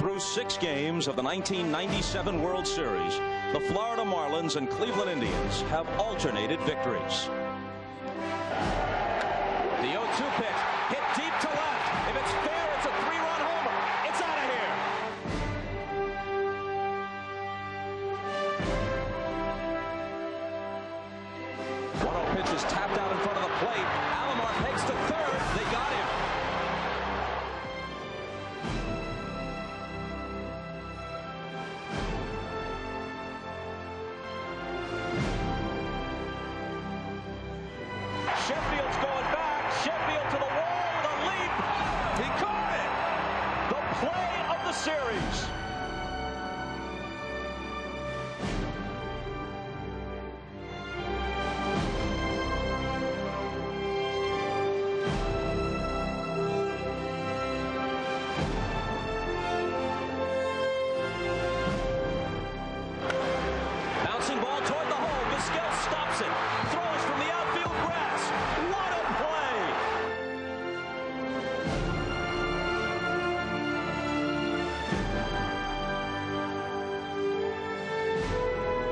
through 6 games of the 1997 World Series, the Florida Marlins and Cleveland Indians have alternated victories. The 0-2 pitch hit deep to left. If it's fair, it's a 3-run homer. It's out of here. 1-0 pitch is tapped out in front of the plate. Alomar pegs to third. They got him. Sheffield's going back. Sheffield to the wall with a leap. He caught it. The play of the series. Bouncing ball toward the hole. Vizquel stops it. Throws from the outfield grass. What a play!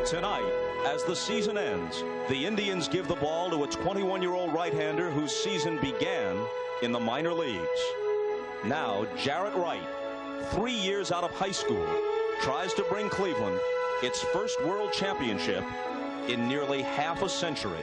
Tonight, as the season ends, the Indians give the ball to a 21-year-old right-hander whose season began in the minor leagues. Now, Jarrett Wright, 3 years out of high school, tries to bring Cleveland its first world championship in nearly half a century.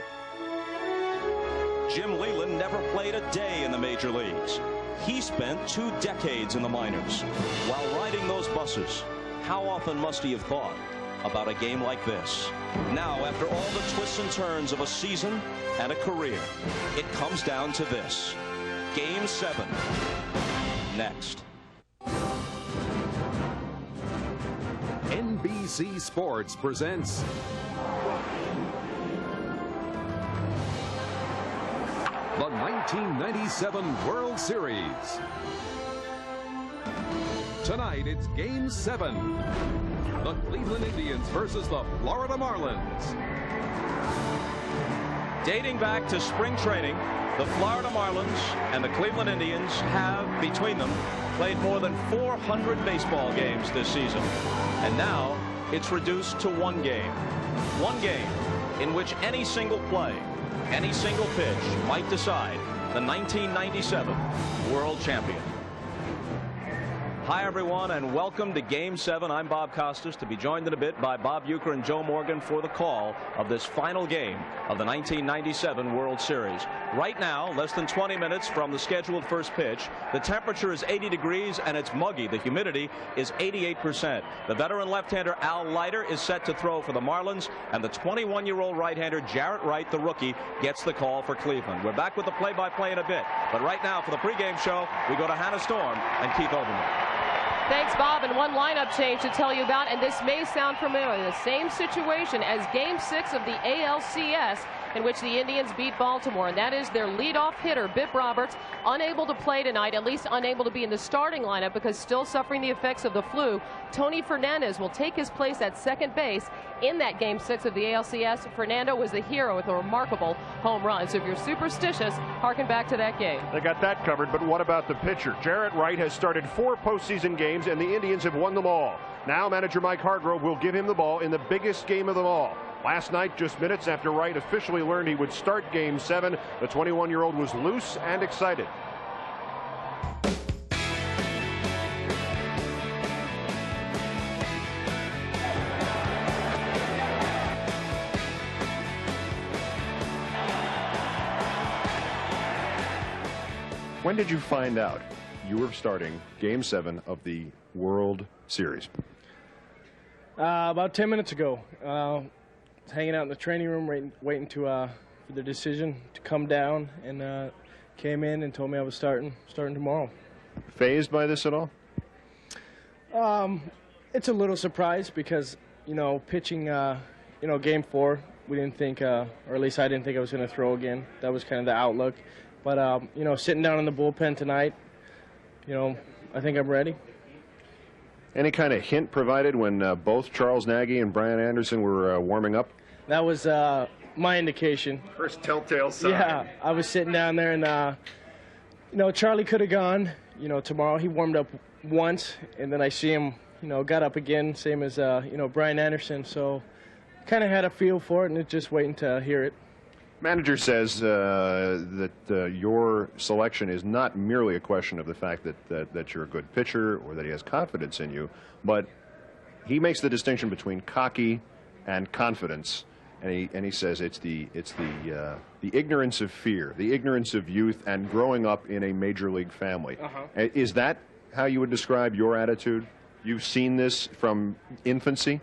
Jim Leyland never played a day in the major leagues. He spent 2 decades in the minors. While riding those buses, how often must he have thought about a game like this? Now, after all the twists and turns of a season and a career, it comes down to this. Game 7. Next. NBC Sports presents the 1997 World Series. Tonight, it's Game 7. The Cleveland Indians versus the Florida Marlins. Dating back to spring training, the Florida Marlins and the Cleveland Indians have, between them, played more than 400 baseball games this season. And now, it's reduced to 1 game. 1 game in which any single play, any single pitch might decide the 1997 World Champion. Hi, everyone, and welcome to Game 7. I'm Bob Costas, to be joined in a bit by Bob Uecker and Joe Morgan for the call of this final game of the 1997 World Series. Right now, less than 20 minutes from the scheduled first pitch, the temperature is 80 degrees and it's muggy. The humidity is 88%. The veteran left-hander Al Leiter is set to throw for the Marlins, and the 21-year-old right-hander Jarrett Wright, the rookie, gets the call for Cleveland. We're back with the play-by-play in a bit, but right now for the pregame show, we go to Hannah Storm and Keith Olbermann. Thanks, Bob. And one lineup change to tell you about, and this may sound familiar. The same situation as Game 6 of the ALCS, in which the Indians beat Baltimore, and that is their leadoff hitter, Bip Roberts, unable to play tonight, at least unable to be in the starting lineup because still suffering the effects of the flu. Tony Fernandez will take his place at second base in that Game 6 of the ALCS. Fernando was the hero with a remarkable home run. So if you're superstitious, harken back to that game. They got that covered, but what about the pitcher? Jarrett Wright has started 4 postseason games, and the Indians have won them all. Now manager Mike Hargrove will give him the ball in the biggest game of them all. Last night, just minutes after Wright officially learned he would start Game 7, the 21-year-old was loose and excited. When did you find out you were starting Game 7 of the World Series? About 10 minutes ago. Hanging out in the training room, waiting for the decision to come down, and came in and told me I was starting tomorrow. Fazed by this at all? It's a little surprise because, pitching, Game 4, we didn't think, or at least I didn't think I was going to throw again. That was kind of the outlook. But, sitting down in the bullpen tonight, I think I'm ready. Any kind of hint provided when both Charles Nagy and Brian Anderson were warming up? That was my indication. First telltale sign. Yeah, I was sitting down there, and Charlie could have gone, tomorrow. He warmed up once, and then I see him, got up again, same as, Brian Anderson. So kind of had a feel for it, and just waiting to hear it. Manager says that your selection is not merely a question of the fact that you're a good pitcher or that he has confidence in you, but he makes the distinction between cocky and confidence, and he says it's the ignorance of fear, the ignorance of youth, and growing up in a major league family. Is that how you would describe your attitude? You've seen this from infancy?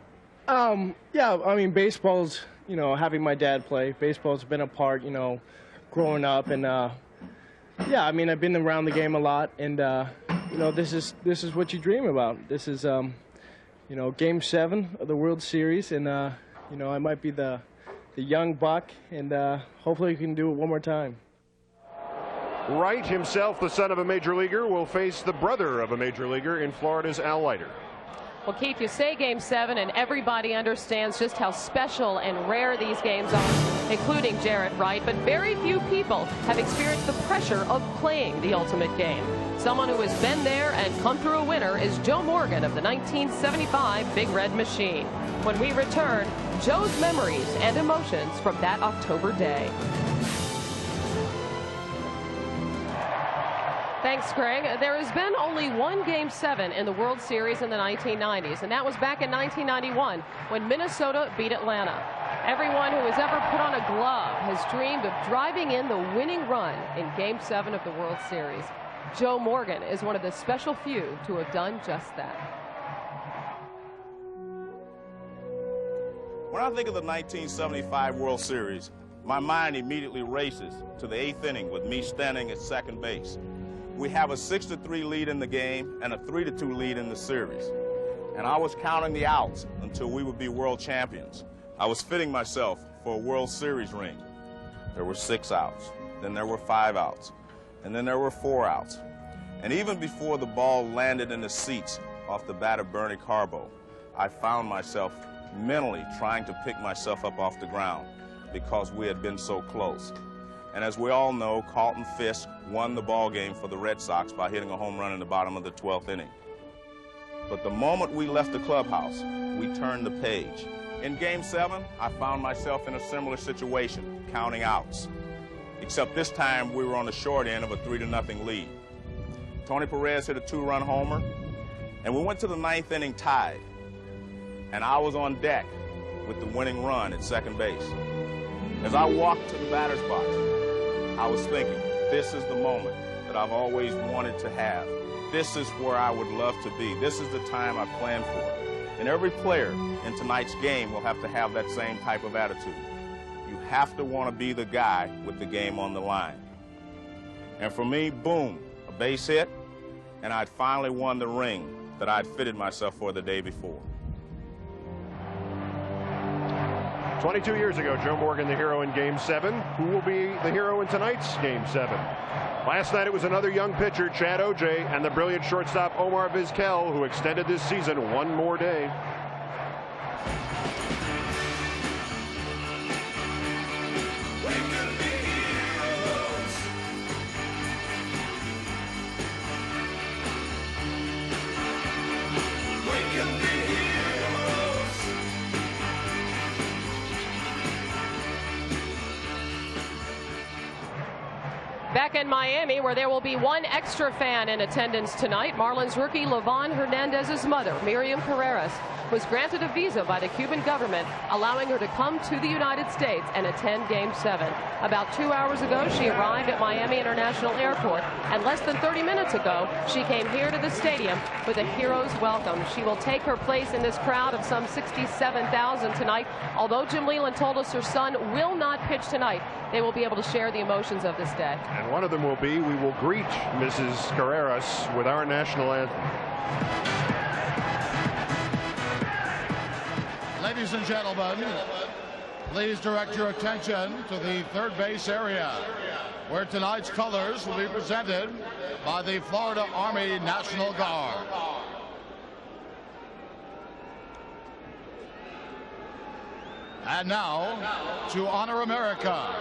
Yeah, I mean, baseball's, having my dad play, baseball's been a part, growing up, and yeah, I mean, I've been around the game a lot, and this is what you dream about. This is Game 7 of the World Series, and I might be the young buck, and hopefully we can do it one more time. Wright himself, the son of a major leaguer, will face the brother of a major leaguer in Florida's Al Leiter. Well, Keith, you say Game 7, and everybody understands just how special and rare these games are, including Jarrett Wright, but very few people have experienced the pressure of playing the ultimate game. Someone who has been there and come through a winner is Joe Morgan of the 1975 Big Red Machine. When we return, Joe's memories and emotions from that October day. Thanks, Greg. There has been only one Game 7 in the World Series in the 1990s, and that was back in 1991 when Minnesota beat Atlanta. Everyone who has ever put on a glove has dreamed of driving in the winning run in Game 7 of the World Series. Joe Morgan is one of the special few to have done just that. When I think of the 1975 World Series, my mind immediately races to the 8th inning with me standing at second base. We have a 6-3 lead in the game and a 3-2 lead in the series. And I was counting the outs until we would be world champions. I was fitting myself for a World Series ring. There were 6 outs, then there were 5 outs, and then there were 4 outs. And even before the ball landed in the seats off the bat of Bernie Carbo, I found myself mentally trying to pick myself up off the ground because we had been so close. And as we all know, Carlton Fisk won the ball game for the Red Sox by hitting a home run in the bottom of the 12th inning. But the moment we left the clubhouse, we turned the page. In Game 7, I found myself in a similar situation, counting outs. Except this time, we were on the short end of a 3-0 lead. Tony Perez hit a 2-run homer, and we went to the 9th inning tied. And I was on deck with the winning run at second base. As I walked to the batter's box, I was thinking, this is the moment that I've always wanted to have. This is where I would love to be. This is the time I planned for. And every player in tonight's game will have to have that same type of attitude. You have to want to be the guy with the game on the line. And for me, boom, a base hit, and I'd finally won the ring that I'd fitted myself for the day before. 22 years ago, Joe Morgan, the hero in Game 7. Who will be the hero in tonight's Game 7? Last night, it was another young pitcher, Chad Ojay, and the brilliant shortstop, Omar Vizquel, who extended this season one more day. Back in Miami, where there will be one extra fan in attendance tonight, Marlins rookie Livan Hernandez's mother, Miriam Carreras, was granted a visa by the Cuban government, allowing her to come to the United States and attend Game 7. About 2 hours ago, she arrived at Miami International Airport, and less than 30 minutes ago, she came here to the stadium with a hero's welcome. She will take her place in this crowd of some 67,000 tonight. Although Jim Leland told us her son will not pitch tonight, they will be able to share the emotions of this day. And one of them will be, we will greet Mrs. Carreras with our national anthem. Ladies and gentlemen, please direct your attention to the third base area, where tonight's colors will be presented by the Florida Army National Guard. And now, to honor America,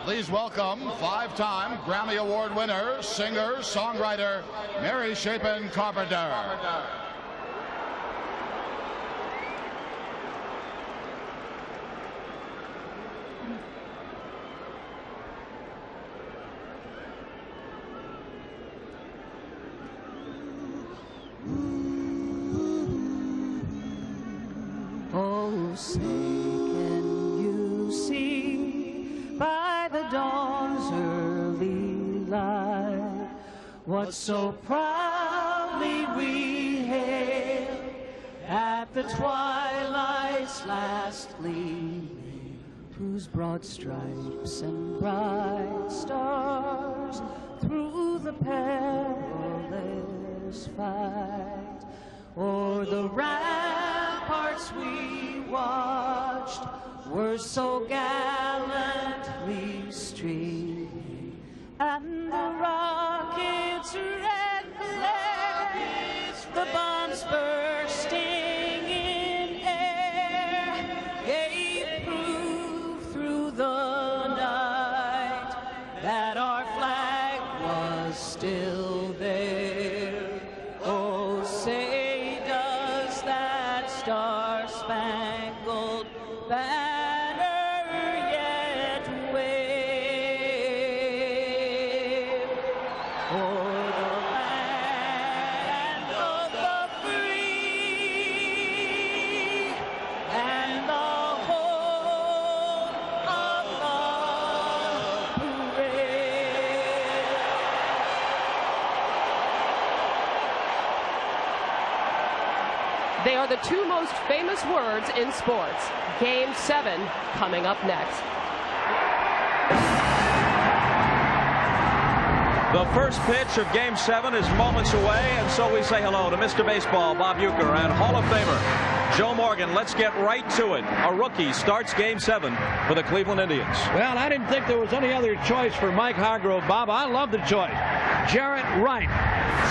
Please welcome 5-time Grammy Award winner, singer, songwriter, Mary Chapin Carpenter. Oh, say can you see by the dawn's early light what so proudly we hailed at the twilight's last gleaming, whose broad stripes and bright stars through the perilous fight o'er the ramparts we watched were so gallantly streaming, and the rockets' red glare, the bombs bursting in air, gave proof through the night that our flag was still there. Oh, say does that star-spangled banner yet wave o'er the land of the free and the home of the brave? They are the two most famous words in sports. Game 7 coming up next. The first pitch of Game 7 is moments away, and so we say hello to Mr. Baseball, Bob Uecker, and Hall of Famer Joe Morgan. Let's get right to it. A rookie starts Game 7 for the Cleveland Indians. Well, I didn't think there was any other choice for Mike Hargrove, Bob. I love the choice. Jarrett Wright,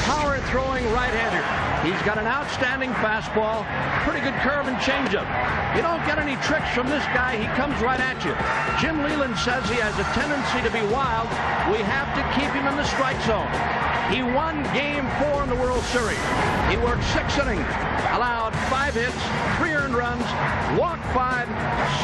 power-throwing right-hander. He's got an outstanding fastball, pretty good curve and changeup. You don't get any tricks from this guy. He comes right at you. Jim Leland says he has a tendency to be wild. We have to keep him in the strike zone. He won Game 4 in the World Series. He worked 6 innings, allowed 5 hits, 3 earned runs, walked 5,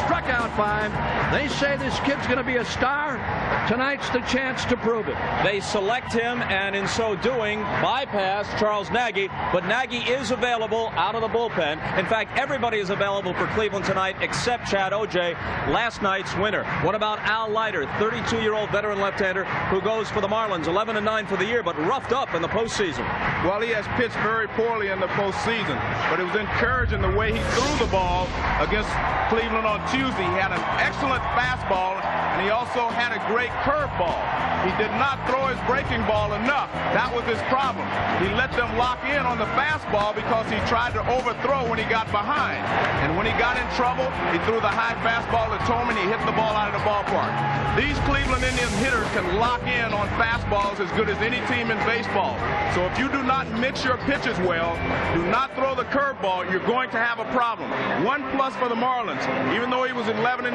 struck out 5. They say this kid's going to be a star. Tonight's the chance to prove it. They select him, and in so doing, bypass Charles Nagy, but Nagy is available out of the bullpen. In fact, everybody is available for Cleveland tonight except Chad Ojai, last night's winner. What about Al Leiter, 32-year-old veteran left-hander who goes for the Marlins, 11-9 for the year, but roughed up in the postseason? Well, he has pitched very poorly in the postseason, but it was encouraging the way he threw the ball against Cleveland on Tuesday. He had an excellent fastball, and he also had a great curveball. He did not throw his breaking ball enough. That was his problem. He let them lock in on the fastball because he tried to overthrow when he got behind. And when he got in trouble, he threw the high fastball to Tolman. He hit the ball out of the ballpark. These Cleveland Indians hitters can lock in on fastballs as good as any team in baseball. So if you do not mix your pitches well, do not throw the curveball, you're going to have a problem. 1+ for the Marlins. Even though he was 11-9,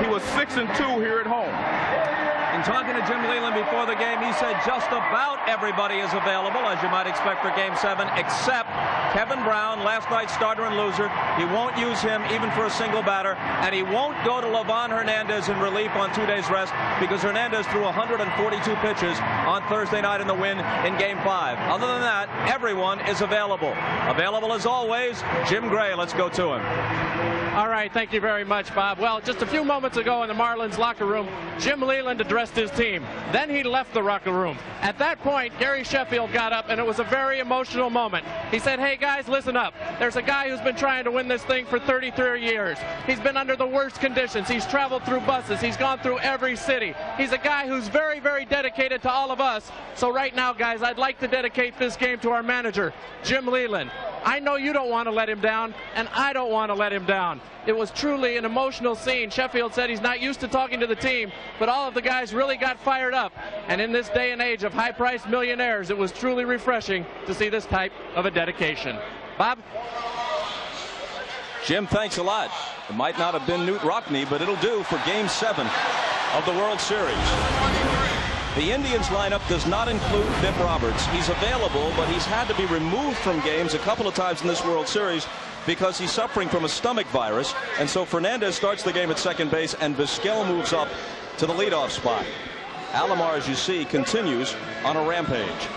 he was 6-2 here at home. In talking to Jim Leland before the game, he said just about everybody is available, as you might expect for Game 7, except Kevin Brown, last night's starter and loser. He won't use him even for a single batter, and he won't go to Livan Hernandez in relief on 2 days rest because Hernandez threw 142 pitches on Thursday night in the win in Game 5. Other than that, everyone is available. Available as always, Jim Gray. Let's go to him. All right, thank you very much, Bob. Well, just a few moments ago in the Marlins locker room, Jim Leland addressed his team. Then he left the locker room. At that point, Gary Sheffield got up, and it was a very emotional moment. He said, hey, guys, listen up. There's a guy who's been trying to win this thing for 33 years. He's been under the worst conditions. He's traveled through buses. He's gone through every city. He's a guy who's very, very dedicated to all of us. So right now, guys, I'd like to dedicate this game to our manager, Jim Leland. I know you don't want to let him down, and I don't want to let him down. It was truly an emotional scene. Sheffield said he's not used to talking to the team, but all of the guys really got fired up. And in this day and age of high-priced millionaires, it was truly refreshing to see this type of a dedication. Bob? Jim, thanks a lot. It might not have been Newt Rockne, but it'll do for Game 7. of the World Series. The Indians lineup does not include Bip Roberts. He's available, but he's had to be removed from games a couple of times in this World Series because he's suffering from a stomach virus. And so Fernandez starts the game at second base, and Vizquel moves up to the leadoff spot. Alomar, as you see, continues on a rampage.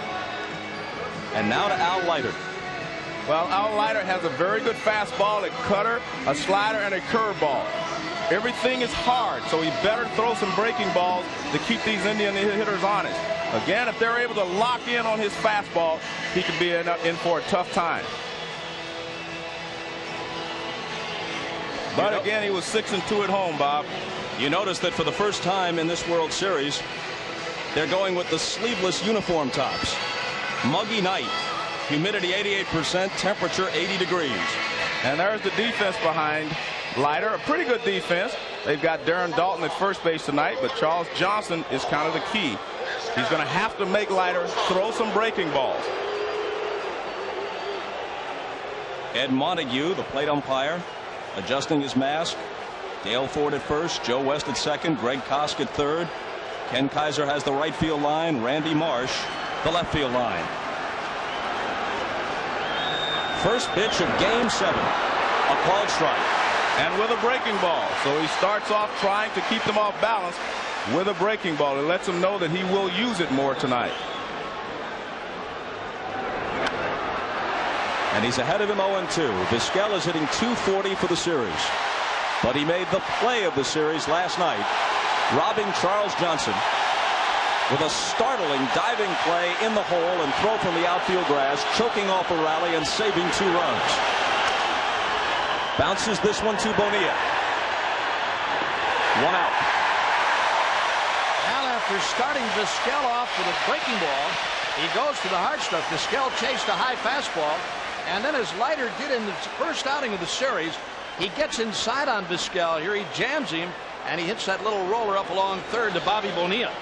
And now to Al Leiter. Well, Al Leiter has a very good fastball, a cutter, a slider, and a curveball. Everything is hard, so he better throw some breaking balls to keep these Indian hitters honest. Again, if they're able to lock in on his fastball, he could be in for a tough time. But again, he was 6-2 at home, Bob. You notice that for the first time in this World Series, they're going with the sleeveless uniform tops. Muggy night, humidity 88%, temperature 80 degrees. And there's the defense behind Leiter, a pretty good defense. They've got Darren Dalton at first base tonight, but Charles Johnson is kind of the key. He's going to have to make Leiter throw some breaking balls. Ed Montague, the plate umpire, adjusting his mask. Dale Ford at first, Joe West at second, Greg Kosk at third. Ken Kaiser has the right field line, Randy Marsh the left field line. First pitch of Game 7, a called strike. And with a breaking ball. So he starts off trying to keep them off balance with a breaking ball. It lets him know that he will use it more tonight. And he's ahead of him 0-2. Vizquel is hitting .240 for the series. But he made the play of the series last night, robbing Charles Johnson with a startling diving play in the hole and throw from the outfield grass, choking off a rally and saving 2 runs. Bounces this one to Bonilla. 1 out. Now, after starting Vizquel off with a breaking ball, he goes to the hard stuff. Vizquel chased a high fastball, and then as Leiter did in the first outing of the series, he gets inside on Vizquel here. He jams him, and he hits that little roller up along third to Bobby Bonilla.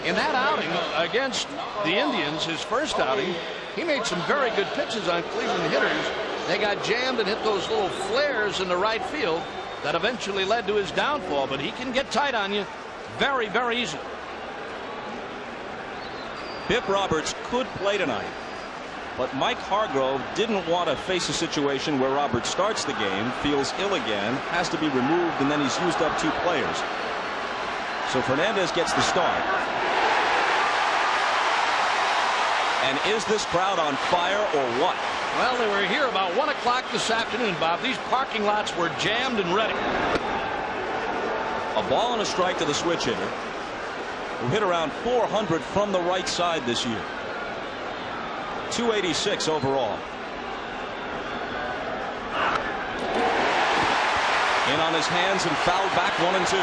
In that outing against the Indians, his first outing, he made some very good pitches on Cleveland hitters. They got jammed and hit those little flares in the right field that eventually led to his downfall. But he can get tight on you very, very easily. Bip Roberts could play tonight, but Mike Hargrove didn't want to face a situation where Roberts starts the game, feels ill again, has to be removed, and then he's used up 2 players. So Fernandez gets the start. And is this crowd on fire or what? Well, they were here about 1 o'clock this afternoon, Bob. These parking lots were jammed and ready. A ball and a strike to the switch hitter, who hit around 400 from the right side this year. 286 overall. In on his hands and fouled back 1-2.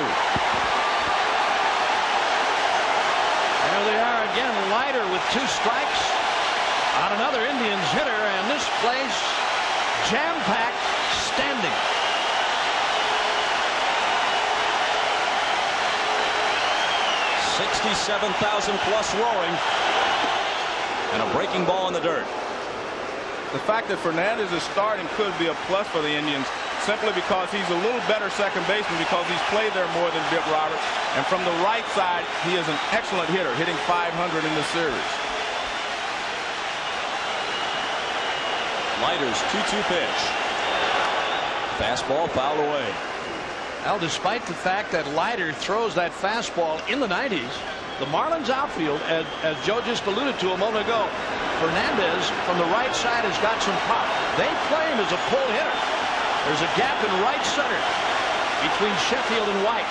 There they are again. Leiter with 2 strikes on another Indians hitter, and this place jam-packed, standing. $67,000 plus roaring, and a breaking ball in the dirt. The fact that Fernandez is starting could be a plus for the Indians, simply because he's a little better second baseman because he's played there more than Bip Roberts. And from the right side, he is an excellent hitter, hitting .500 in the series. Leiter's 2-2 pitch. Fastball fouled away. Well, despite the fact that Leiter throws that fastball in the 90s, the Marlins outfield, as Joe just alluded to a moment ago, Fernandez from the right side has got some pop. They play him as a pull hitter. There's a gap in right center between Sheffield and White.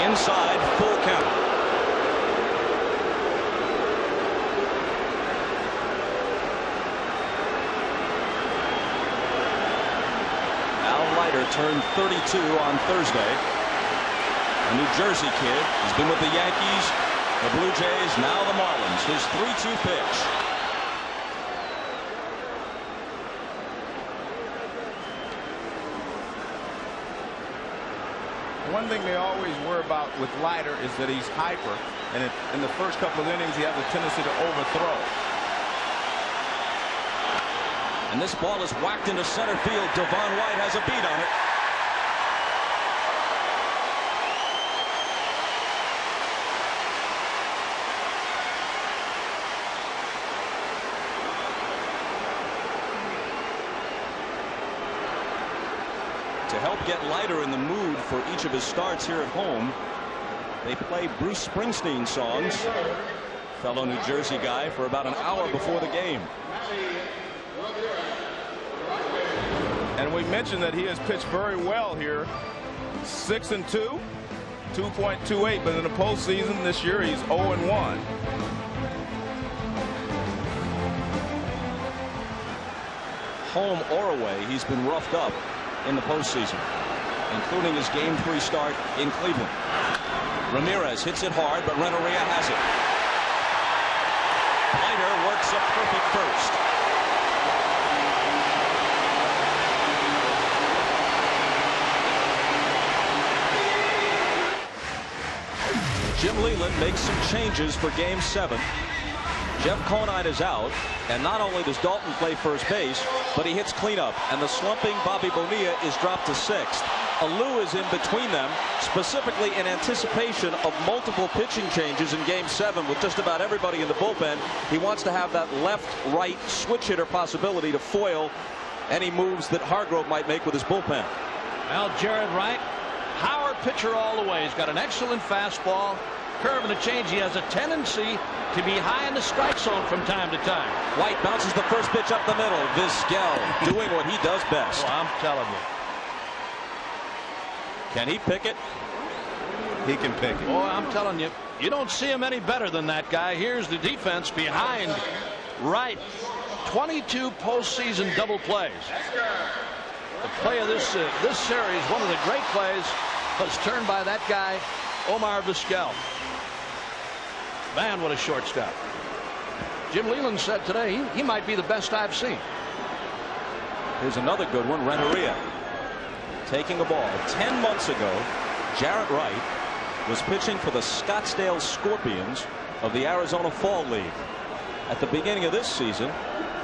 Inside, full count. Al Leiter turned 32 on Thursday. A New Jersey kid. He's been with the Yankees, the Blue Jays, now the Marlins. His 3-2 pitch. One thing they always worry about with Leiter is that he's hyper, and in the first couple of innings he has a tendency to overthrow. And this ball is whacked into center field. Devon White has a beat on it. To help get lighter in the mood for each of his starts here at home, they play Bruce Springsteen songs. Fellow New Jersey guy, for about an hour before the game. And we mentioned that he has pitched very well here. 6-2, 2.28, but in the postseason this year he's 0-1. Home or away, he's been roughed up in the postseason, including his Game 3 start in Cleveland. Ramirez hits it hard, but Renteria has it. Leiter works a perfect first. Jim Leland makes some changes for Game 7. Jeff Conine is out, and not only does Dalton play first base, but he hits cleanup, and the slumping Bobby Bonilla is dropped to sixth. Alou is in between them, specifically in anticipation of multiple pitching changes in Game 7 with just about everybody in the bullpen. He wants to have that left-right switch hitter possibility to foil any moves that Hargrove might make with his bullpen. Well, Jared Wright, power pitcher all the way. He's got an excellent fastball, curve, and a change. He has a tendency to be high in the strike zone from time to time. White bounces the first pitch up the middle. Vizquel doing what he does best. Well, I'm telling you. Can he pick it? He can pick it. Boy, I'm telling you, you don't see him any better than that guy. Here's the defense behind Wright. 22 postseason double plays. The play of this series, one of the great plays, was turned by that guy, Omar Vizquel. Man, what a shortstop. Jim Leland said today he might be the best I've seen. Here's another good one. Renteria taking a ball. 10 months ago, Jarrett Wright was pitching for the Scottsdale Scorpions of the Arizona Fall League. At the beginning of this season,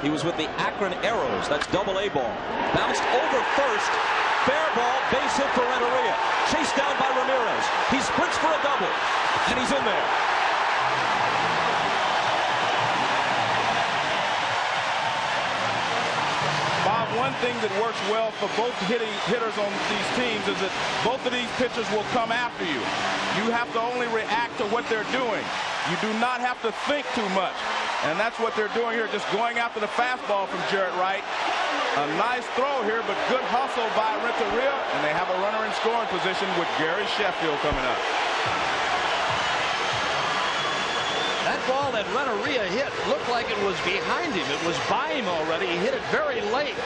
he was with the Akron Arrows. That's double-A ball. Bounced over first. Fair ball. Base hit for Renteria. Chased down by Ramirez. He sprints for a double. And he's in there. Bob, one thing that works well for both hitters on these teams is that both of these pitchers will come after you. You have to only react to what they're doing. You do not have to think too much. And that's what they're doing here, just going after the fastball from Jarrett Wright. A nice throw here, but good hustle by Renteria, and they have a runner in scoring position with Gary Sheffield coming up. That ball that Renteria hit looked like it was behind him. It was by him already. He hit it very late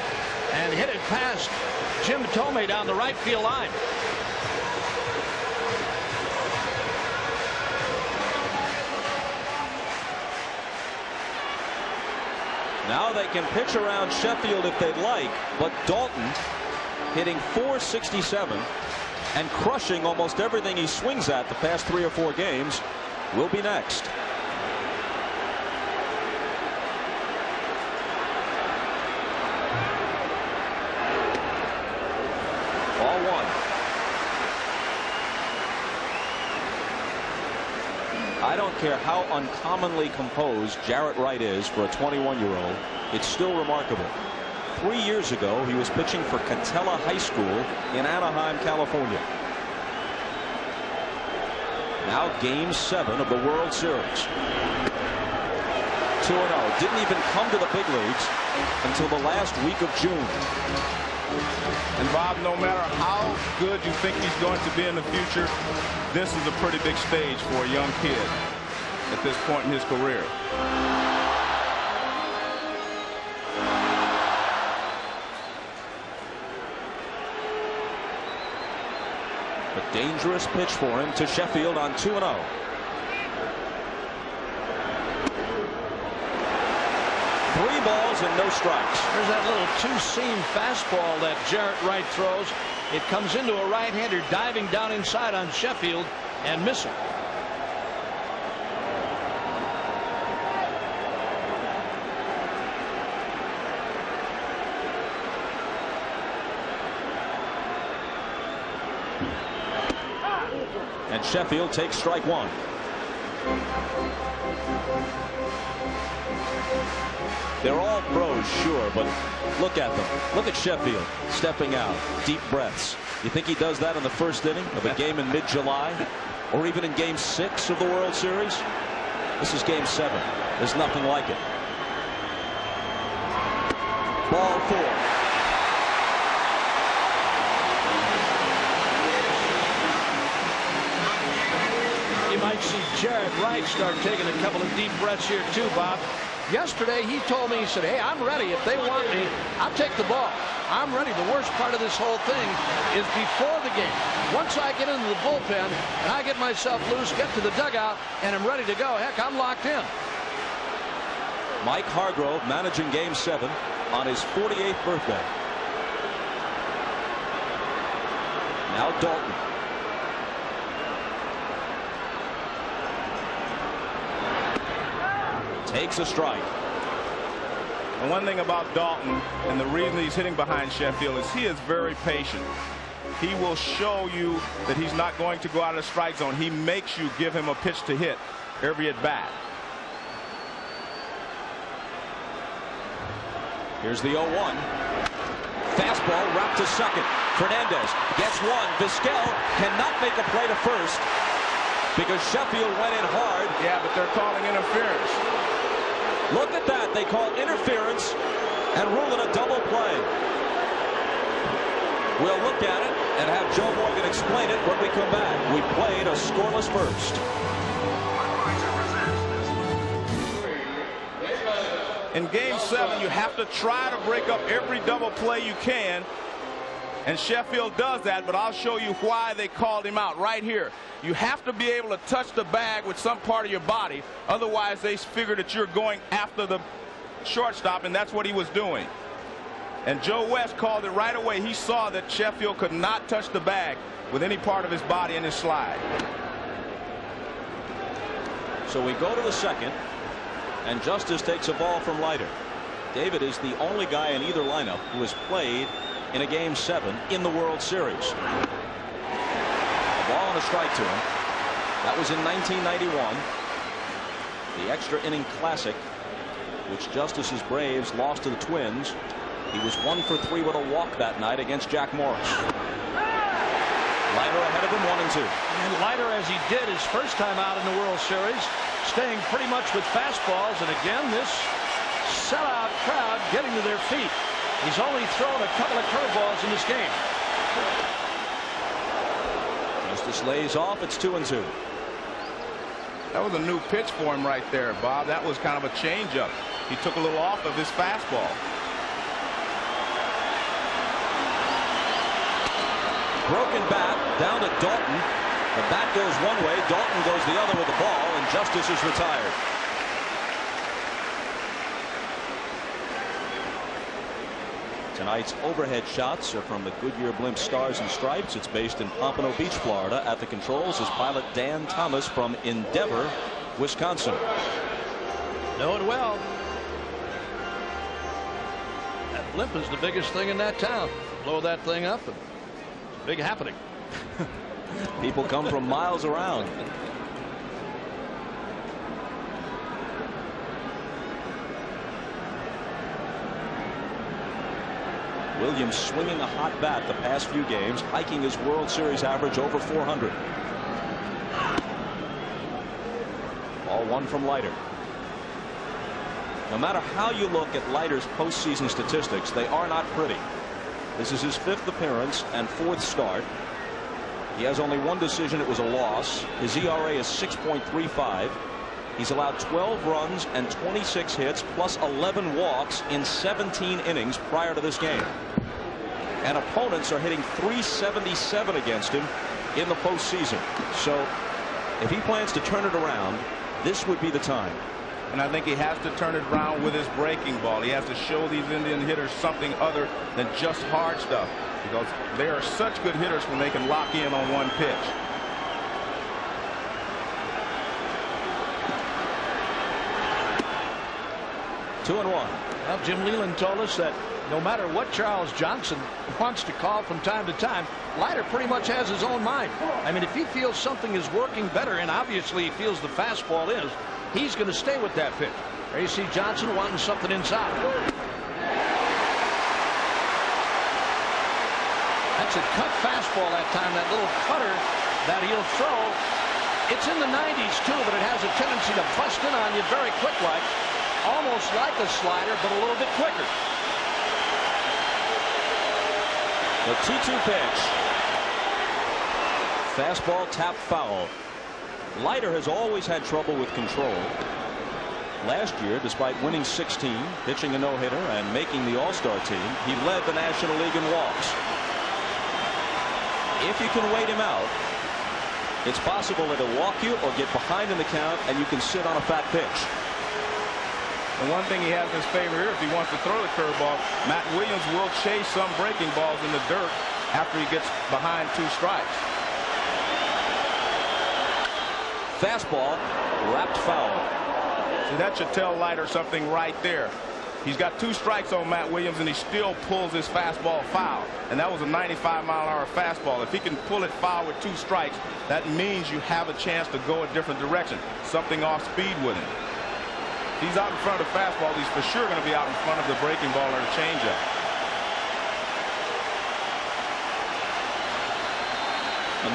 and hit it past Jim Thome down the right field line. Now they can pitch around Sheffield if they'd like, but Dalton hitting .467 and crushing almost everything he swings at the past 3 or 4 games will be next. Ball 1. I don't care how uncommonly composed Jarrett Wright is for a 21-year-old. It's still remarkable. 3 years ago, he was pitching for Catella High School in Anaheim, California. Now Game 7 of the World Series. 2-0. Didn't even come to the big leagues until the last week of June. And Bob, no matter how good you think he's going to be in the future, this is a pretty big stage for a young kid at this point in his career. A dangerous pitch for him to Sheffield on 2-0. Three balls and no strikes. There's that little two-seam fastball that Jarrett Wright throws. It comes into a right-hander diving down inside on Sheffield and missing. And Sheffield takes strike one. They're all pros, sure, but look at them. Look at Sheffield stepping out, deep breaths. You think he does that in the first inning of a game in mid-July, or even in Game 6 of the World Series? This is Game 7. There's nothing like it. Ball 4. You might see Jared Wright start taking a couple of deep breaths here too, Bob. Yesterday he told me, he said, hey, I'm ready. If they want me, I'll take the ball. I'm ready. The worst part of this whole thing is before the game. Once I get into the bullpen and I get myself loose, get to the dugout, and I'm ready to go, heck, I'm locked in. Mike Hargrove managing Game 7 on his 48th birthday. Now Dalton. Takes a strike. And one thing about Dalton, and the reason he's hitting behind Sheffield, is he is very patient. He will show you that he's not going to go out of the strike zone. He makes you give him a pitch to hit every at bat. Here's the 0-1. Fastball wrapped to second. Fernandez gets one. Vizquel cannot make a play to first because Sheffield went in hard. Yeah, but they're calling interference. Look at that. They call interference and rule it a double play. We'll look at it and have Joe Morgan explain it when we come back. We played a scoreless first. In Game 7, you have to try to break up every double play you can. And Sheffield does that, but I'll show you why they called him out right here. You have to be able to touch the bag with some part of your body. Otherwise, they figure that you're going after the shortstop, and that's what he was doing. And Joe West called it right away. He saw that Sheffield could not touch the bag with any part of his body in his slide. So we go to the second, and Justice takes a ball from Leiter. David is the only guy in either lineup who has played in a Game 7 in the World Series. A ball and a strike to him. That was in 1991. The extra inning classic, which Justice's Braves lost to the Twins. He was 1 for 3 with a walk that night against Jack Morris. Leiter ahead of him, 1-2. And Leiter, as he did his first time out in the World Series, staying pretty much with fastballs. And again, this sellout crowd getting to their feet. He's only thrown a couple of curveballs in this game. Justice lays off. It's 2-2. That was a new pitch for him right there, Bob. That was kind of a changeup. He took a little off of his fastball. Broken bat down to Dalton. The bat goes one way, Dalton goes the other with the ball, and Justice is retired. Tonight's overhead shots are from the Goodyear Blimp Stars and Stripes. It's based in Pompano Beach, Florida. At the controls is pilot Dan Thomas from Endeavor, Wisconsin. Know it well. That blimp is the biggest thing in that town. Blow that thing up, and it's a big happening. People come from miles around. Williams swinging a hot bat the past few games, hiking his World Series average over 400. Ball 1 from Leiter. No matter how you look at Leiter's postseason statistics, they are not pretty. This is his 5th appearance and 4th start. He has only one decision. It was a loss. His ERA is 6.35. He's allowed 12 runs and 26 hits plus 11 walks in 17 innings prior to this game. And opponents are hitting .377 against him in the postseason. So if he plans to turn it around, this would be the time. And I think he has to turn it around with his breaking ball. He has to show these Indian hitters something other than just hard stuff, because they are such good hitters when they can lock in on one pitch. 2-1. Well, Jim Leland told us that no matter what Charles Johnson wants to call from time to time, Leiter pretty much has his own mind. I mean, if he feels something is working better, and obviously he feels the fastball is, he's going to stay with that pitch. There you see Johnson wanting something inside. That's a cut fastball that time, that little cutter that he'll throw. It's in the 90s too, but it has a tendency to bust in on you very quick, like almost like a slider, but a little bit quicker. The 2-2 pitch. Fastball tap foul. Leiter has always had trouble with control. Last year, despite winning 16, pitching a no-hitter, and making the All-Star team, he led the National League in walks. If you can wait him out, it's possible that he'll walk you or get behind in the count, and you can sit on a fat pitch. And one thing he has in his favor here, if he wants to throw the curveball, Matt Williams will chase some breaking balls in the dirt after he gets behind 2 strikes. Fastball, wrapped foul. See, that should tell Leiter something right there. He's got 2 strikes on Matt Williams, and he still pulls his fastball foul. And that was a 95-mile-an-hour fastball. If he can pull it foul with 2 strikes, that means you have a chance to go a different direction. Something off speed with him. If he's out in front of the fastball, he's for sure going to be out in front of the breaking ball or the changeup.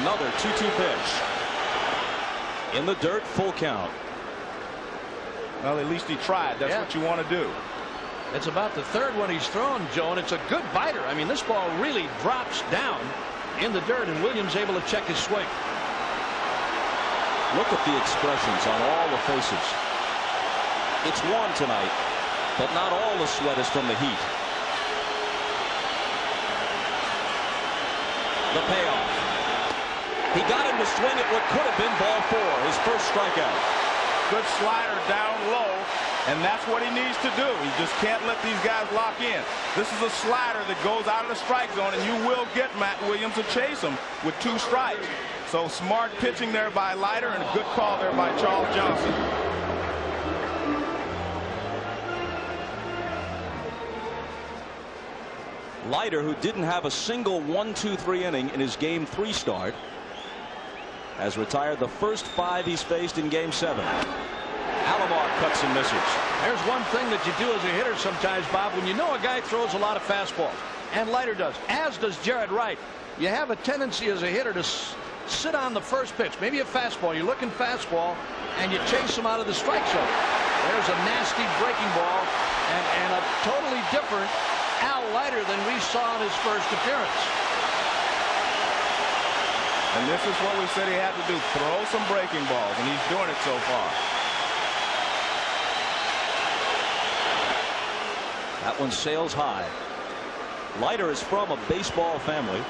Another 2-2 pitch. In the dirt, full count. Well, at least he tried. That's what you want to do. It's about the 3rd one he's thrown, Joe, and it's a good biter. I mean, this ball really drops down in the dirt, and Williams able to check his swing. Look at the expressions on all the faces. It's warm tonight, but not all the sweat is from the heat. The payoff. He got him to swing at what could have been ball 4, his first strikeout. Good slider down low, and that's what he needs to do. He just can't let these guys lock in. This is a slider that goes out of the strike zone, and you will get Matt Williams to chase him with 2 strikes. So smart pitching there by Leiter, and a good call there by Charles Johnson. Leiter, who didn't have a single 1-2-3 inning in his Game 3 start, has retired the first 5 he's faced in Game 7. Alomar cuts and misses. There's one thing that you do as a hitter sometimes, Bob, when you know a guy throws a lot of fastballs, and Leiter does, as does Jared Wright, you have a tendency as a hitter to sit on the first pitch, maybe a fastball. You're looking fastball, and you chase him out of the strike zone. There's a nasty breaking ball, and a totally different Al Leiter than we saw in his first appearance. And this is what we said he had to do, throw some breaking balls, and he's doing it so far. That one sails high. Leiter is from a baseball family.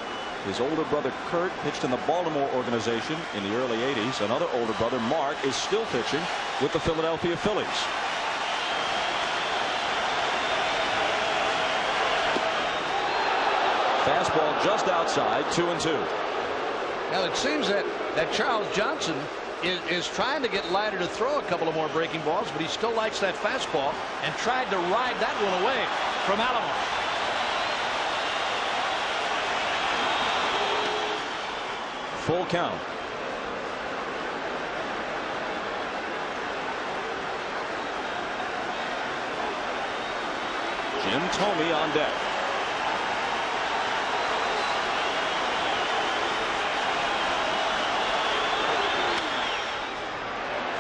His older brother Kurt pitched in the Baltimore organization in the early 80s. Another older brother, Mark, is still pitching with the Philadelphia Phillies. Fastball just outside, 2-2. Now it seems that Charles Johnson is trying to get Leiter to throw a couple of more breaking balls, but he still likes that fastball and tried to ride that one away from Alomar. Full count. Jim Thome on deck.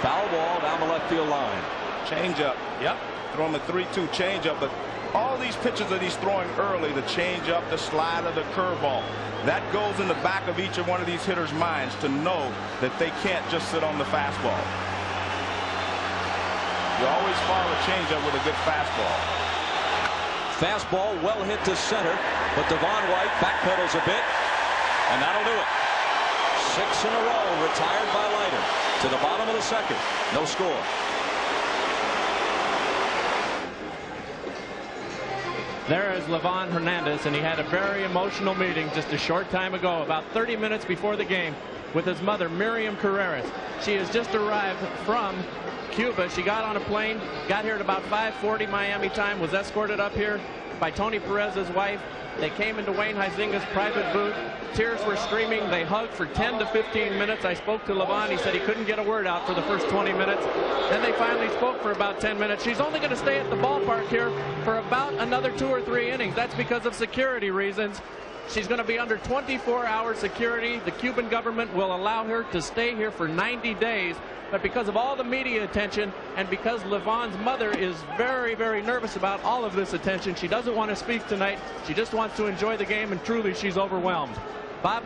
Foul ball down the left field line. Changeup. Yep. Throw him a 3-2 changeup, but all these pitches that he's throwing early, the changeup, the slider, the curveball, that goes in the back of each of one of these hitters' minds to know that they can't just sit on the fastball. You always follow a changeup with a good fastball. Fastball well hit to center, but Devon White backpedals a bit, and that'll do it. 6 in a row retired by Leiter. To the bottom of the 2nd. No score. There is Livan Hernandez, and he had a very emotional meeting just a short time ago, about 30 minutes before the game. with his mother, Miriam Carreras. She has just arrived from Cuba. She got on a plane, got here at about 5:40 Miami time, was escorted up here by Tony Perez's wife. They came into Wayne Huizinga's private booth. Tears were streaming. They hugged for 10 to 15 minutes. I spoke to Levon. He said he couldn't get a word out for the first 20 minutes. Then they finally spoke for about 10 minutes. She's only going to stay at the ballpark here for about another 2 or 3 innings. That's because of security reasons. She's going to be under 24-hour security. The Cuban government will allow her to stay here for 90 days. But because of all the media attention and because Levon's mother is very, very nervous about all of this attention, she doesn't want to speak tonight. She just wants to enjoy the game, and truly she's overwhelmed. Bob?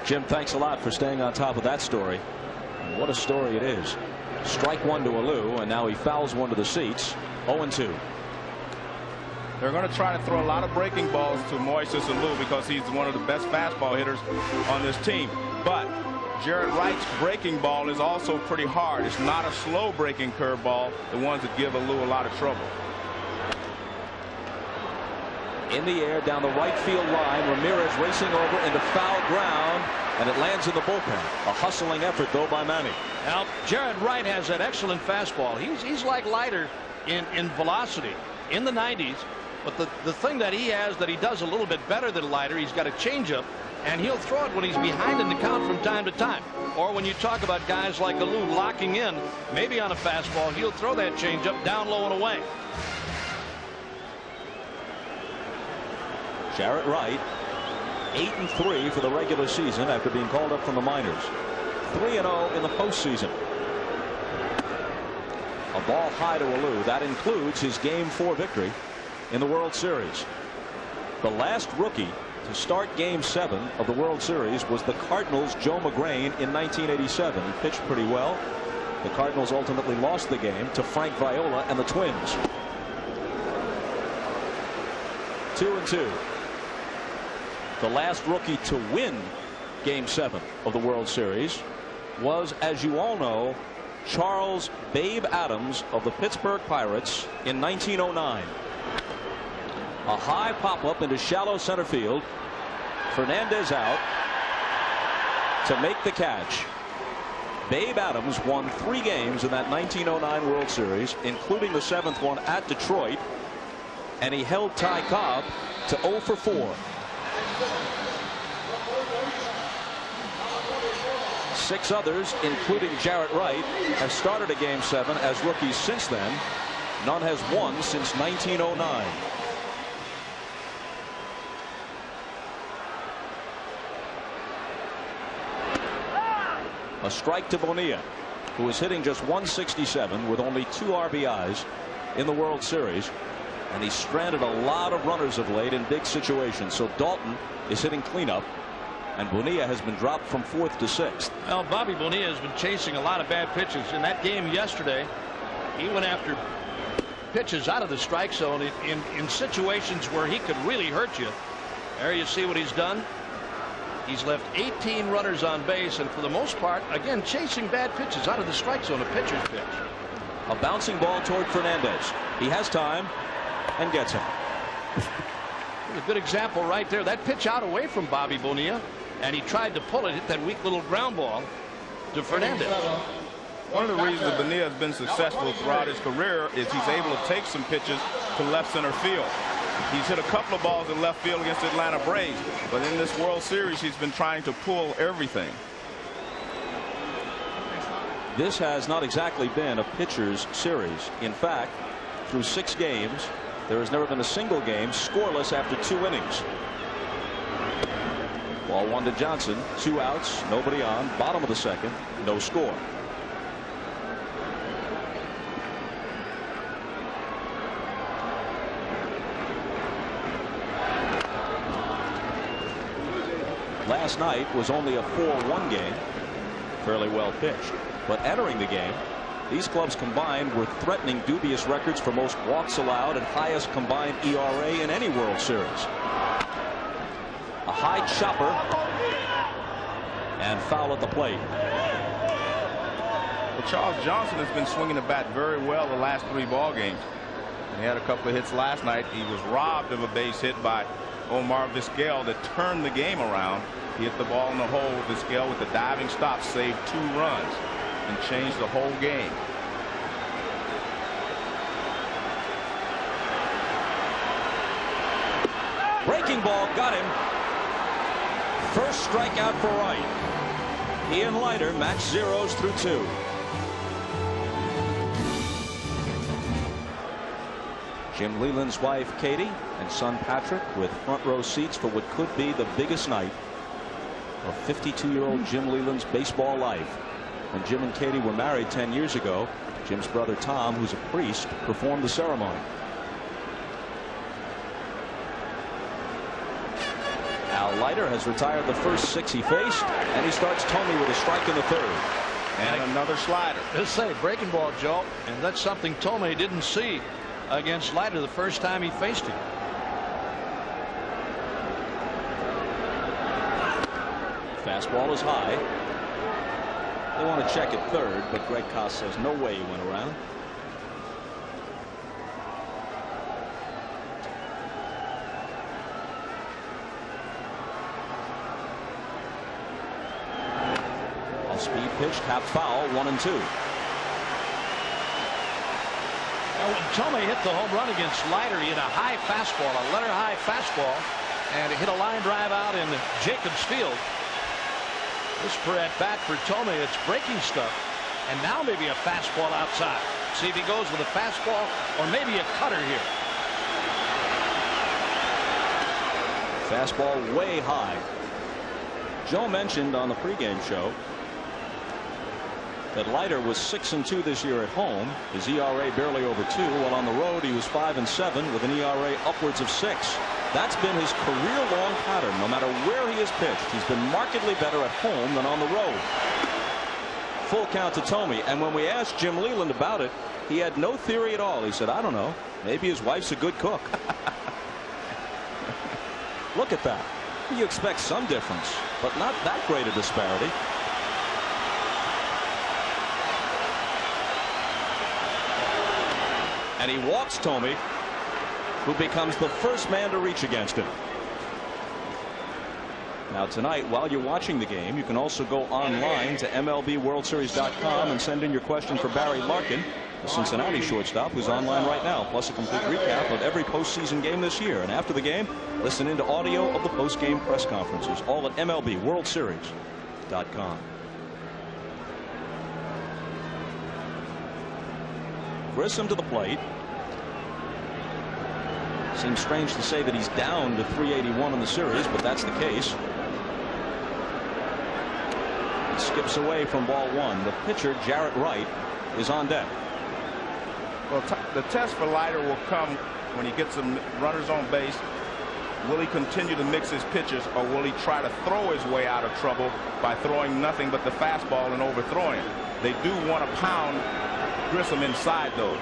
Jim, thanks a lot for staying on top of that story. And what a story it is. Strike one to Alou, and now he fouls one to the seats. 0-2. They're going to try to throw a lot of breaking balls to Moises Alou because he's one of the best fastball hitters on this team. But Jared Wright's breaking ball is also pretty hard. It's not a slow breaking curveball, the ones that give Alou a lot of trouble. In the air down the right field line, Ramirez racing over into foul ground, and it lands in the bullpen. A hustling effort, though, by Manny. Now, Jared Wright has that excellent fastball. He's like Leiter in velocity in the 90s. But the thing that he has that he does a little bit better than Leiter, he's got a changeup, and he'll throw it when he's behind in the count from time to time. Or when you talk about guys like Alou locking in, maybe on a fastball, he'll throw that changeup down low and away. Jarrett Wright, 8-3 for the regular season after being called up from the minors. 3-0 in the postseason. A ball high to Alou. That includes his Game 4 victory in the World Series. The last rookie to start Game 7 of the World Series was the Cardinals' Joe McGrain in 1987. He pitched pretty well. The Cardinals ultimately lost the game to Frank Viola and the Twins. 2-2. The last rookie to win Game 7 of the World Series was, as you all know, Charles Babe Adams of the Pittsburgh Pirates in 1909. A high pop-up into shallow center field. Fernandez out to make the catch. Babe Adams won 3 games in that 1909 World Series, including the 7th one at Detroit, and he held Ty Cobb to 0 for 4. 6 others, including Jarrett Wright, have started a Game 7 as rookies since then. None has won since 1909. A strike to Bonilla, who is hitting just 167 with only 2 RBIs in the World Series. And he's stranded a lot of runners of late in big situations. So Dalton is hitting cleanup, and Bonilla has been dropped from 4th to 6th. Well, Bobby Bonilla has been chasing a lot of bad pitches. In that game yesterday, he went after pitches out of the strike zone in situations where he could really hurt you. There you see what he's done. He's left 18 runners on base, and for the most part, again, chasing bad pitches out of the strike zone, a pitcher's pitch. A bouncing ball toward Fernandez. He has time and gets him. A good example right there. That pitch out away from Bobby Bonilla, and he tried to pull it, hit that weak little ground ball to Fernandez. One of the reasons that Bonilla has been successful throughout his career is he's able to take some pitches to left center field. He's hit a couple of balls in left field against the Atlanta Braves, but in this World Series he's been trying to pull everything. This has not exactly been a pitcher's series. In fact, through 6 games, there has never been a single game scoreless after 2 innings. Ball 1 to Johnson, 2 outs, nobody on, bottom of the 2nd, no score. Last night was only a 4-1 game, fairly well pitched, but entering the game, these clubs combined were threatening dubious records for most walks allowed and highest combined ERA in any World Series. A high chopper and foul at the plate. Well, Charles Johnson has been swinging the bat very well the last 3 ball games. He had a couple of hits last night. He was robbed of a base hit by Omar Vizquel that turned the game around. He hit the ball in the hole. Vizquel with the diving stop saved 2 runs and changed the whole game. Breaking ball got him. First strikeout for Wright. He and Leiter match zeros through 2. Jim Leland's wife Katie and son Patrick with front row seats for what could be the biggest night of 52-year-old Jim Leland's baseball life. When Jim and Katie were married 10 years ago, Jim's brother Tom, who's a priest, performed the ceremony. Al Leiter has retired the first 6 he faced, and he starts Tony with a strike in the 3rd. And another slider. Let's say breaking ball, Joe, and that's something Tomei didn't see against Leiter the first time he faced him. Fastball is high. They want to check at 3rd, but Greg Koss says no way he went around. Speed pitch, tapped foul, 1-2. Now, when Tomei hit the home run against Leiter, he hit a high fastball, a letter high fastball, and it hit a line drive out in Jacobs Field. This at bat for Tomei, it's breaking stuff, and now maybe a fastball outside. See if he goes with a fastball or maybe a cutter here. Fastball way high. Joe mentioned on the pregame show that Leiter was 6-2 this year at home. His ERA barely over 2, while on the road he was 5-7 with an ERA upwards of 6. That's been his career-long pattern. No matter where he has pitched, he's been markedly better at home than on the road. Full count to Tomei, and when we asked Jim Leland about it, he had no theory at all. He said, I don't know, maybe his wife's a good cook. Look at that. You expect some difference, but not that great a disparity. And he walks Tomei, who becomes the first man to reach against him. Now tonight, while you're watching the game, you can also go online to MLBWorldSeries.com and send in your question for Barry Larkin, the Cincinnati shortstop, who's online right now, plus a complete recap of every postseason game this year. And after the game, listen in to audio of the postgame press conferences, all at MLBWorldSeries.com. Grissom to the plate. Seems strange to say that he's down to 381 in the series, but that's the case. He skips away from ball 1. The pitcher, Jarrett Wright, is on deck. Well, the test for Leiter will come when he gets some runners on base. Will he continue to mix his pitches, or will he try to throw his way out of trouble by throwing nothing but the fastball and overthrowing it? They do want to pound Grissom inside, though.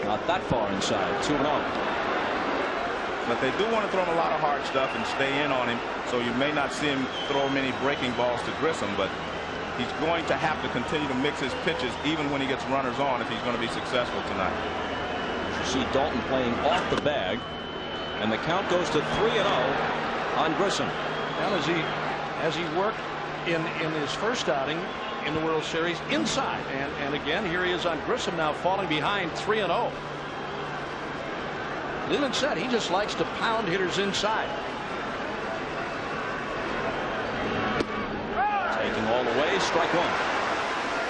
Not that far inside. 2-0. But they do want to throw him a lot of hard stuff and stay in on him, so you may not see him throw many breaking balls to Grissom, but he's going to have to continue to mix his pitches even when he gets runners on if he's going to be successful tonight. As you see Dalton playing off the bag, and the count goes to 3-0 on Grissom. Well, as he worked in his first outing in the World Series inside, and again here he is on Grissom now, falling behind 3-0. Leland said he just likes to pound hitters inside. Taking all the way, strike 1.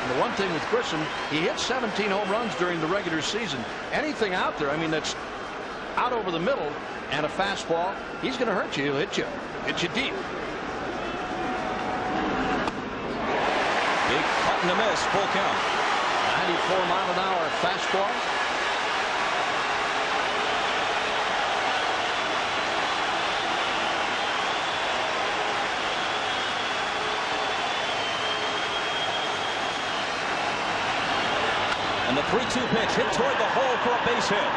And the one thing with Grissom, he hit 17 home runs during the regular season. Anything out there, I mean, that's out over the middle and a fastball, he's going to hurt you. He'll hit you deep. Big cut and a miss, full count. 94-mile-an-hour fastball. And the 3-2 pitch hit toward the hole for a base hit.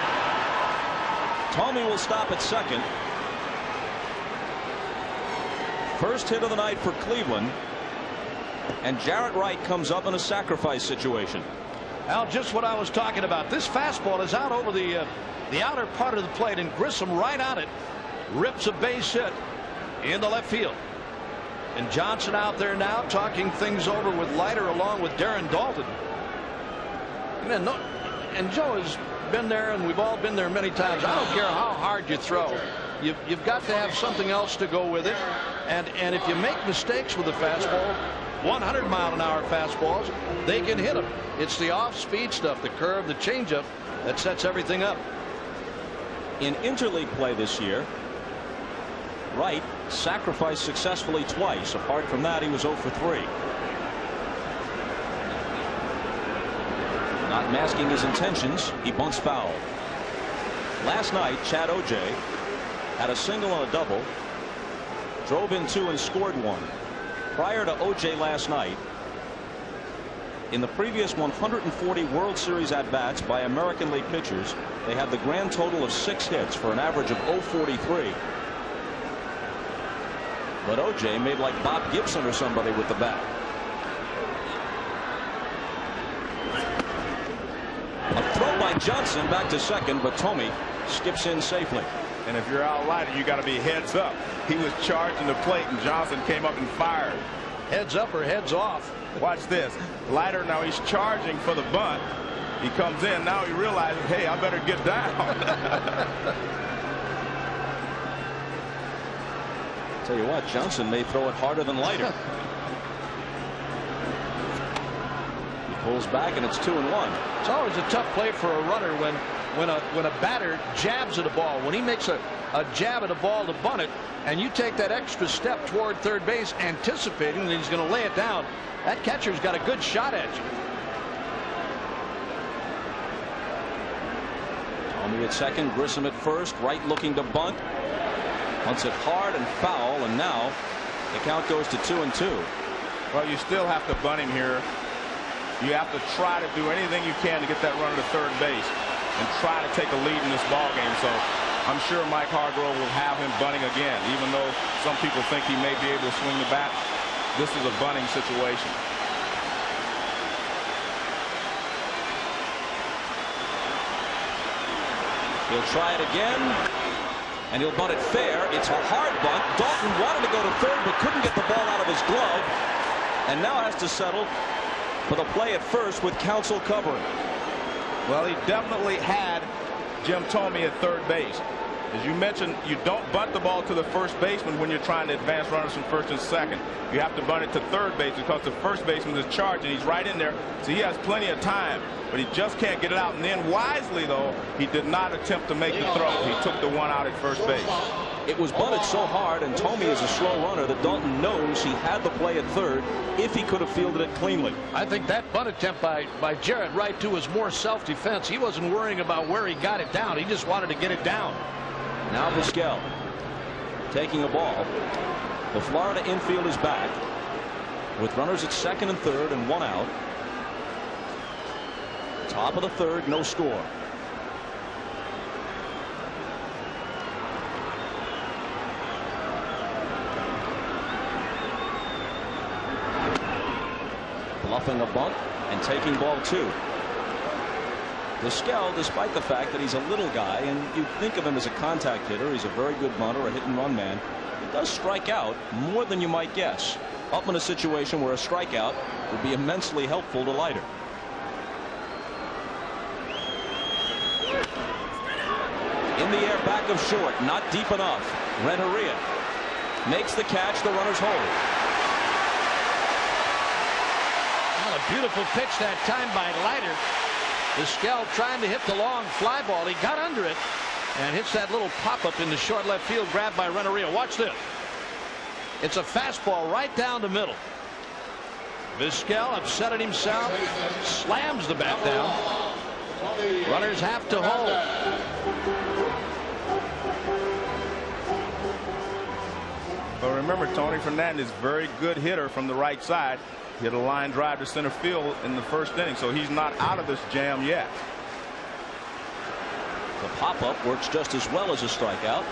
Tomei will stop at second. First hit of the night for Cleveland. And Jarrett Wright comes up in a sacrifice situation. Al, just what I was talking about. This fastball is out over the outer part of the plate, and Grissom right on it rips a base hit. into left field. And Johnson out there now talking things over with Leiter along with Darren Dalton. And Joe has been there, and we've all been there many times. I don't care how hard you throw. You've got to have something else to go with it. And if you make mistakes with the fastball, 100-mile-an-hour fastballs, they can hit them. It's the off-speed stuff, the curve, the changeup, that sets everything up. In interleague play this year, Wright sacrificed successfully twice. Apart from that, he was 0 for 3. Not masking his intentions, he bunts foul. Last night, Chad O'Jay had a single and a double, drove in 2 and scored 1. Prior to O'Jay last night, in the previous 140 World Series at-bats by American League pitchers, they had the grand total of 6 hits for an average of 0.43. But O'Jay made like Bob Gibson or somebody with the bat. A throw by Johnson back to second, but Tomey skips in safely. And if you're out Leiter, you got to be heads up. He was charging the plate, and Johnson came up and fired. Heads up or heads off. Watch this. Leiter, now he's charging for the bunt. He comes in. Now he realizes, hey, I better get down. Tell you what, Johnson may throw it harder than Leiter. He pulls back, and it's 2-1. It's always a tough play for a runner when a batter jabs at a ball. When he makes a jab at a ball to bunt it, and you take that extra step toward third base, anticipating that he's going to lay it down, that catcher's got a good shot at you. Tomey at second, Grissom at first, Wright looking to bunt. Hunts it hard and foul, and now the count goes to 2-2. Well, you still have to bunt him here. You have to try to do anything you can to get that runner to third base and try to take a lead in this ball game. So I'm sure Mike Hargrove will have him bunting again, even though some people think he may be able to swing the bat. This is a bunting situation. He'll try it again, and he'll bunt it fair. It's a hard bunt. Dalton wanted to go to third, but couldn't get the ball out of his glove, and now has to settle for the play at first with Counsell covering. Well, he definitely had Jim Tomey at third base. As you mentioned, you don't bunt the ball to the first baseman when you're trying to advance runners from first and second. You have to bunt it to third base because the first baseman is charged, and he's right in there, so he has plenty of time, but he just can't get it out. And then wisely, though, he did not attempt to make the throw. He took the one out at first base. It was bunted so hard, and Tomey is a slow runner, that Dalton knows he had the play at third if he could have fielded it cleanly. I think that bunt attempt by Jarrett Wright, too, was more self-defense. He wasn't worrying about where he got it down. He just wanted to get it down. Now Vizquel taking a ball. The Florida infield is back with runners at second and third and 1 out. Top of the third, no score. Bluffing a bunt and taking ball 2. Vizquel, despite the fact that he's a little guy and you think of him as a contact hitter, he's a very good bunter, a hit and run man. He does strike out more than you might guess. Up in a situation where a strikeout would be immensely helpful to Leiter. In the air, back of short, not deep enough. Renteria makes the catch. The runners hold. Well, a beautiful pitch that time by Leiter. Vizquel trying to hit the long fly ball. He got under it and hits that little pop-up in the short left field, grabbed by Renteria. Watch this. It's a fastball right down the middle. Vizquel, upset at himself, slams the bat down. Runners have to hold. But remember, Tony Fernandez, very good hitter from the right side. Hit a line drive to center field in the first inning, so he's not out of this jam yet. The pop-up works just as well as a strikeout.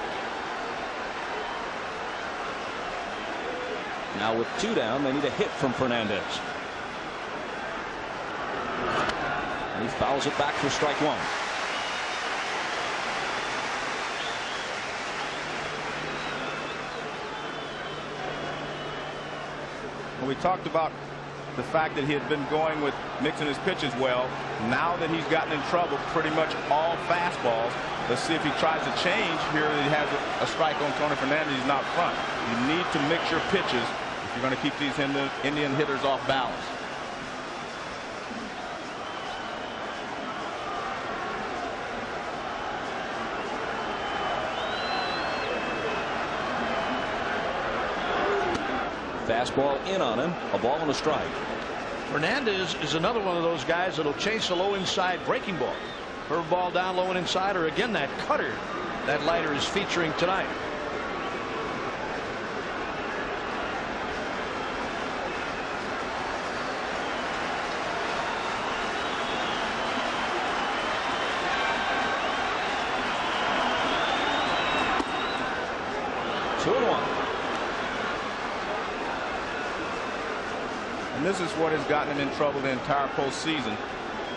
Now with 2 down, they need a hit from Fernandez. And he fouls it back for strike 1. Well, we talked about the fact that he had been going with mixing his pitches well. Now that he's gotten in trouble, pretty much all fastballs. Let's see if he tries to change here. That he has a strike on Tony Fernandez. He's not front. You need to mix your pitches if you're going to keep these Indian hitters off balance. Fastball in on him, a ball and a strike. Fernandez is another one of those guys that'll chase a low inside breaking ball. Curveball down low and inside, or again that cutter that Leiter is featuring tonight. And this is what has gotten him in trouble the entire postseason.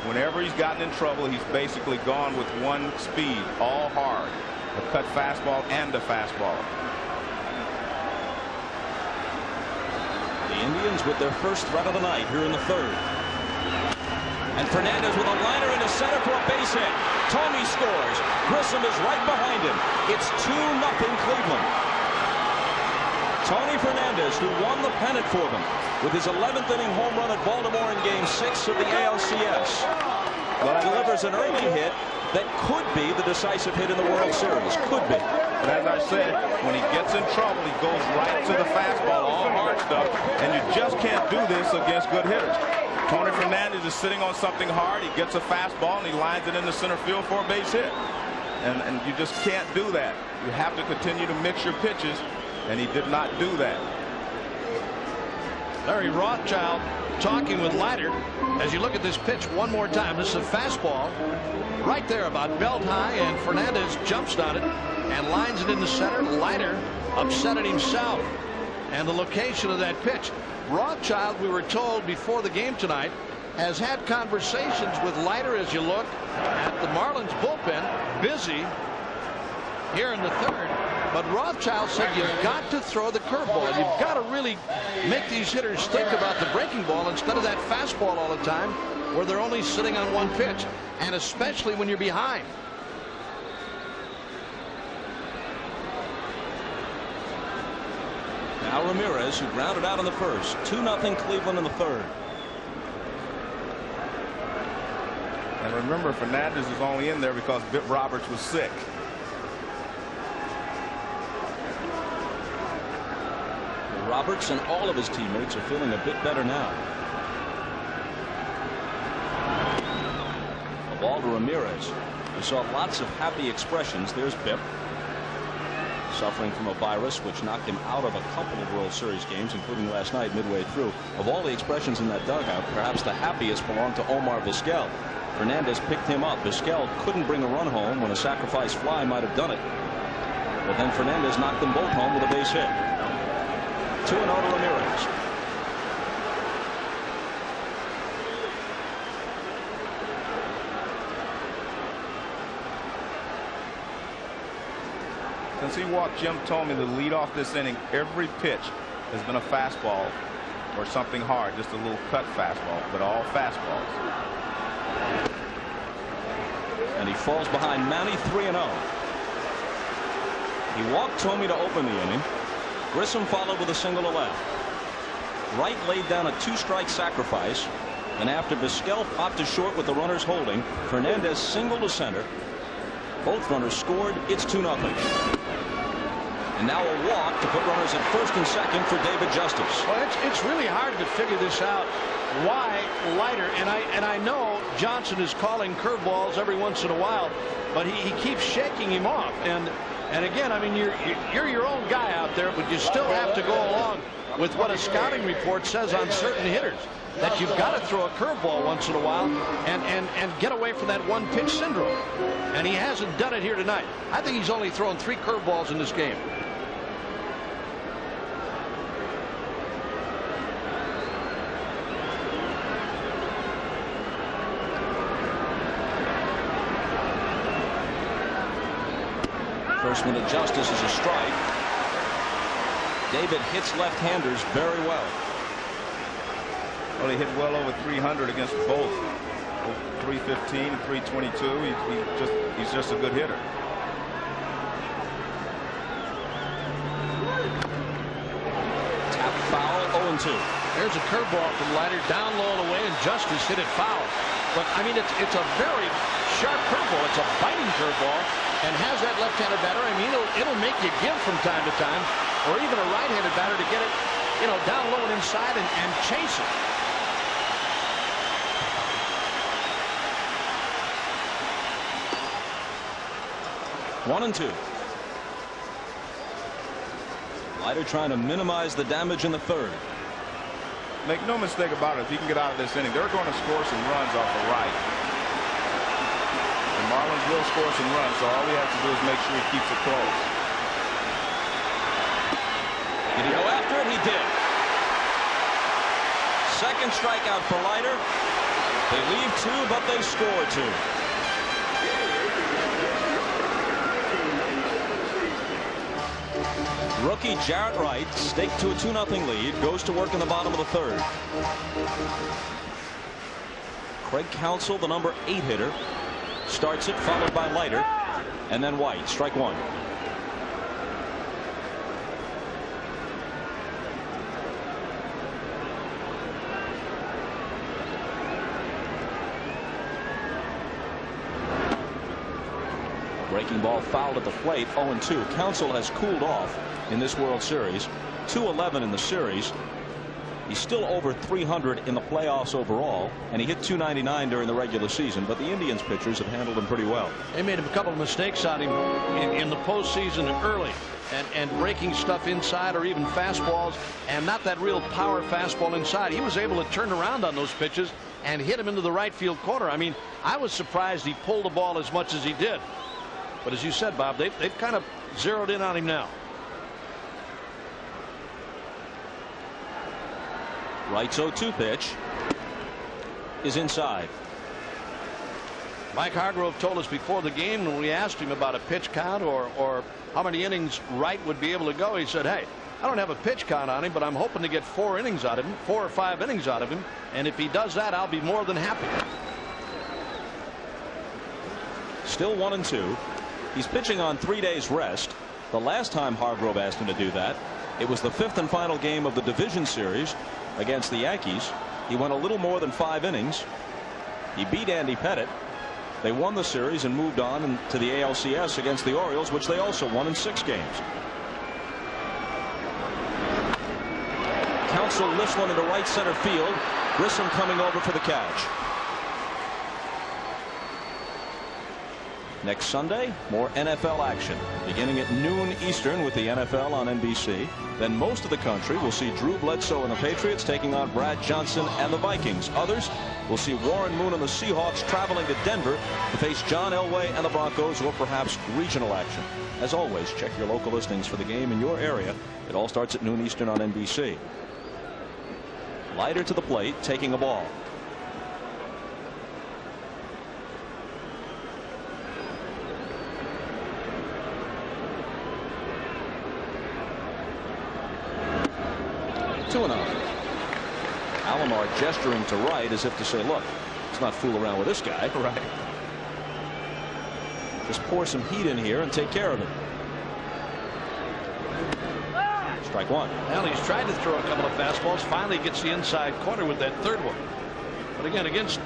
Whenever he's gotten in trouble, he's basically gone with one speed, all hard. A cut fastball and a fastball. The Indians with their first threat of the night here in the third. And Fernandez with a liner into center for a base hit. Thome scores. Grissom is right behind him. It's 2-0 Cleveland. Tony Fernandez, who won the pennant for them with his 11th inning home run at Baltimore in Game 6 of the ALCS, delivers an early hit that could be the decisive hit in the World Series. Could be. But as I said, when he gets in trouble, he goes right to the fastball, all hard stuff, and you just can't do this against good hitters. Tony Fernandez is sitting on something hard. He gets a fastball and he lines it into center field for a base hit. And you just can't do that. You have to continue to mix your pitches, and he did not do that. Larry Rothschild talking with Leiter as you look at this pitch one more time. This is a fastball right there about belt high, and Fernandez jumps on it and lines it in the center. Leiter upset it himself, and the location of that pitch. Rothschild, we were told before the game tonight, has had conversations with Leiter as you look at the Marlins bullpen, busy here in the third. But Rothschild said you've got to throw the curveball. You've got to really make these hitters think about the breaking ball instead of that fastball all the time where they're only sitting on one pitch, and especially when you're behind. Now Ramirez, who grounded out in the first. 2-0 Cleveland in the third. And remember, Fernandez is only in there because Bip Roberts was sick. Roberts and all of his teammates are feeling a bit better now. A ball to Ramirez. We saw lots of happy expressions. There's Bip, suffering from a virus which knocked him out of a couple of World Series games, including last night midway through. Of all the expressions in that dugout, perhaps the happiest belonged to Omar Vizquel. Fernandez picked him up. Vizquel couldn't bring a run home when a sacrifice fly might have done it. But then Fernandez knocked them both home with a base hit. 2-0 to Ramirez. Since he walked Jim Thome to lead off this inning, every pitch has been a fastball or something hard, just a little cut fastball, but all fastballs. And he falls behind Mountie 3-0. He walked Thome to open the inning. Grissom followed with a single to left. Wright laid down a 2-strike sacrifice, and after Vizquel popped to short with the runners holding, Fernandez singled to center. Both runners scored. It's 2-0. And now a walk to put runners at first and second for David Justice. Well, it's really hard to figure this out. Why Leiter, and I know Johnson is calling curveballs every once in a while, but he keeps shaking him off. And again, I mean, you're your own guy out there, but you still have to go along with what a scouting report says on certain hitters, that you've got to throw a curveball once in a while and get away from that one pitch syndrome. And he hasn't done it here tonight. I think he's only thrown 3 curveballs in this game. First one to Justice is a strike. David hits left-handers very well. Well, he hit well over 300 against both. 315 and 322. He's just a good hitter. Tap foul, 0-2. There's a curveball from Leiter, down low and away, and Justice hit it foul. But I mean, it's a very sharp curveball. It's a biting curveball, and has that left-handed batter. I mean, it'll make you give from time to time, or even a right-handed batter to get it, down low and inside and chase it. One and two. Leiter trying to minimize the damage in the third. Make no mistake about it, if he can get out of this inning, they're going to score some runs off the right. The Marlins will score some runs, so all we have to do is make sure he keeps it close. Did he go after it? He did. Second strikeout for Leiter. They leave two, but they score two. Rookie Jarrett Wright, staked to a 2-0 lead, goes to work in the bottom of the third. Craig Counsell, the number 8 hitter, starts it, followed by Leiter, and then White. Strike one. Breaking ball fouled at the plate. 0-2. Counsell has cooled off in this World Series. 211 in the series. He's still over 300 in the playoffs overall, and he hit 299 during the regular season. But the Indians pitchers have handled him pretty well. They made a couple of mistakes on him in the postseason and early, and breaking stuff inside or even fastballs, and not that real power fastball inside. He was able to turn around on those pitches and hit him into the right field corner. I mean, I was surprised he pulled the ball as much as he did. But as you said, Bob, they've kind of zeroed in on him now. Wright's 0-2 pitch is inside. Mike Hargrove told us before the game, when we asked him about a pitch count or how many innings Wright would be able to go, he said, hey, I don't have a pitch count on him, but I'm hoping to get 4 innings out of him, 4 or 5 innings out of him. And if he does that, I'll be more than happy. Still 1-2. He's pitching on 3 days rest. The last time Hargrove asked him to do that, it was the 5th and final game of the division series against the Yankees. He went a little more than 5 innings. He beat Andy Pettitte. They won the series and moved on to the ALCS against the Orioles, which they also won in 6 games. Counsell lifts one into right center field. Grissom coming over for the catch. Next Sunday, more NFL action, beginning at noon Eastern with the NFL on NBC. Then most of the country will see Drew Bledsoe and the Patriots taking on Brad Johnson and the Vikings. Others will see Warren Moon and the Seahawks traveling to Denver to face John Elway and the Broncos, or perhaps regional action. As always, check your local listings for the game in your area. It all starts at noon Eastern on NBC. Leiter to the plate, taking a ball. Alomar gesturing to Wright as if to say, look, let's not fool around with this guy. Right. Just pour some heat in here and take care of it. Strike one. Well, he's tried to throw a couple of fastballs. Finally gets the inside corner with that third one. But again, against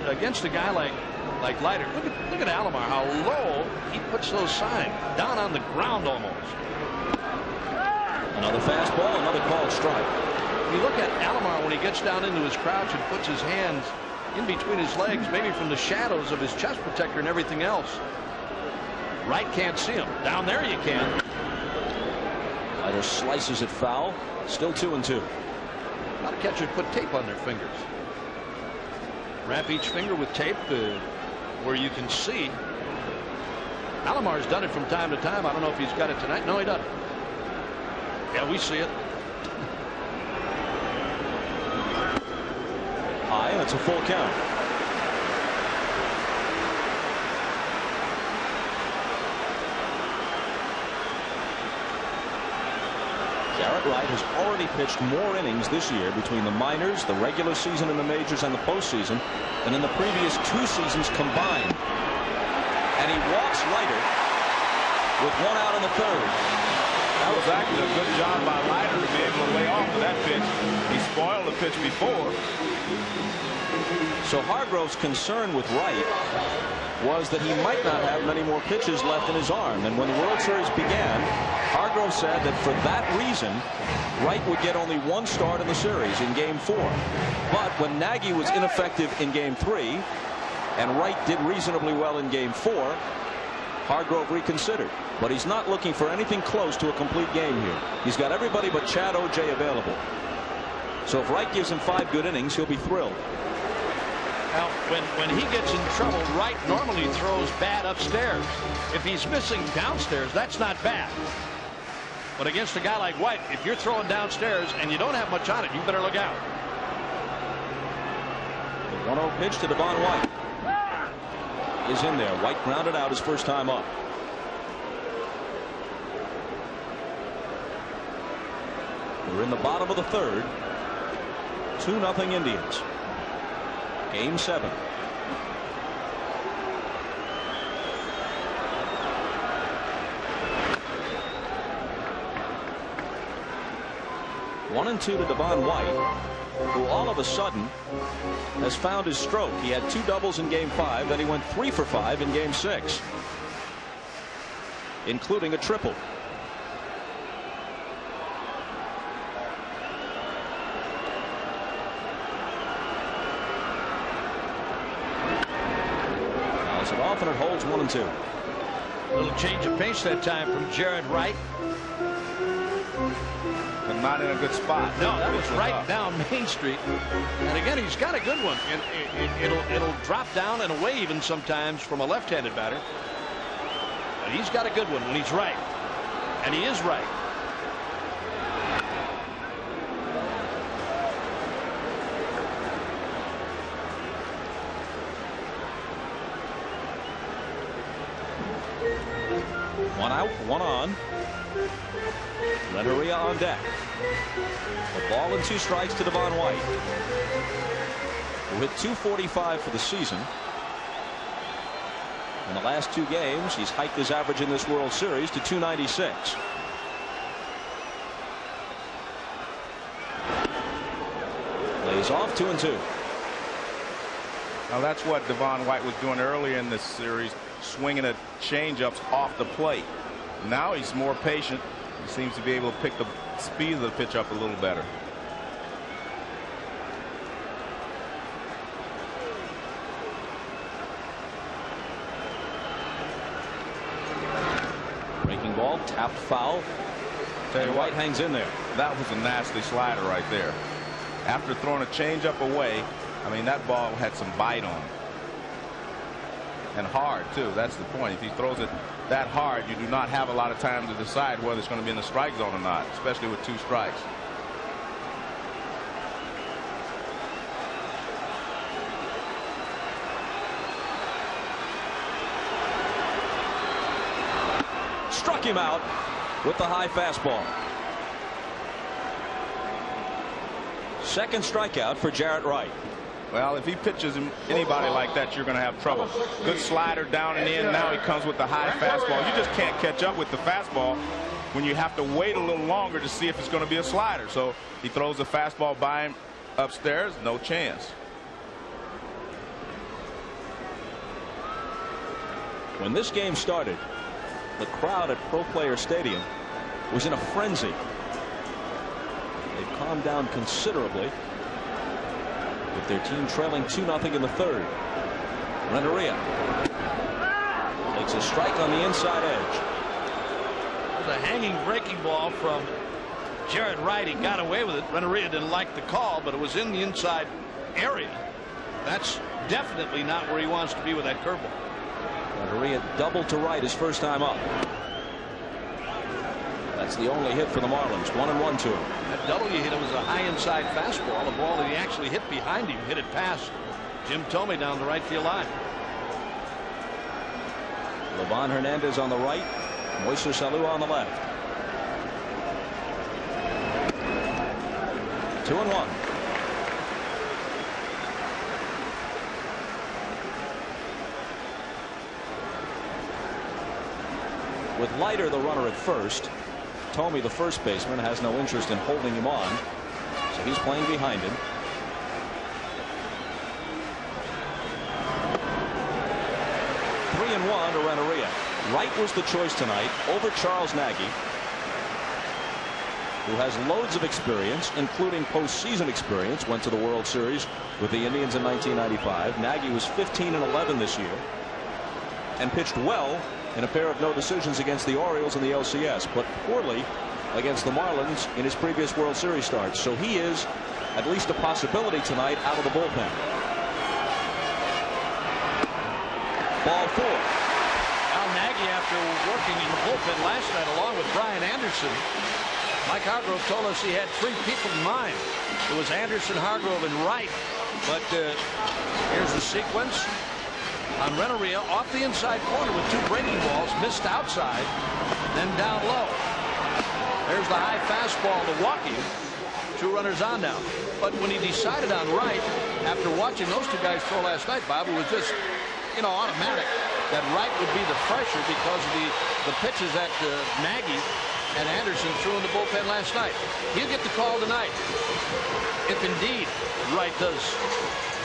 a guy like Leiter, look at Alomar, how low he puts those signs, down on the ground almost. Another fastball, another called strike. You look at Alomar when he gets down into his crouch and puts his hands in between his legs, maybe from the shadows of his chest protector and everything else. Wright can't see him. Down there you can. Leiter slices it foul. Still 2-2. A lot of catchers put tape on their fingers. Wrap each finger with tape where you can see. Alomar's done it from time to time. I don't know if he's got it tonight. No, he doesn't. Yeah, we see it. High, and it's a full count. Jarrett Wright has already pitched more innings this year between the minors, the regular season in the majors, and the postseason than in the previous 2 seasons combined. And he walks Leiter with 1 out in the 3rd. That was actually a good job by Leiter to be able to lay off of that pitch. He spoiled the pitch before. So Hargrove's concern with Wright was that he might not have many more pitches left in his arm. And when the World Series began, Hargrove said that for that reason, Wright would get only 1 start in the series in Game 4. But when Nagy was ineffective in Game 3 and Wright did reasonably well in Game 4, Hargrove reconsidered. But he's not looking for anything close to a complete game here. He's got everybody but Chad O'Jay available. So if Wright gives him 5 good innings, he'll be thrilled. Now, when he gets in trouble, Wright normally throws bad upstairs. If he's missing downstairs, that's not bad. But against a guy like White, if you're throwing downstairs and you don't have much on it, you better look out. The 1-0 pitch to Devon White is in there. White grounded out his first time up. We're in the bottom of the 3rd. 2-0 Indians. Game 7. One and 2 to Devon White, who all of a sudden has found his stroke. He had 2 doubles in Game 5, then he went 3 for 5 in Game 6, including a triple. Fouls it off and it holds 1 and 2. A little change of pace that time from Jared Wright. But not in a good spot. No, that was right down Main Street. And again, he's got a good one. And it'll drop down and away even sometimes from a left-handed batter. But he's got a good one when he's right. And he is right. One out, 1 on. Renteria on deck. A ball and 2 strikes to Devon White, who hit .245 for the season. In the last 2 games, he's hiked his average in this World Series to .296. Lays off 2 and 2. Now that's what Devon White was doing earlier in this series, swinging at changeups off the plate. Now he's more patient. He seems to be able to pick the speed of the pitch up a little better. Breaking ball, tapped foul. And White hangs in there. That was a nasty slider right there. After throwing a changeup away, I mean, that ball had some bite on it. And hard, too. That's the point. If he throws it that hard, you do not have a lot of time to decide whether it's going to be in the strike zone or not, especially with 2 strikes. Struck him out with the high fastball. Second strikeout for Jarrett Wright. Well, if he pitches anybody like that, you're going to have trouble. Good slider down and in. Now he comes with the high fastball. You just can't catch up with the fastball when you have to wait a little longer to see if it's going to be a slider. So he throws the fastball by him upstairs. No chance. When this game started, the crowd at Pro Player Stadium was in a frenzy. They've calmed down considerably, with their team trailing 2-0 in the 3rd. Renteria takes a strike on the inside edge. It was a hanging breaking ball from Jared Wright. He got away with it. Renteria didn't like the call, but it was in the inside area. That's definitely not where he wants to be with that curveball. Renteria doubled to right his first time up. That's the only hit for the Marlins. 1-1 to him. That double you hit, it was a high inside fastball. The ball that he actually hit behind him, hit it past Jim Thome down the right field line. Livan Hernandez on the right, Moises Alou on the left. 2-1. With Leiter the runner at first, Thome, the first baseman, has no interest in holding him on, so he's playing behind him. Three and one to Renteria. Wright was the choice tonight over Charles Nagy, who has loads of experience, including postseason experience. Went to the World Series with the Indians in 1995. Nagy was 15-11 this year and pitched well in a pair of no decisions against the Orioles in the LCS, but poorly against the Marlins in his previous World Series starts. So he is at least a possibility tonight out of the bullpen. Ball four. Al Nagy, after working in the bullpen last night along with Brian Anderson, Mike Hargrove told us he had three people in mind. It was Anderson, Hargrove, and Wright. But here's the sequence. On Renteria, off the inside corner with two breaking balls, missed outside, then down low. There's the high fastball to walking. Two runners on now. But when he decided on Wright, after watching those two guys throw last night, Bob, it was just, automatic that Wright would be the fresher because of the pitches that Nagy and Anderson threw in the bullpen last night. He'll get the call tonight if indeed Wright does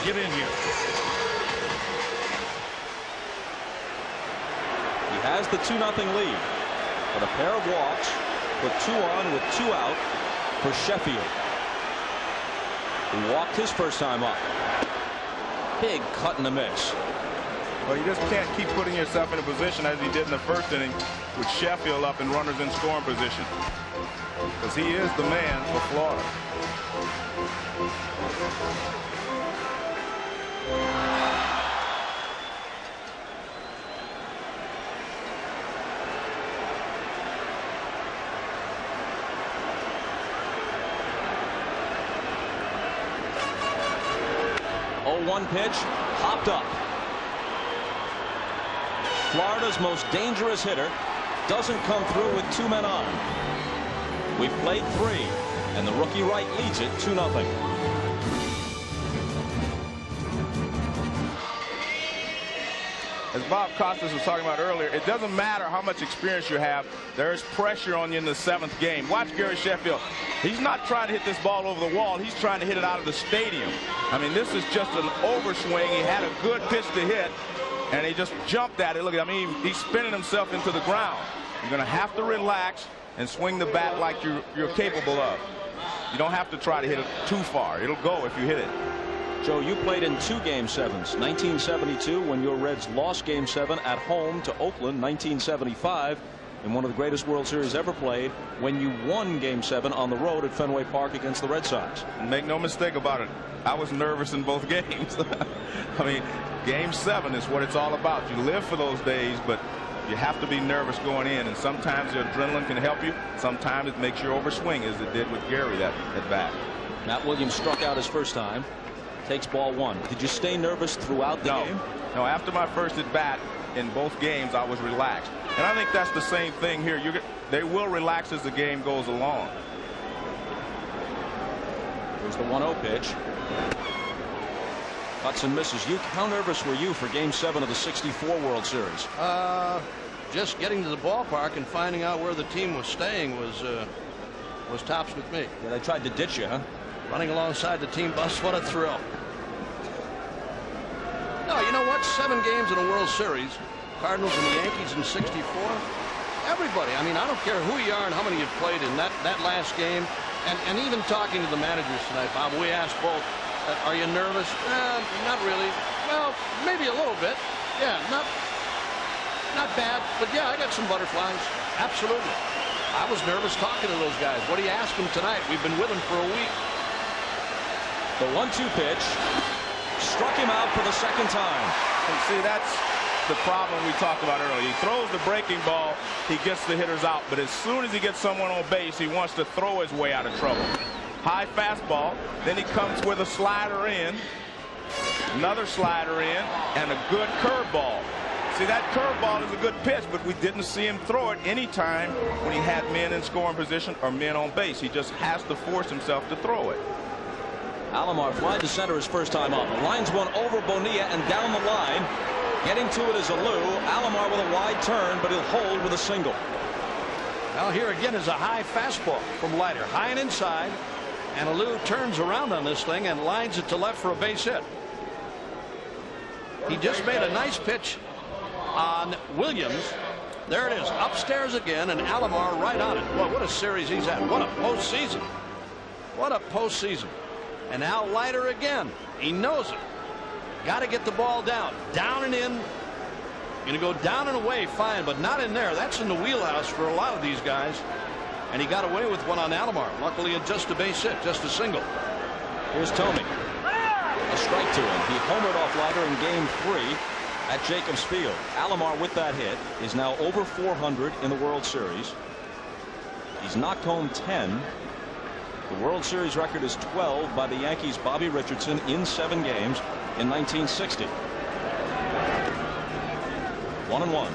get in here. He has the 2-0 lead, but a pair of walks put 2 on with 2 out for Sheffield, who walked his first time up. Big cut and a miss. Well, you just can't keep putting yourself in a position as he did in the first inning with Sheffield up and runners in scoring position, because he is the man for Florida. One pitch, hopped up. Florida's most dangerous hitter doesn't come through with 2 men on. We've played 3, and the rookie Wright leads it 2-0. As Bob Costas was talking about earlier, it doesn't matter how much experience you have. There's pressure on you in the 7th game. Watch Gary Sheffield. He's not trying to hit this ball over the wall. He's trying to hit it out of the stadium. I mean, this is just an overswing. He had a good pitch to hit, and he just jumped at it. Look, he's spinning himself into the ground. You're going to have to relax and swing the bat like you're capable of. You don't have to try to hit it too far. It'll go if you hit it. Joe, you played in 2 Game 7s. 1972, when your Reds lost Game 7 at home to Oakland. 1975, in one of the greatest World Series ever played, when you won Game 7 on the road at Fenway Park against the Red Sox. Make no mistake about it, I was nervous in both games. I mean, Game 7 is what it's all about. You live for those days, but you have to be nervous going in, and sometimes the adrenaline can help you. Sometimes it makes you overswing, as it did with Gary that at bat. Matt Williams struck out his first time. Takes ball 1. Did you stay nervous throughout the game? No, after my first at bat in both games, I was relaxed. And I think that's the same thing here. They will relax as the game goes along. Here's the 1-0 pitch. Cuts and misses. How nervous were you for Game 7 of the '64 World Series? Just getting to the ballpark and finding out where the team was staying was tops with me. Yeah, they tried to ditch you, huh? Running alongside the team bus, what a thrill. No, you know what? 7 games in a World Series. Cardinals and the Yankees in '64. Everybody. I mean, I don't care who you are and how many you've played in that last game. And even talking to the managers tonight, Bob, we asked both, are you nervous? Not really. Well, maybe a little bit. Yeah, not bad. But yeah, I got some butterflies. Absolutely. I was nervous talking to those guys. What do you ask them tonight? We've been with them for a week. The 1-2 pitch struck him out for the second time. And see, that's the problem we talked about earlier. He throws the breaking ball, he gets the hitters out, but as soon as he gets someone on base, he wants to throw his way out of trouble. High fastball, then he comes with a slider in, another slider in, and a good curveball. See, that curveball is a good pitch, but we didn't see him throw it any time when he had men in scoring position or men on base. He just has to force himself to throw it. Alomar flied to center his first time up. The line's one over Bonilla and down the line. Getting to it is Alou. Alomar with a wide turn, but he'll hold with a single. Now here again is a high fastball from Leiter, high and inside, and Alou turns around on this thing and lines it to left for a base hit. He just made a nice pitch on Williams. There it is, upstairs again, and Alomar right on it. Boy, what a series he's had. What a postseason. What a postseason. And now Leiter again. He knows it. Got to get the ball down. Down and in. Going to go down and away, fine, but not in there. That's in the wheelhouse for a lot of these guys. And he got away with one on Alomar. Luckily, just a base hit, just a single. Here's Tomey. A strike to him. He homered off Leiter in Game 3 at Jacobs Field. Alomar, with that hit, is now over 400 in the World Series. He's knocked home 10. The World Series record is 12 by the Yankees' Bobby Richardson in 7 games in 1960. 1-1.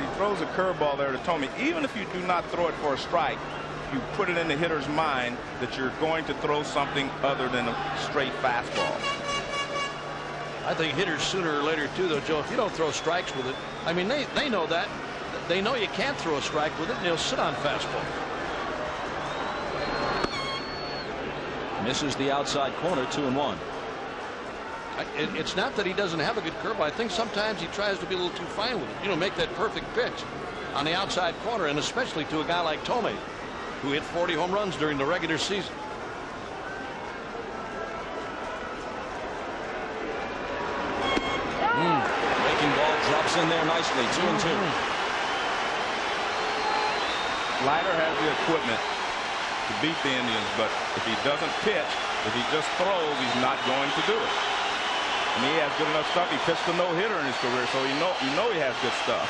He throws a curveball there to Tomey. Even if you do not throw it for a strike, you put it in the hitter's mind that you're going to throw something other than a straight fastball. I think hitters sooner or later too, though, Joe, if you don't throw strikes with it, I mean, they know that. They know you can't throw a strike with it, and they'll sit on fastball. Misses the outside corner, 2-1. It's not that he doesn't have a good curveball. I think sometimes he tries to be a little too fine with it. You know, make that perfect pitch on the outside corner, and especially to a guy like Tomey, who hit 40 home runs during the regular season. Breaking ball drops in there nicely, 2-2. Leiter has the equipment to beat the Indians, but if he doesn't pitch, if he just throws, he's not going to do it. I mean, he has good enough stuff. He pitched a no-hitter in his career, so you know he has good stuff.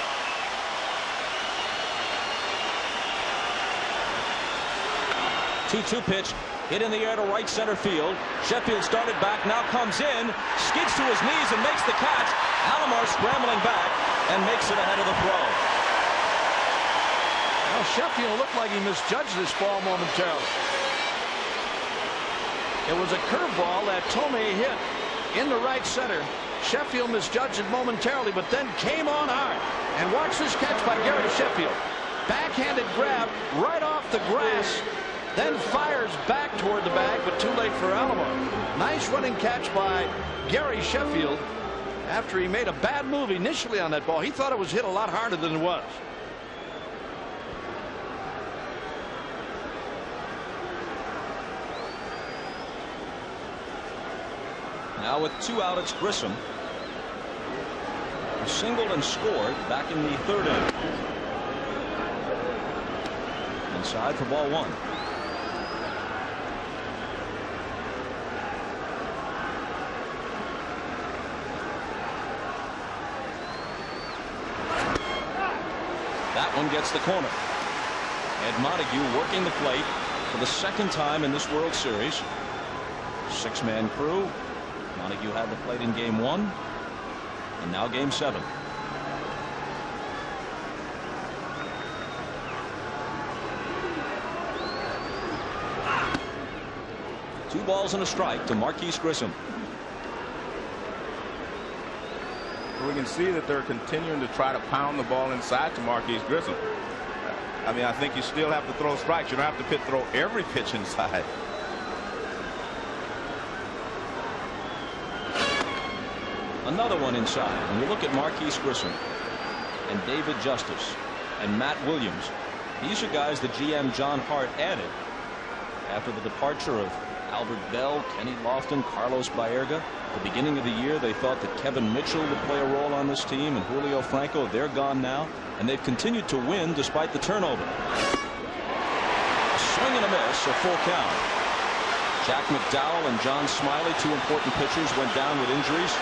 Two-2 pitch hit in the air to right center field. Sheffield started back, now comes in, skids to his knees and makes the catch. Alomar scrambling back and makes it ahead of the throw. Well, Sheffield looked like he misjudged this ball momentarily. It was a curveball that Tomey hit in the right center. Sheffield misjudged it momentarily, but then came on hard. And watch this catch by Gary Sheffield. Backhanded grab right off the grass, then fires back toward the bag, but too late for Alomar. Nice running catch by Gary Sheffield after he made a bad move initially on that ball. He thought it was hit a lot harder than it was. Now with 2 out, it's Grissom, who singled and scored back in the 3rd inning. Inside for ball 1. That one gets the corner. Ed Montague working the plate for the 2nd time in this World Series. 6-man crew. Montague had the plate in Game 1, and now Game 7. Two balls and a strike to Marquise Grissom. We can see that they're continuing to try to pound the ball inside to Marquise Grissom. I mean, I think you still have to throw strikes. You don't have to throw every pitch inside. Another one inside. When you look at Marquise Grissom and David Justice and Matt Williams, these are guys that GM John Hart added after the departure of Albert Bell, Kenny Lofton, Carlos Baerga. At the beginning of the year, they thought that Kevin Mitchell would play a role on this team, and Julio Franco. They're gone now, and they've continued to win despite the turnover. A swing and a miss, a full count. Jack McDowell and John Smiley, 2 important pitchers, went down with injuries.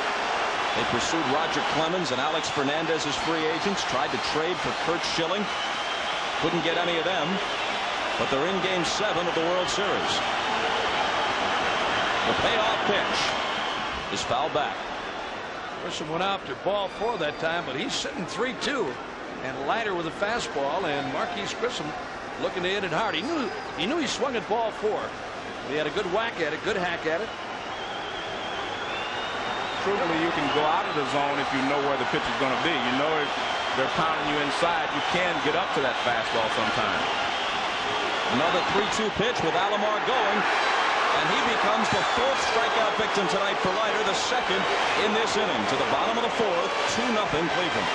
They pursued Roger Clemens and Alex Fernandez as free agents, tried to trade for Kurt Schilling. Couldn't get any of them, but they're in Game 7 of the World Series. The payoff pitch is fouled back. Grissom went after ball 4 that time, but he's sitting 3-2, and Leiter with a fastball, and Marquise Grissom looking to hit it hard. He knew he swung at ball 4. He had a good whack at it, good hack at it. Truthfully, you can go out of the zone if you know where the pitch is going to be. You know if they're pounding you inside, you can get up to that fastball sometimes. Another 3-2 pitch with Alomar going, and he becomes the 4th strikeout victim tonight for Leiter, the 2nd in this inning. To the bottom of the 4th, 2-0 Cleveland.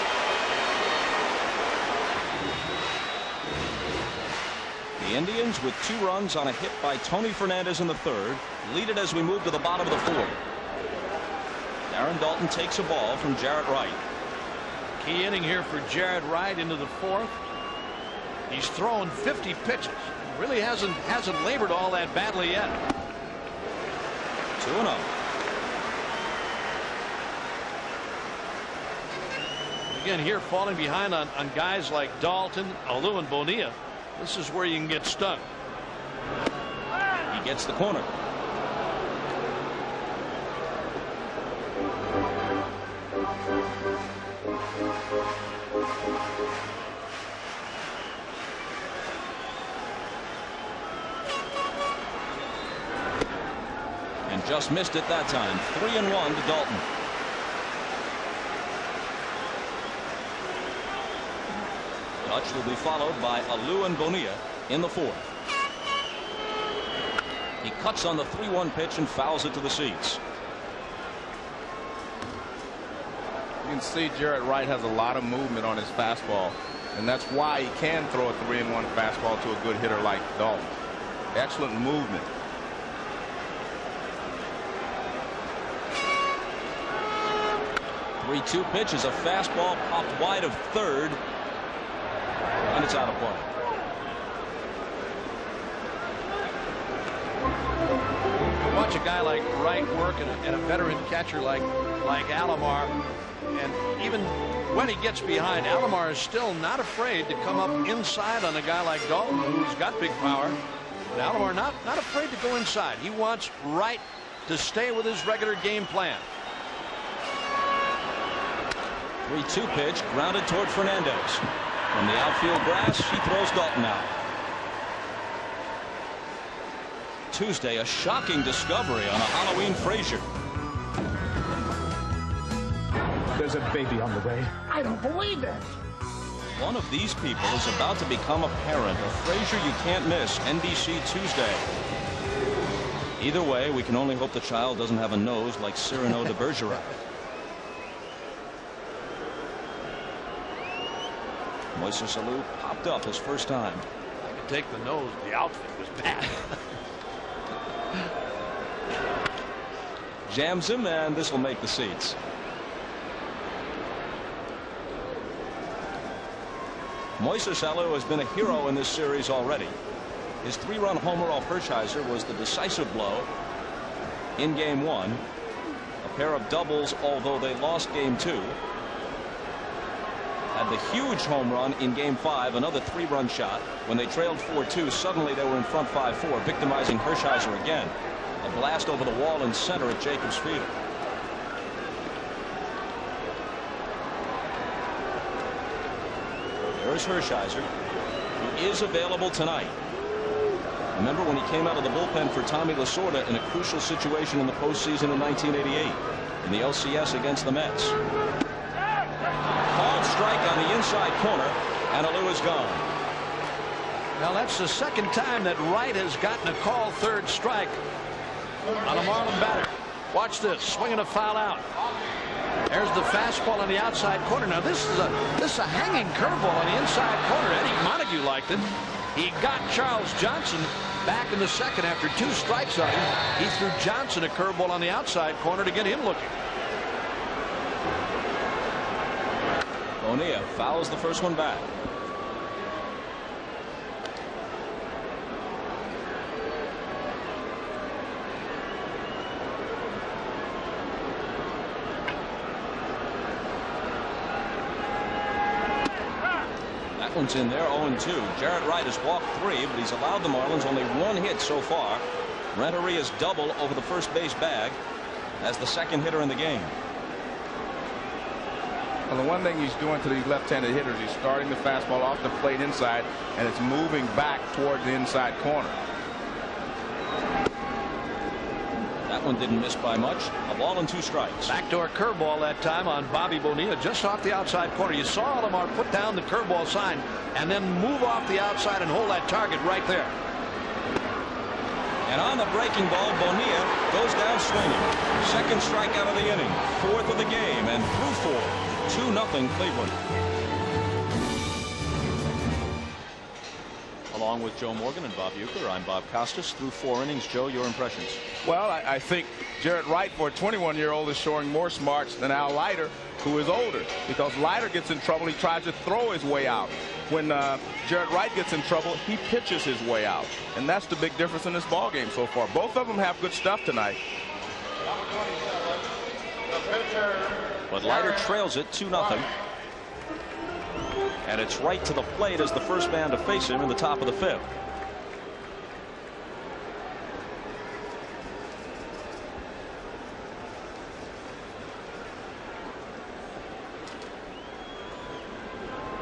The Indians, with 2 runs on a hit by Tony Fernandez in the 3rd, lead it as we move to the bottom of the 4th. Aaron Dalton takes a ball from Jarrett Wright. Key inning here for Jarrett Wright into the 4th. He's thrown 50 pitches. Really hasn't labored all that badly yet. 2-0. Again, here falling behind on guys like Dalton, Alou, and Bonilla. This is where you can get stung. He gets the corner. And just missed it that time. 3-1 to Dalton. Dutch will be followed by Alou and Bonilla in the 4th. He cuts on the 3-1 pitch and fouls it to the seats. You can see Jarrett Wright has a lot of movement on his fastball, and that's why he can throw a 3-1 fastball to a good hitter like Dalton. Excellent movement. The 3-2 pitch is a fastball popped wide of 3rd, and it's out of play. Watch a guy like Wright work and a veteran catcher like Alomar, and even when he gets behind, Alomar is still not afraid to come up inside on a guy like Dalton, who's got big power. And Alomar not afraid to go inside. He wants Wright to stay with his regular game plan. 3-2 pitch grounded toward Fernandez. From the outfield grass, he throws Dalton out. Tuesday, a shocking discovery on a Halloween Frazier. There's a baby on the way. I don't believe it. One of these people is about to become a parent. A Frazier you can't miss. NBC Tuesday. Either way, we can only hope the child doesn't have a nose like Cyrano de Bergerac. Moises Alou popped up his first time. I could take the nose. The outfit was bad. Jams him, and this will make the seats. Moises Alou has been a hero in this series already. His 3-run homer off Hershiser was the decisive blow in Game 1. A pair of doubles, although they lost Game 2. Had the huge home run in Game 5, another 3-run shot. When they trailed 4-2, suddenly they were in front 5-4, victimizing Hershiser again. A blast over the wall in center at Jacobs Field. There's Hershiser, who is available tonight. Remember when he came out of the bullpen for Tommy Lasorda in a crucial situation in the postseason in 1988 in the LCS against the Mets. Called strike on the inside corner, and Alou is gone. Now that's the 2nd time that Wright has gotten a call 3rd strike on a Marlin batter. Watch this, swinging a foul out. There's the fastball on the outside corner. Now this is a hanging curveball on the inside corner. Eddie Montague liked it. He got Charles Johnson back in the 2nd after 2 strikes on him. He threw Johnson a curveball on the outside corner to get him looking. Bonilla fouls the first one back. That one's in there, 0-2. Jarrett Wright has walked 3, but he's allowed the Marlins only 1 hit so far. Renteria's double over the first base bag as the 2nd hitter in the game. Well, the one thing he's doing to these left-handed hitters, he's starting the fastball off the plate inside, and it's moving back toward the inside corner. one didn't miss by much. A ball and 2 strikes. Backdoor curveball that time on Bobby Bonilla, just off the outside corner. You saw Alomar put down the curveball sign and then move off the outside and hold that target right there. And on the breaking ball, Bonilla goes down swinging. Second strikeout of the inning, 4th of the game, and through 4. 2-0 Cleveland. Along with Joe Morgan and Bob Uecker, I'm Bob Costas. Through 4 innings, Joe, your impressions? Well, I think Jarrett Wright, for a 21-year-old, is showing more smarts than Al Leiter, who is older. Because Leiter gets in trouble, he tries to throw his way out. When Jarrett Wright gets in trouble, he pitches his way out. And that's the big difference in this ball game so far. Both of them have good stuff tonight. But Leiter trails it 2-0. And it's right to the plate as the first man to face him in the top of the 5th.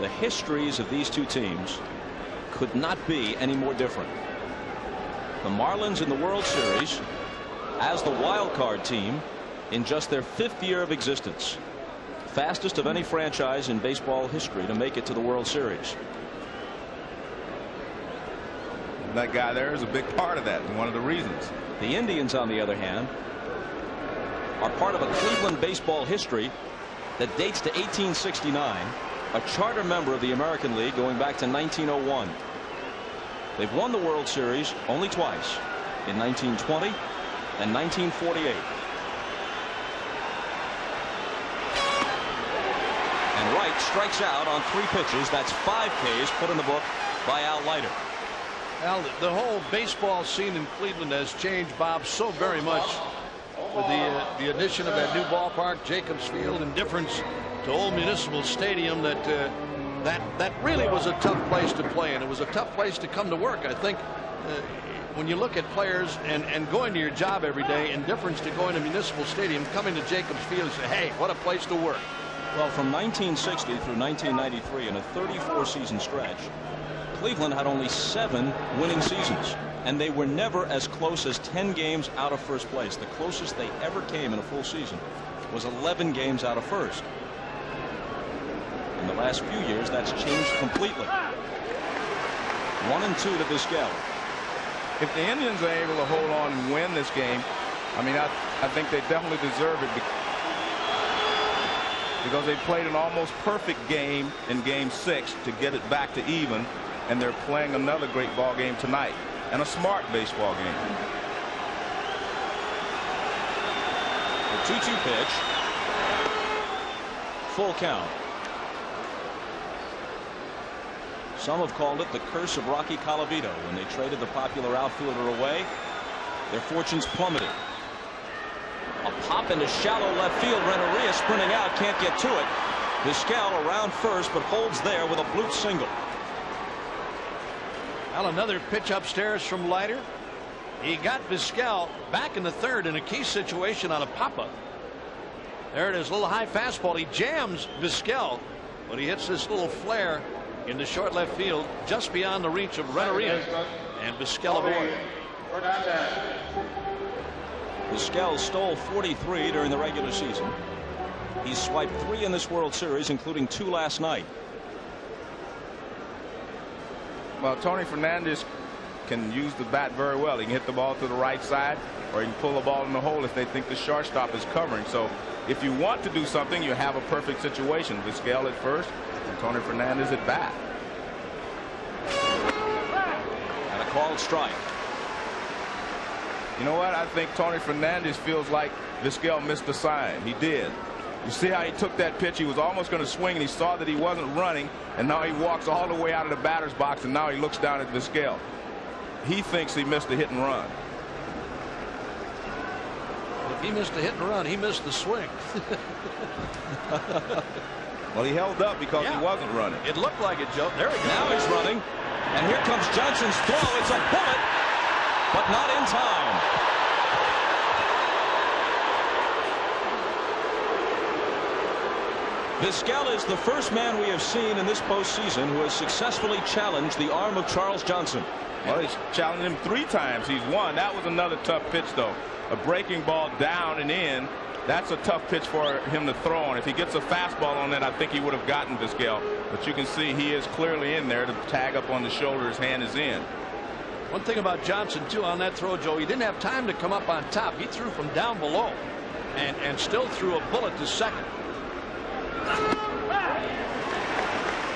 The histories of these two teams could not be any more different. The Marlins in the World Series as the wild card team in just their 5th year of existence. Fastest of any franchise in baseball history to make it to the World Series. That guy there is a big part of that, and one of the reasons. The Indians, on the other hand, are part of a Cleveland baseball history that dates to 1869, a charter member of the American League going back to 1901. They've won the World Series only twice, in 1920 and 1948. And Wright strikes out on 3 pitches. That's 5 Ks put in the book by Al Leiter. Al, the whole baseball scene in Cleveland has changed, Bob, so very much with the addition of that new ballpark, Jacobs Field, and difference to Old Municipal Stadium. That really was a tough place to play, and it was a tough place to come to work. I think when you look at players and going to your job every day, in difference to going to Municipal Stadium, coming to Jacobs Field and say, hey, what a place to work. Well, from 1960 through 1993, in a 34-season stretch, Cleveland had only 7 winning seasons, and they were never as close as 10 games out of first place. The closest they ever came in a full season was 11 games out of first. In the last few years, that's changed completely. 1-2 to Vizquel. If the Indians are able to hold on and win this game, I mean, I think they definitely deserve it because they played an almost perfect game in Game 6 to get it back to even, and they're playing another great ball game tonight, and a smart baseball game. The 2-2 pitch. Full count. Some have called it the curse of Rocky Colavito. When they traded the popular outfielder away, their fortunes plummeted. A pop into shallow left field. Renteria sprinting out, can't get to it. Vizquel around first, but holds there with a bloop single. Well, another pitch upstairs from Leiter. He got Vizquel back in the 3rd in a key situation on a pop-up. There it is, a little high fastball. He jams Vizquel, but he hits this little flare into short left field, just beyond the reach of Renteria, and Vizquel aboard. Vizquel stole 43 during the regular season. He's swiped 3 in this World Series, including 2 last night. Well, Tony Fernandez can use the bat very well. He can hit the ball to the right side, or he can pull the ball in the hole if they think the shortstop is covering. So if you want to do something, you have a perfect situation. Vizquel at first and Tony Fernandez at bat. And a called strike. You know what? I think Tony Fernandez feels like Vizquel missed the sign. He did. You see how he took that pitch? He was almost going to swing, and he saw that he wasn't running, and now he walks all the way out of the batter's box, and now he looks down at Vizquel. He thinks he missed a hit and run. If he missed a hit and run, he missed the swing. Well, he held up because he wasn't running. It looked like it, Joe. There he goes. Now he's running, and here comes Johnson's throw. It's a bullet, but not in time. Vizquel is the first man we have seen in this postseason who has successfully challenged the arm of Charles Johnson. Well, he's challenged him 3 times. He's won. That was another tough pitch, though. A breaking ball down and in. That's a tough pitch for him to throw on. If he gets a fastball on that, I think he would have gotten Vizquel. But you can see he is clearly in there to tag up on the shoulder. His hand is in. One thing about Johnson, too, on that throw, Joe, he didn't have time to come up on top. He threw from down below and still threw a bullet to second.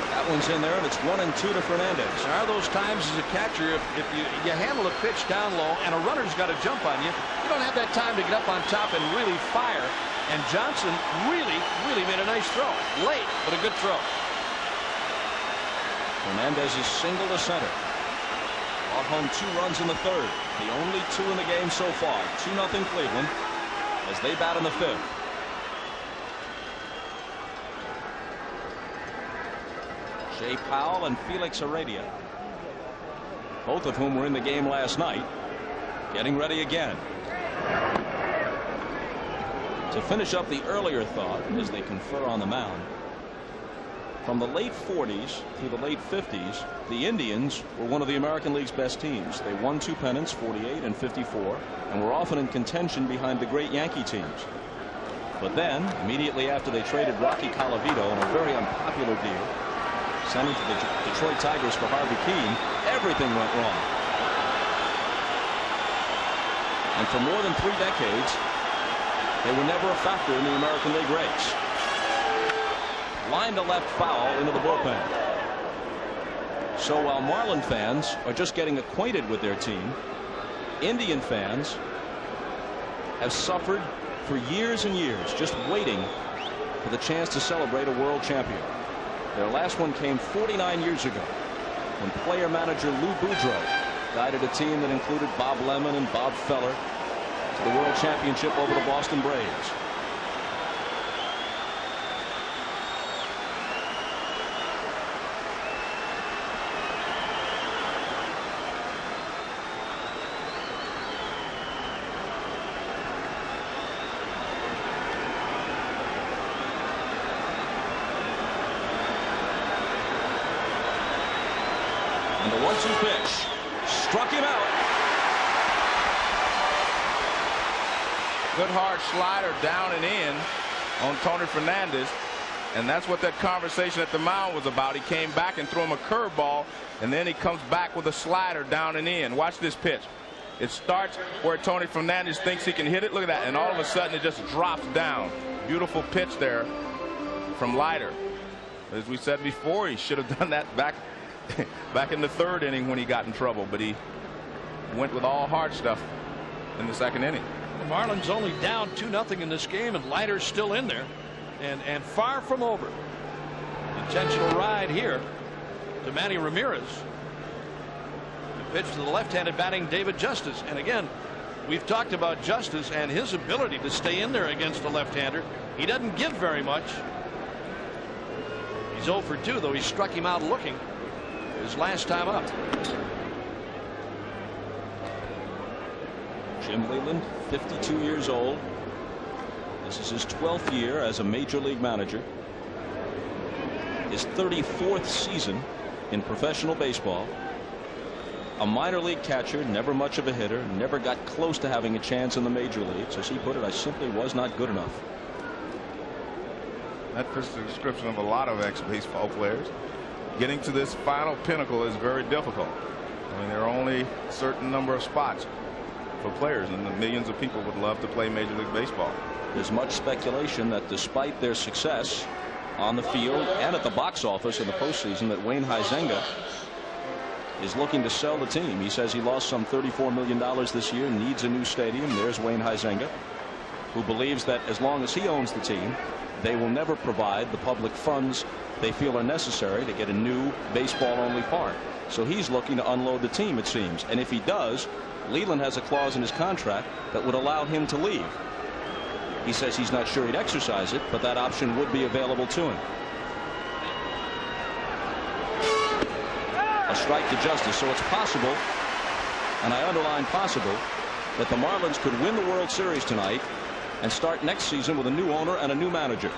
That one's in there, and it's 1-2 to Fernandez. There are those times as a catcher, if you handle a pitch down low and a runner's got to jump on you, you don't have that time to get up on top and really fire. And Johnson really made a nice throw. Late, but a good throw. Fernandez is single to center. Brought home 2 runs in the 3rd. The only 2 in the game so far. 2-0 Cleveland as they bat in the 5th. Jay Powell and Felix Heredia, both of whom were in the game last night, getting ready again. To finish up the earlier thought as they confer on the mound, from the late 40s through the late 50s, the Indians were one of the American League's best teams. They won 2 pennants, 48 and 54, and were often in contention behind the great Yankee teams. But then, immediately after they traded Rocky Colavito in a very unpopular deal, sent him to the Detroit Tigers for Harvey Keene, everything went wrong. And for more than 3 decades, they were never a factor in the American League race. Line to left foul into the bullpen. So while Marlin fans are just getting acquainted with their team, Indian fans have suffered for years and years just waiting for the chance to celebrate a world champion. Their last one came 49 years ago when player manager Lou Boudreau guided a team that included Bob Lemon and Bob Feller to the world championship over the Boston Braves. And the 1-2 pitch struck him out. Good hard slider down and in on Tony Fernandez, and that's what that conversation at the mound was about. He came back and threw him a curveball, and then he comes back with a slider down and in. Watch this pitch. It starts where Tony Fernandez thinks he can hit it. Look at that, and all of a sudden it just drops down. Beautiful pitch there from Leiter. As we said before, he should have done that back in the 3rd inning when he got in trouble, but he went with all hard stuff in the 2nd inning. The Marlins only down 2-0 in this game, and Leiter's still in there and far from over. Intentional ride here to Manny Ramirez. The pitch to the left-handed batting David Justice, and again, we've talked about Justice and his ability to stay in there against a left-hander. He doesn't give very much. He's 0 for 2, though he struck him out looking his last time up. Jim Leland, 52 years old. This is his 12th year as a major league manager. His 34th season in professional baseball. A minor league catcher, never much of a hitter, never got close to having a chance in the major leagues. As he put it, I simply was not good enough. That fits the description of a lot of ex-baseball players. Getting to this final pinnacle is very difficult. I mean, there are only a certain number of spots for players, and the millions of people would love to play Major League Baseball. There's much speculation that despite their success on the field and at the box office in the postseason, that Wayne Huizenga is looking to sell the team. He says he lost some $34 million this year, needs a new stadium. There's Wayne Huizenga, who believes that as long as he owns the team, they will never provide the public funds they feel are necessary to get a new baseball-only park. So he's looking to unload the team, it seems. And if he does, Leland has a clause in his contract that would allow him to leave. He says he's not sure he'd exercise it, but that option would be available to him. A strike to Justice. So it's possible, and I underline possible, that the Marlins could win the World Series tonight and start next season with a new owner and a new manager.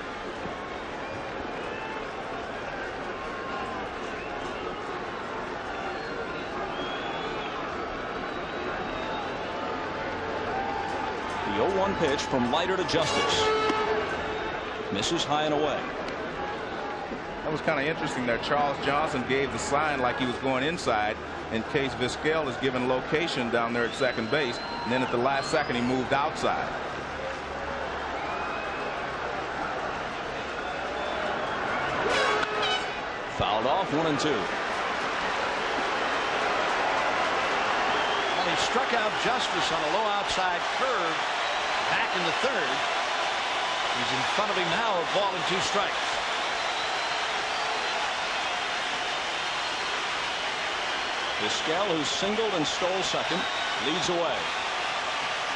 The 0-1 pitch from Leiter to Justice. Misses high and away. That was kind of interesting there. Charles Johnson gave the sign like he was going inside in case Vizquel is given location down there at second base, and then at the last second he moved outside. Fouled off, 1-2. Well, he struck out Justice on a low outside curve back in the third. He's in front of him now, a ball and 2 strikes. Vizquel, who singled and stole second, leads away.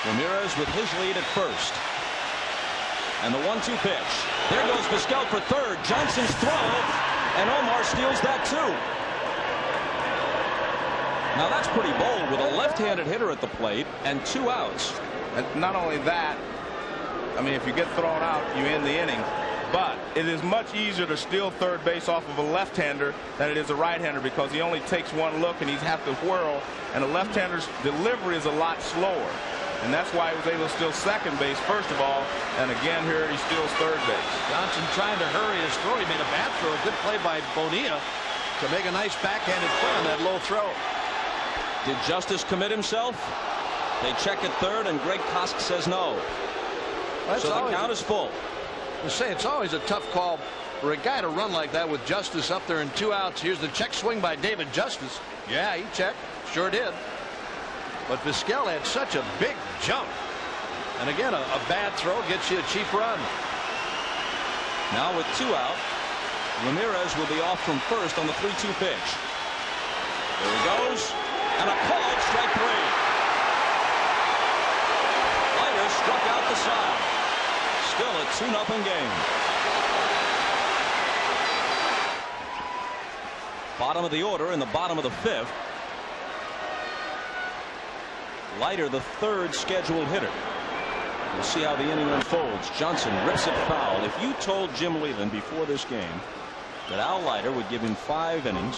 Ramirez with his lead at first. And the 1-2 pitch. There goes Vizquel for third. Johnson's throw, and Omar steals that too. Now that's pretty bold with a left-handed hitter at the plate and 2 outs. And not only that, I mean, if you get thrown out, you end the inning. But it is much easier to steal third base off of a left-hander than it is a right-hander, because he only takes one look and he's have to whirl, and a left-hander's delivery is a lot slower. And that's why he was able to steal second base first of all, and again here he steals third base. Johnson trying to hurry his throw. He made a bad throw. A good play by Bonilla to make a nice backhanded play on that low throw. Did Justice commit himself? They check at third, and Greg Kosk says no. So the count is full. I say it's always a tough call for a guy to run like that with Justice up there and 2 outs. Here's the check swing by David Justice. Yeah, he checked. Sure did. But Vizquel had such a big jump. And again, a bad throw gets you a cheap run. Now with 2 out, Ramirez will be off from first on the 3-2 pitch. There he goes. And a called strike 3. Leiter struck out the side. Still a 2-0 game. Bottom of the order in the bottom of the 5th. Leiter, the 3rd scheduled hitter. We'll see how the inning unfolds. Johnson rips it foul. If you told Jim Leland before this game that Al Leiter would give him 5 innings,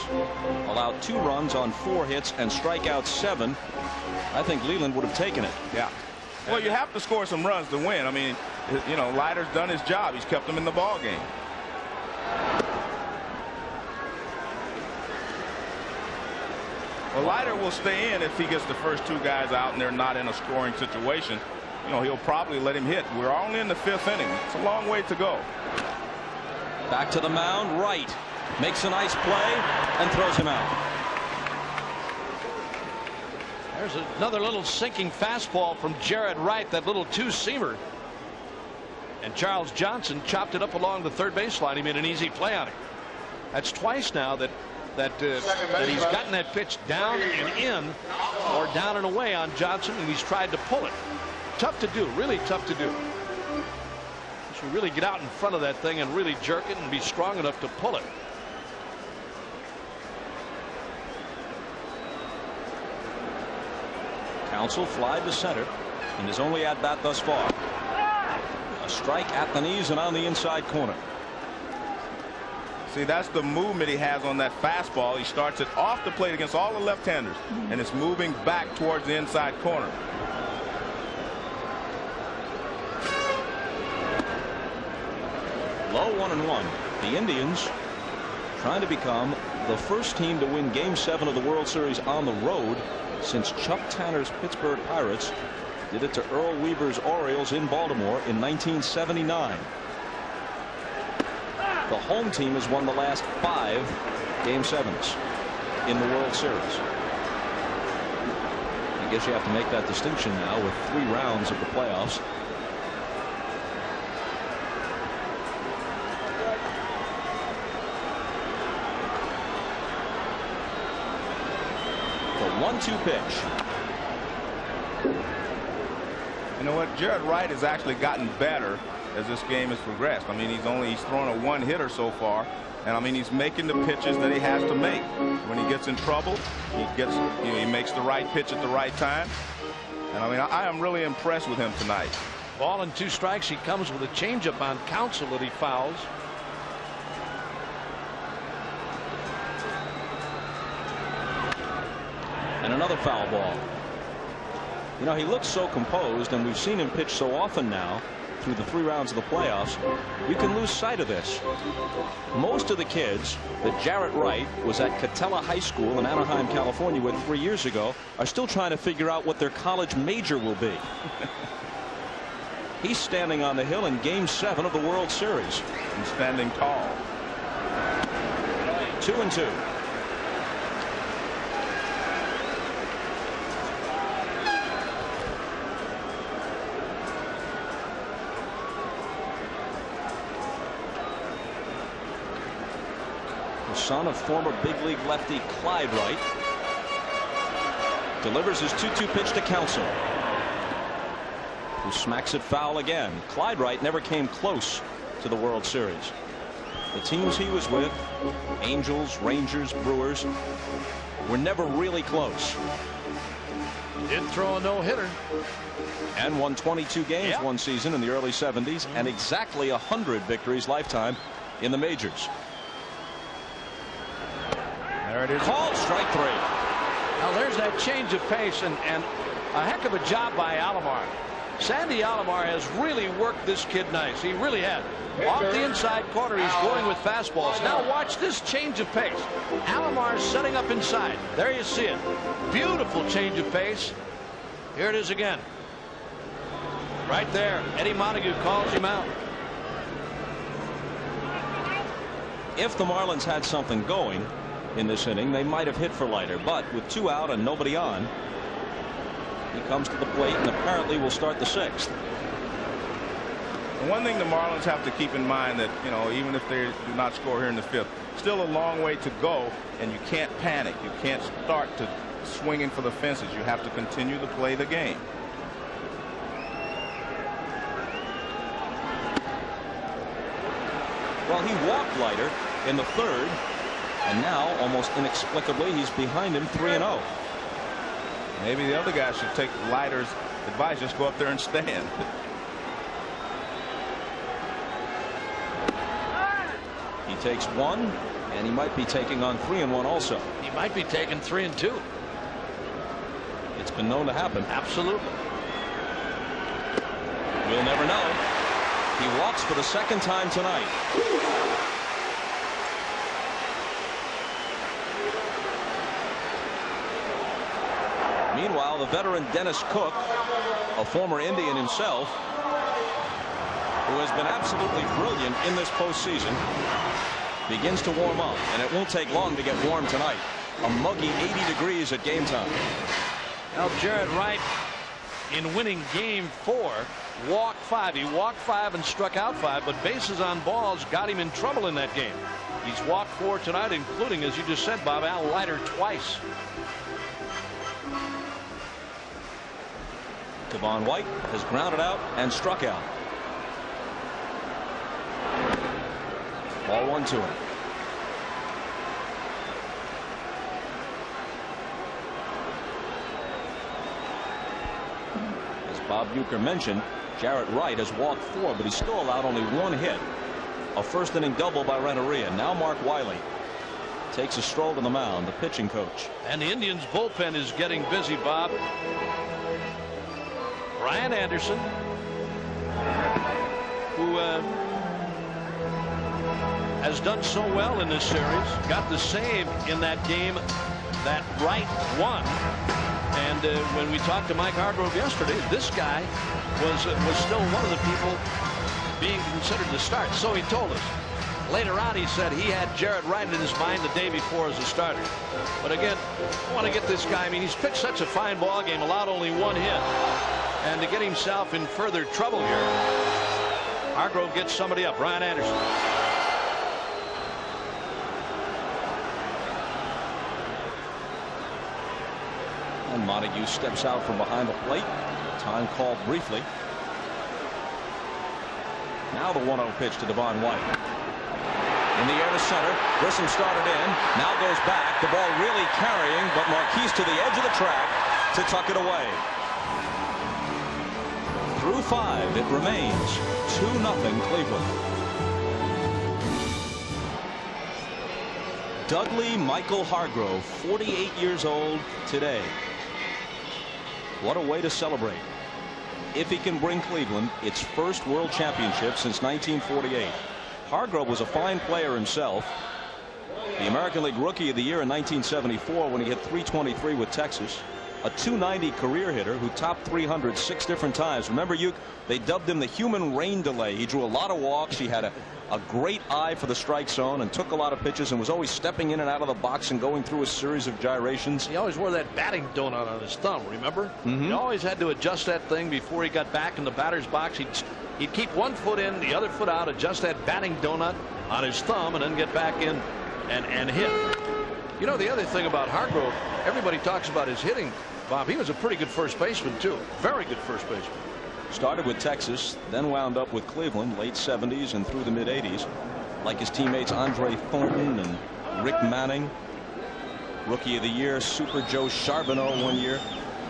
allow 2 runs on 4 hits, and strike out 7, I think Leland would have taken it. Yeah. Well, you have to score some runs to win. I mean, you know, Leiter's done his job. He's kept them in the ball game. Well, Leiter will stay in if he gets the first 2 guys out and they're not in a scoring situation. You know, he'll probably let him hit. We're only in the 5th inning. It's a long way to go. Back to the mound. Wright makes a nice play and throws him out. There's another little sinking fastball from Jared Wright, that little 2-seamer. And Charles Johnson chopped it up along the third baseline. He made an easy play on it. That's twice now that he's gotten that pitch down and in, or down and away on Johnson, and he's tried to pull it. Tough to do, really tough to do. You should really get out in front of that thing and really jerk it and be strong enough to pull it. Counsell fly to center in his only at bat thus far. A strike at the knees and on the inside corner. See, that's the movement he has on that fastball. He starts it off the plate against all the left-handers, and it's moving back towards the inside corner. Low 1-1. The Indians trying to become the first team to win Game 7 of the World Series on the road since Chuck Tanner's Pittsburgh Pirates did it to Earl Weaver's Orioles in Baltimore in 1979. The home team has won the last 5 Game 7s in the World Series. I guess you have to make that distinction now with 3 rounds of the playoffs. The 1-2 pitch. You know what? Jared Wright has actually gotten better as this game has progressed. I mean, he's thrown a 1-hitter so far, and I mean, he's making the pitches that he has to make. When he gets in trouble, he makes the right pitch at the right time. And I mean, I am really impressed with him tonight. Ball and 2 strikes. He comes with a changeup on Counsell that he fouls. And another foul ball. You know, he looks so composed, and we've seen him pitch so often now through the 3 rounds of the playoffs. You can lose sight of this. Most of the kids that Jarrett Wright was at Catella High School in Anaheim, California with 3 years ago are still trying to figure out what their college major will be. He's standing on the hill in Game 7 of the World Series. He's standing tall. 2-2. Son of former big league lefty Clyde Wright delivers his 2-2 pitch to Counsell, who smacks it foul again. Clyde Wright never came close to the World Series. The teams he was with, Angels, Rangers, Brewers, were never really close. Did throw a no-hitter. And won 22 games one season in the early 70s and exactly 100 victories lifetime in the majors. There it is. Called strike 3. Now there's that change of pace and a heck of a job by Alomar. Sandy Alomar has really worked this kid nice. He really has. Off the inside corner, he's going with fastballs. Now watch this change of pace. Alomar is setting up inside. There you see it. Beautiful change of pace. Here it is again. Right there. Eddie Montague calls him out. If the Marlins had something going in this inning, they might have hit for Leiter, but with 2 out and nobody on, he comes to the plate and apparently will start the 6th. And one thing the Marlins have to keep in mind, that, you know, even if they do not score here in the 5th, still a long way to go, and you can't panic. You can't start to swinging for the fences. You have to continue to play the game. Well, he walked Leiter in the 3rd, and now almost inexplicably he's behind him 3-0. Maybe the other guy should take Leiter's advice, just go up there and stand. He takes 1, and he might be taking on 3-1 also. He might be taking 3-2. It's been known to happen. Absolutely. We'll never know. He walks for the 2nd time tonight. Meanwhile, the veteran Dennis Cook, a former Indian himself, who has been absolutely brilliant in this postseason, begins to warm up, and it won't take long to get warm tonight. A muggy 80 degrees at game time. Now Jarrett Wright, in winning Game 4, walked 5. He walked 5 and struck out 5, but bases on balls got him in trouble in that game. He's walked 4 tonight, including, as you just said, Bob, Al Leiter twice. Devon White has grounded out and struck out. Ball 1 to him. As Bob Uecker mentioned, Jarrett Wright has walked 4, but he's still allowed only 1 hit. A 1st inning double by Renteria. Now Mark Wiley takes a stroll to the mound, the pitching coach. And the Indians bullpen is getting busy, Bob. Brian Anderson, who has done so well in this series, got the save in that game that Wright won. And when we talked to Mike Hargrove yesterday, this guy was still one of the people being considered to start. So he told us. Later on, he said he had Jarrett Wright in his mind the day before as a starter. But again, I want to get this guy. I mean, he's pitched such a fine ball game, allowed only 1 hit. And to get himself in further trouble here, Hargrove gets somebody up, Brian Anderson. And Montague steps out from behind the plate. Time called briefly. Now the 1-0 pitch to Devon White. In the air to center. Grissom started in. Now goes back. The ball really carrying, but Marquise to the edge of the track to tuck it away. Through 5, it remains 2-0 Cleveland. Dudley Michael Hargrove, 48 years old today. What a way to celebrate. If he can bring Cleveland its first world championship since 1948. Hargrove was a fine player himself. The American League Rookie of the Year in 1974 when he hit .323 with Texas. A .290 career hitter who topped 300 6 different times. Remember, they dubbed him the human rain delay. He drew a lot of walks. He had a great eye for the strike zone and took a lot of pitches and was always stepping in and out of the box and going through a series of gyrations. He always wore that batting donut on his thumb, remember? He always had to adjust that thing before he got back in the batter's box. He'd keep one foot in, the other foot out, adjust that batting donut on his thumb, and then get back in and hit. You know, the other thing about Hargrove, everybody talks about his hitting, Bob. He was a pretty good first baseman, too. Very good first baseman. Started with Texas, then wound up with Cleveland, late 70s and through the mid 80s. Like his teammates Andre Thornton and Rick Manning. Rookie of the Year, Super Joe Charbonneau one year.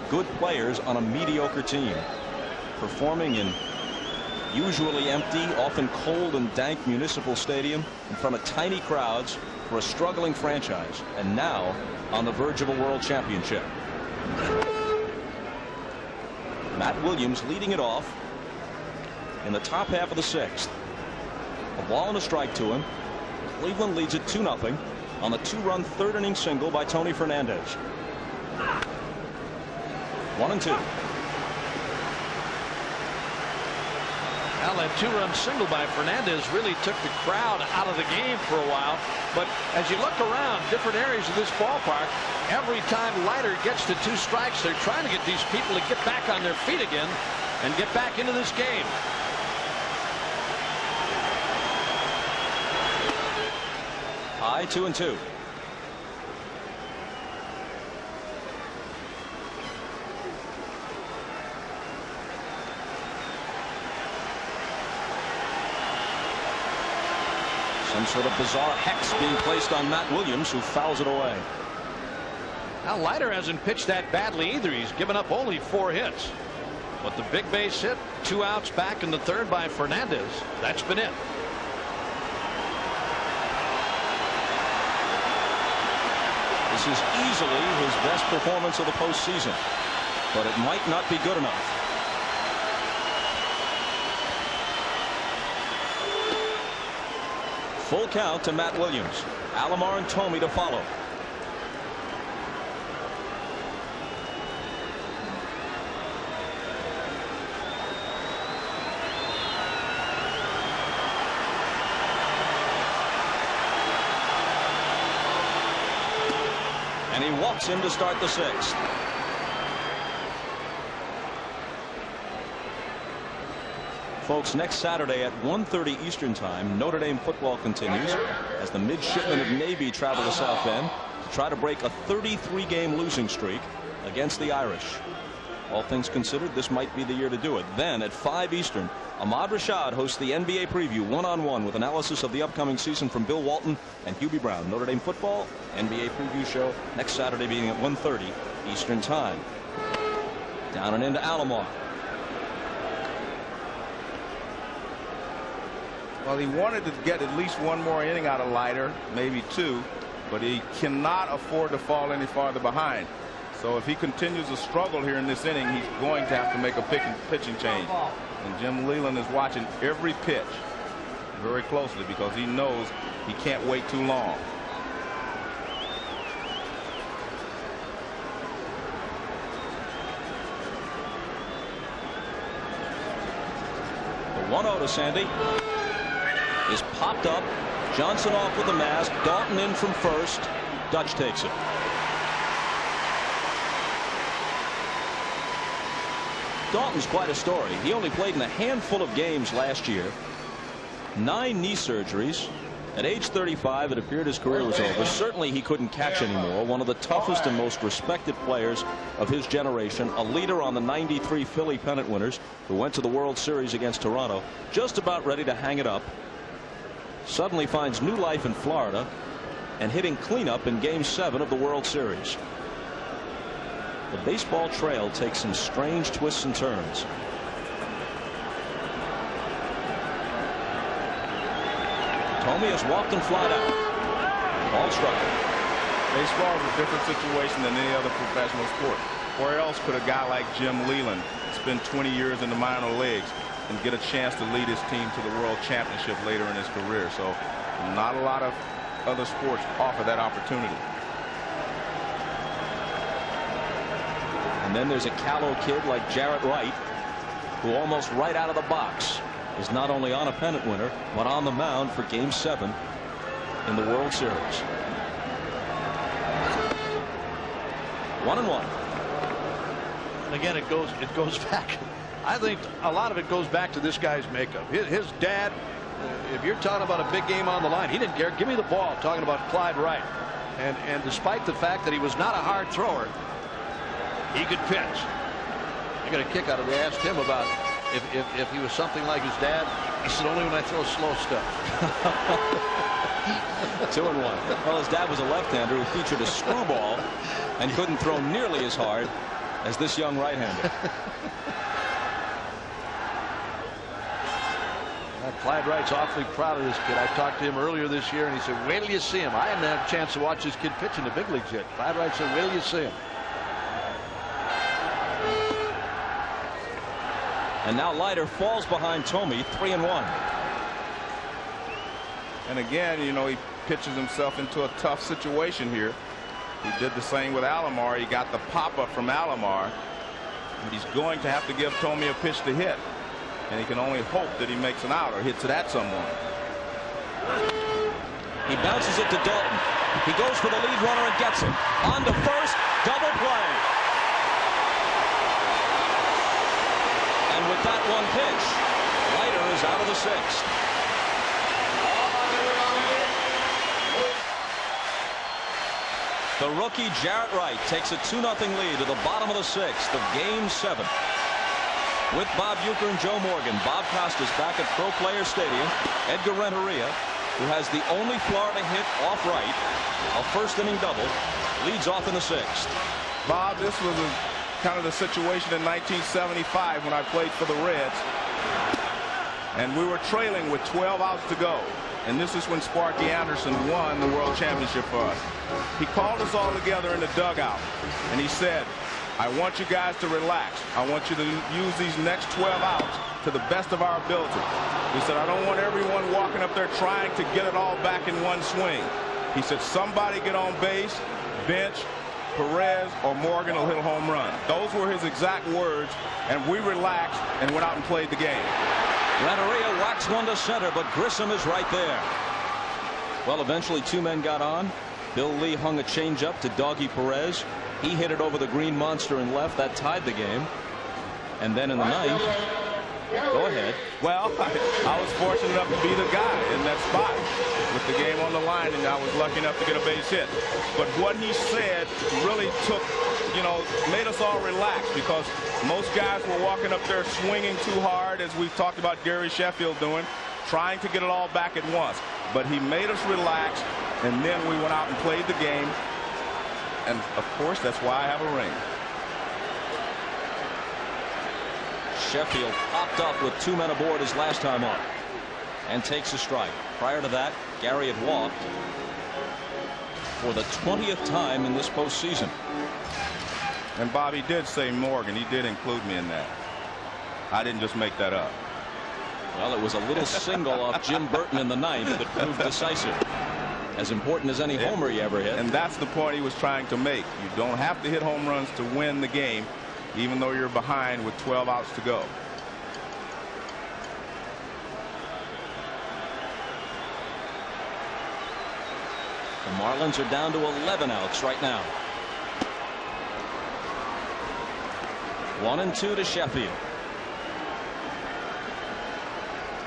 Good players on a mediocre team. Performing in usually empty, often cold and dank municipal stadium in front of tiny crowds for a struggling franchise, and now on the verge of a world championship. Matt Williams leading it off in the top half of the 6th. A ball and a strike to him. Cleveland leads it 2-0 on the 2-run 3rd inning single by Tony Fernandez. 1-2. Well, that 2-run single by Fernandez really took the crowd out of the game for a while. But as you look around different areas of this ballpark, every time Leiter gets to 2 strikes, they're trying to get these people to get back on their feet again and get back into this game. High 2-2. Some sort of bizarre hex being placed on Matt Williams, who fouls it away. Now, Leiter hasn't pitched that badly either. He's given up only 4 hits. But the big base hit, 2 outs back in the 3rd by Fernandez. That's been it. This is easily his best performance of the postseason, but it might not be good enough. Full count to Matt Williams. Alomar and Thome to follow. And he walks in to start the 6th. Folks, next Saturday at 1:30 Eastern Time, Notre Dame football continues as the midshipmen of Navy travel to South Bend to try to break a 33-game losing streak against the Irish. All things considered, this might be the year to do it. Then at 5 Eastern, Ahmad Rashad hosts the NBA preview one-on-one with analysis of the upcoming season from Bill Walton and Hubie Brown. Notre Dame football NBA preview show next Saturday beginning at 1:30 Eastern Time. Down and into Alomar. Well, he wanted to get at least 1 more inning out of Leiter, maybe 2, but he cannot afford to fall any farther behind. So if he continues to struggle here in this inning, he's going to have to make a pitching change. And Jim Leland is watching every pitch very closely because he knows he can't wait too long. The 1-0 to Sandy is popped up. Johnson off with the mask. Dalton in from first. Dutch takes it. Dalton's quite a story. He only played in a handful of games last year. 9 knee surgeries. At age 35, it appeared his career was over. Certainly he couldn't catch anymore. One of the toughest and most respected players of his generation. A leader on the '93 Philly pennant winners who went to the World Series against Toronto. Just about ready to hang it up. Suddenly finds new life in Florida and hitting cleanup in Game 7 of the World Series. The baseball trail takes some strange twists and turns. Thome has walked and flied out. Ball struck. Baseball is a different situation than any other professional sport. Where else could a guy like Jim Leland spend 20 years in the minor leagues and get a chance to lead his team to the World Championship later in his career? So not a lot of other sports offer that opportunity. And then there's a callow kid like Jarrett Wright, who almost right out of the box is not only on a pennant winner, but on the mound for Game 7 in the World Series. 1-1. And again, it goes back. I think a lot of it goes back to this guy's makeup. His dad, if you're talking about a big game on the line, he didn't care. Give me the ball. Talking about Clyde Wright. And despite the fact that he was not a hard thrower, he could pitch. I got a kick out of it. They asked him about if he was something like his dad. He said, only when I throw slow stuff. 2-1. Well, his dad was a left-hander who featured a screwball and couldn't throw nearly as hard as this young right-hander. Clyde Wright's awfully proud of this kid. I talked to him earlier this year, and he said, wait till you see him. I haven't had a chance to watch this kid pitch in the big leagues yet. Clyde Wright said, wait till you see him. And now Leiter falls behind Thome, 3-1. And again, you know, he pitches himself into a tough situation here. He did the same with Alomar. He got the pop-up from Alomar. And he's going to have to give Thome a pitch to hit. And he can only hope that he makes an out or hits it at someone. He bounces it to Dalton. He goes for the lead runner and gets it. On to first, double play. And with that one pitch, Leiter is out of the sixth. The rookie Jarrett Wright takes a 2-0 lead to the bottom of the sixth of Game 7. With Bob Uecker and Joe Morgan, Bob Costas back at Pro Player Stadium. Edgar Renteria, who has the only Florida hit off Wright, a first-inning double, leads off in the sixth. Bob, this was kind of the situation in 1975 when I played for the Reds. And we were trailing with 12 outs to go. And this is when Sparky Anderson won the World Championship for us. He called us all together in the dugout, and he said, I want you guys to relax. I want you to use these next 12 outs to the best of our ability. He said, I don't want everyone walking up there trying to get it all back in one swing. He said, somebody get on base, bench, Perez or Morgan will hit a home run. Those were his exact words, and we relaxed and went out and played the game. Renteria whacks one to center, but Grissom is right there. Well, eventually two men got on. Bill Lee hung a changeup to Doggy Perez. He hit it over the green monster and left. That tied the game. And then in the ninth, go ahead. Well, I was fortunate enough to be the guy in that spot with the game on the line, and I was lucky enough to get a base hit. But what he said really took, made us all relax, because most guys were walking up there swinging too hard, as we've talked about Gary Sheffield doing, trying to get it all back at once. But he made us relax, and then we went out and played the game. And, of course, that's why I have a ring. Sheffield popped up with two men aboard his last time up and takes a strike. Prior to that, Gary had walked for the 20th time in this postseason. And Bobby did say Morgan. He did include me in that. I didn't just make that up. Well, it was a little single off Jim Burton in the ninth that proved decisive. As important as any homer he ever hit. And that's the point he was trying to make. You don't have to hit home runs to win the game, even though you're behind with 12 outs to go. The Marlins are down to 11 outs right now. 1-2 to Sheffield.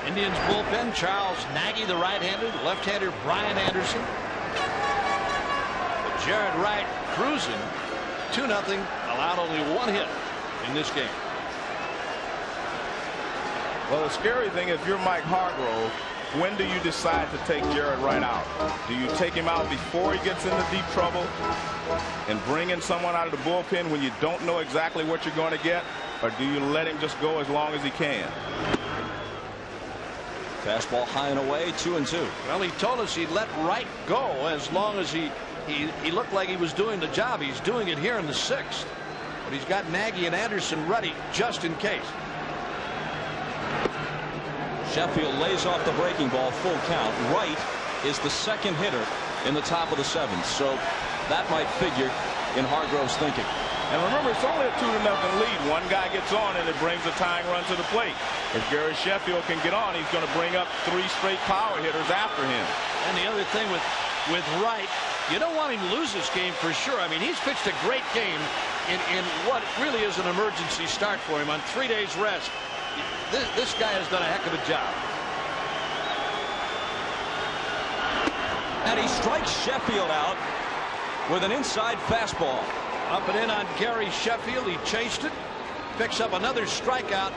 Indians bullpen, Charles Nagy, the right-hander, the left-hander Brian Anderson. But Jarrett Wright cruising 2-0, allowed only one hit in this game. Well, the scary thing, if you're Mike Hargrove, when do you decide to take Jarrett Wright out? Do you take him out before he gets into deep trouble and bring in someone out of the bullpen when you don't know exactly what you're going to get? Or do you let him just go as long as he can? Fastball high and away, 2-2. Well, he told us he'd let Wright go as long as he looked like he was doing the job. He's doing it here in the sixth. but he's got Nagy and Anderson ready just in case. Sheffield lays off the breaking ball, full count. Wright is the second hitter in the top of the seventh, so that might figure in Hargrove's thinking. And remember, it's only a 2-0 lead. One guy gets on and it brings a tying run to the plate. If Gary Sheffield can get on, he's going to bring up 3 straight power hitters after him. And the other thing with Wright, you don't want him to lose this game for sure. I mean, he's pitched a great game in what really is an emergency start for him on 3 days rest. This guy has done a heck of a job. And he strikes Sheffield out with an inside fastball. Up and in on Gary Sheffield. He chased it, picks up another strikeout,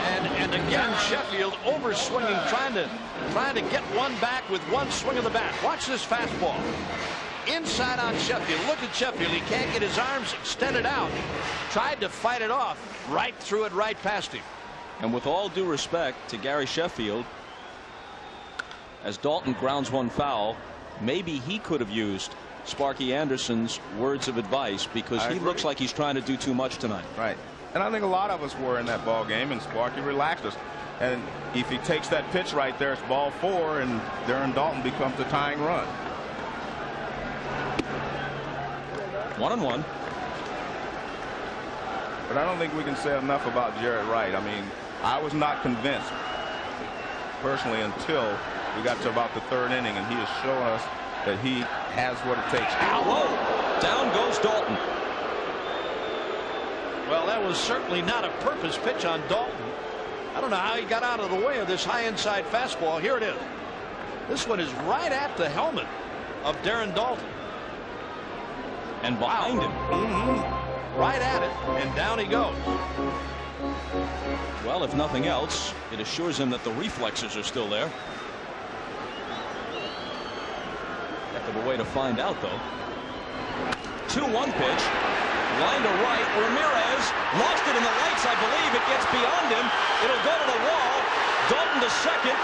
and again Sheffield over swinging, trying to get one back with one swing of the bat. Watch this fastball. Inside on Sheffield. Look at Sheffield. He can't get his arms extended out. Tried to fight it off. Right through it, right past him. And with all due respect to Gary Sheffield, as Dalton grounds one foul, maybe he could have used Sparky Anderson's words of advice, because he looks like he's trying to do too much tonight. Right. And I think a lot of us were in that ball game, and Sparky relaxed us. And if he takes that pitch right there, it's ball 4, and Darren Dalton becomes the tying run. 1-1. But I don't think we can say enough about Jarrett Wright. I mean, I was not convinced personally until we got to about the 3rd inning, and he has shown us that he has what it takes. Whoa! Down goes Dalton. Well, that was certainly not a purpose pitch on Dalton. I don't know how he got out of the way of this high inside fastball. Here it is. This one is right at the helmet of Darren Dalton. And behind him. Right at it, and down he goes. Well, if nothing else, it assures him that the reflexes are still there. Heck of a way to find out, though. 2-1 pitch. Line to right. Ramirez lost it in the lights, I believe. It gets beyond him. It'll go to the wall. Dalton to second.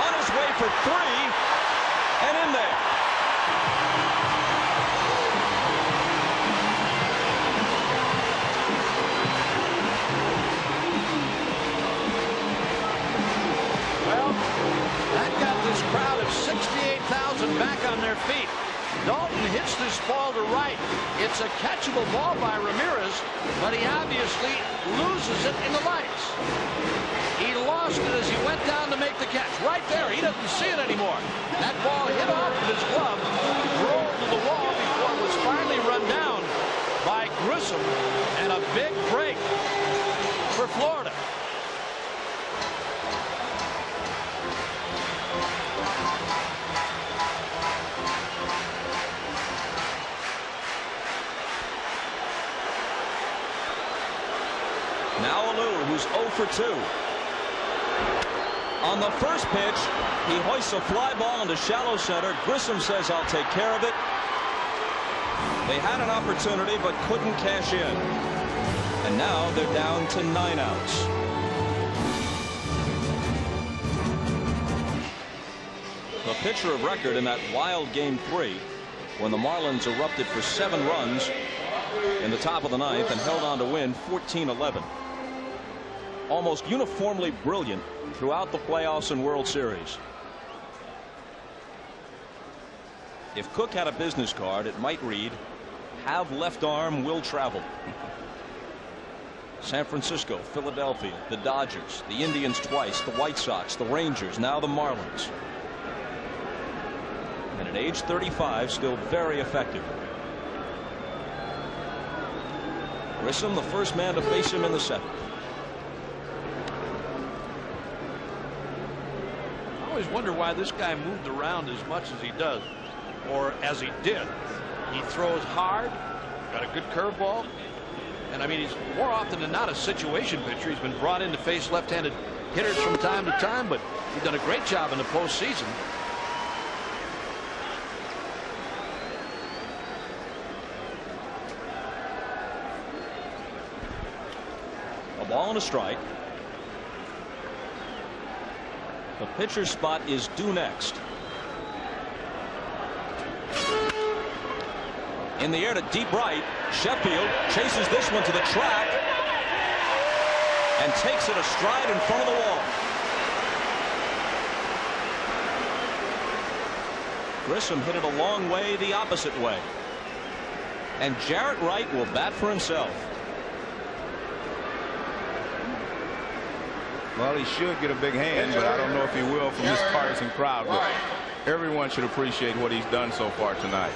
On his way for 3. And in there. Well, that got this crowd of 68,000 back on their feet. Dalton hits this ball to right. It's a catchable ball by Ramirez, but he obviously loses it in the lights. He lost it as he went down to make the catch. Right there, he doesn't see it anymore. That ball hit off of his glove, rolled to the wall before it was finally run down by Grissom, and a big break for Florida. Now Alou, who's 0 for 2. On the first pitch, he hoists a fly ball into shallow center. Grissom says, "I'll take care of it." They had an opportunity but couldn't cash in. And now they're down to 9 outs. The pitcher of record in that wild game 3, when the Marlins erupted for 7 runs in the top of the 9th and held on to win 14-11. Almost uniformly brilliant throughout the playoffs and World Series. If Cook had a business card, it might read, "Have left arm, will travel." San Francisco, Philadelphia, the Dodgers, the Indians twice, the White Sox, the Rangers, now the Marlins. And at age 35, still very effective. Grissom, the first man to face him in the 7th. I always wonder why this guy moved around as much as he does, or as he did. He throws hard, got a good curveball, and I mean, he's more often than not a situation pitcher. He's been brought in to face left-handed hitters from time to time, but he's done a great job in the postseason. A ball and a strike. The pitcher's spot is due next. In the air to deep right. Sheffield chases this one to the track and takes it astride in front of the wall. Grissom hit it a long way the opposite way. And Jarrett Wright will bat for himself. Well, he should get a big hand, but I don't know if he will from this partisan crowd. But everyone should appreciate what he's done so far tonight.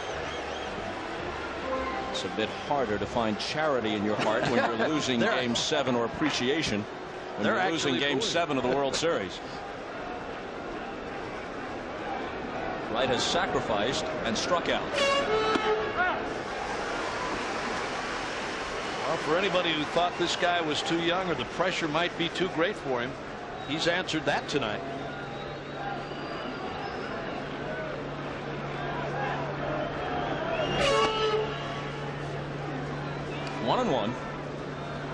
It's a bit harder to find charity in your heart when you're losing Game 7, or appreciation when you're losing Game 7 of the World Series. Wright has sacrificed and struck out. Well, for anybody who thought this guy was too young or the pressure might be too great for him, he's answered that tonight. One and one.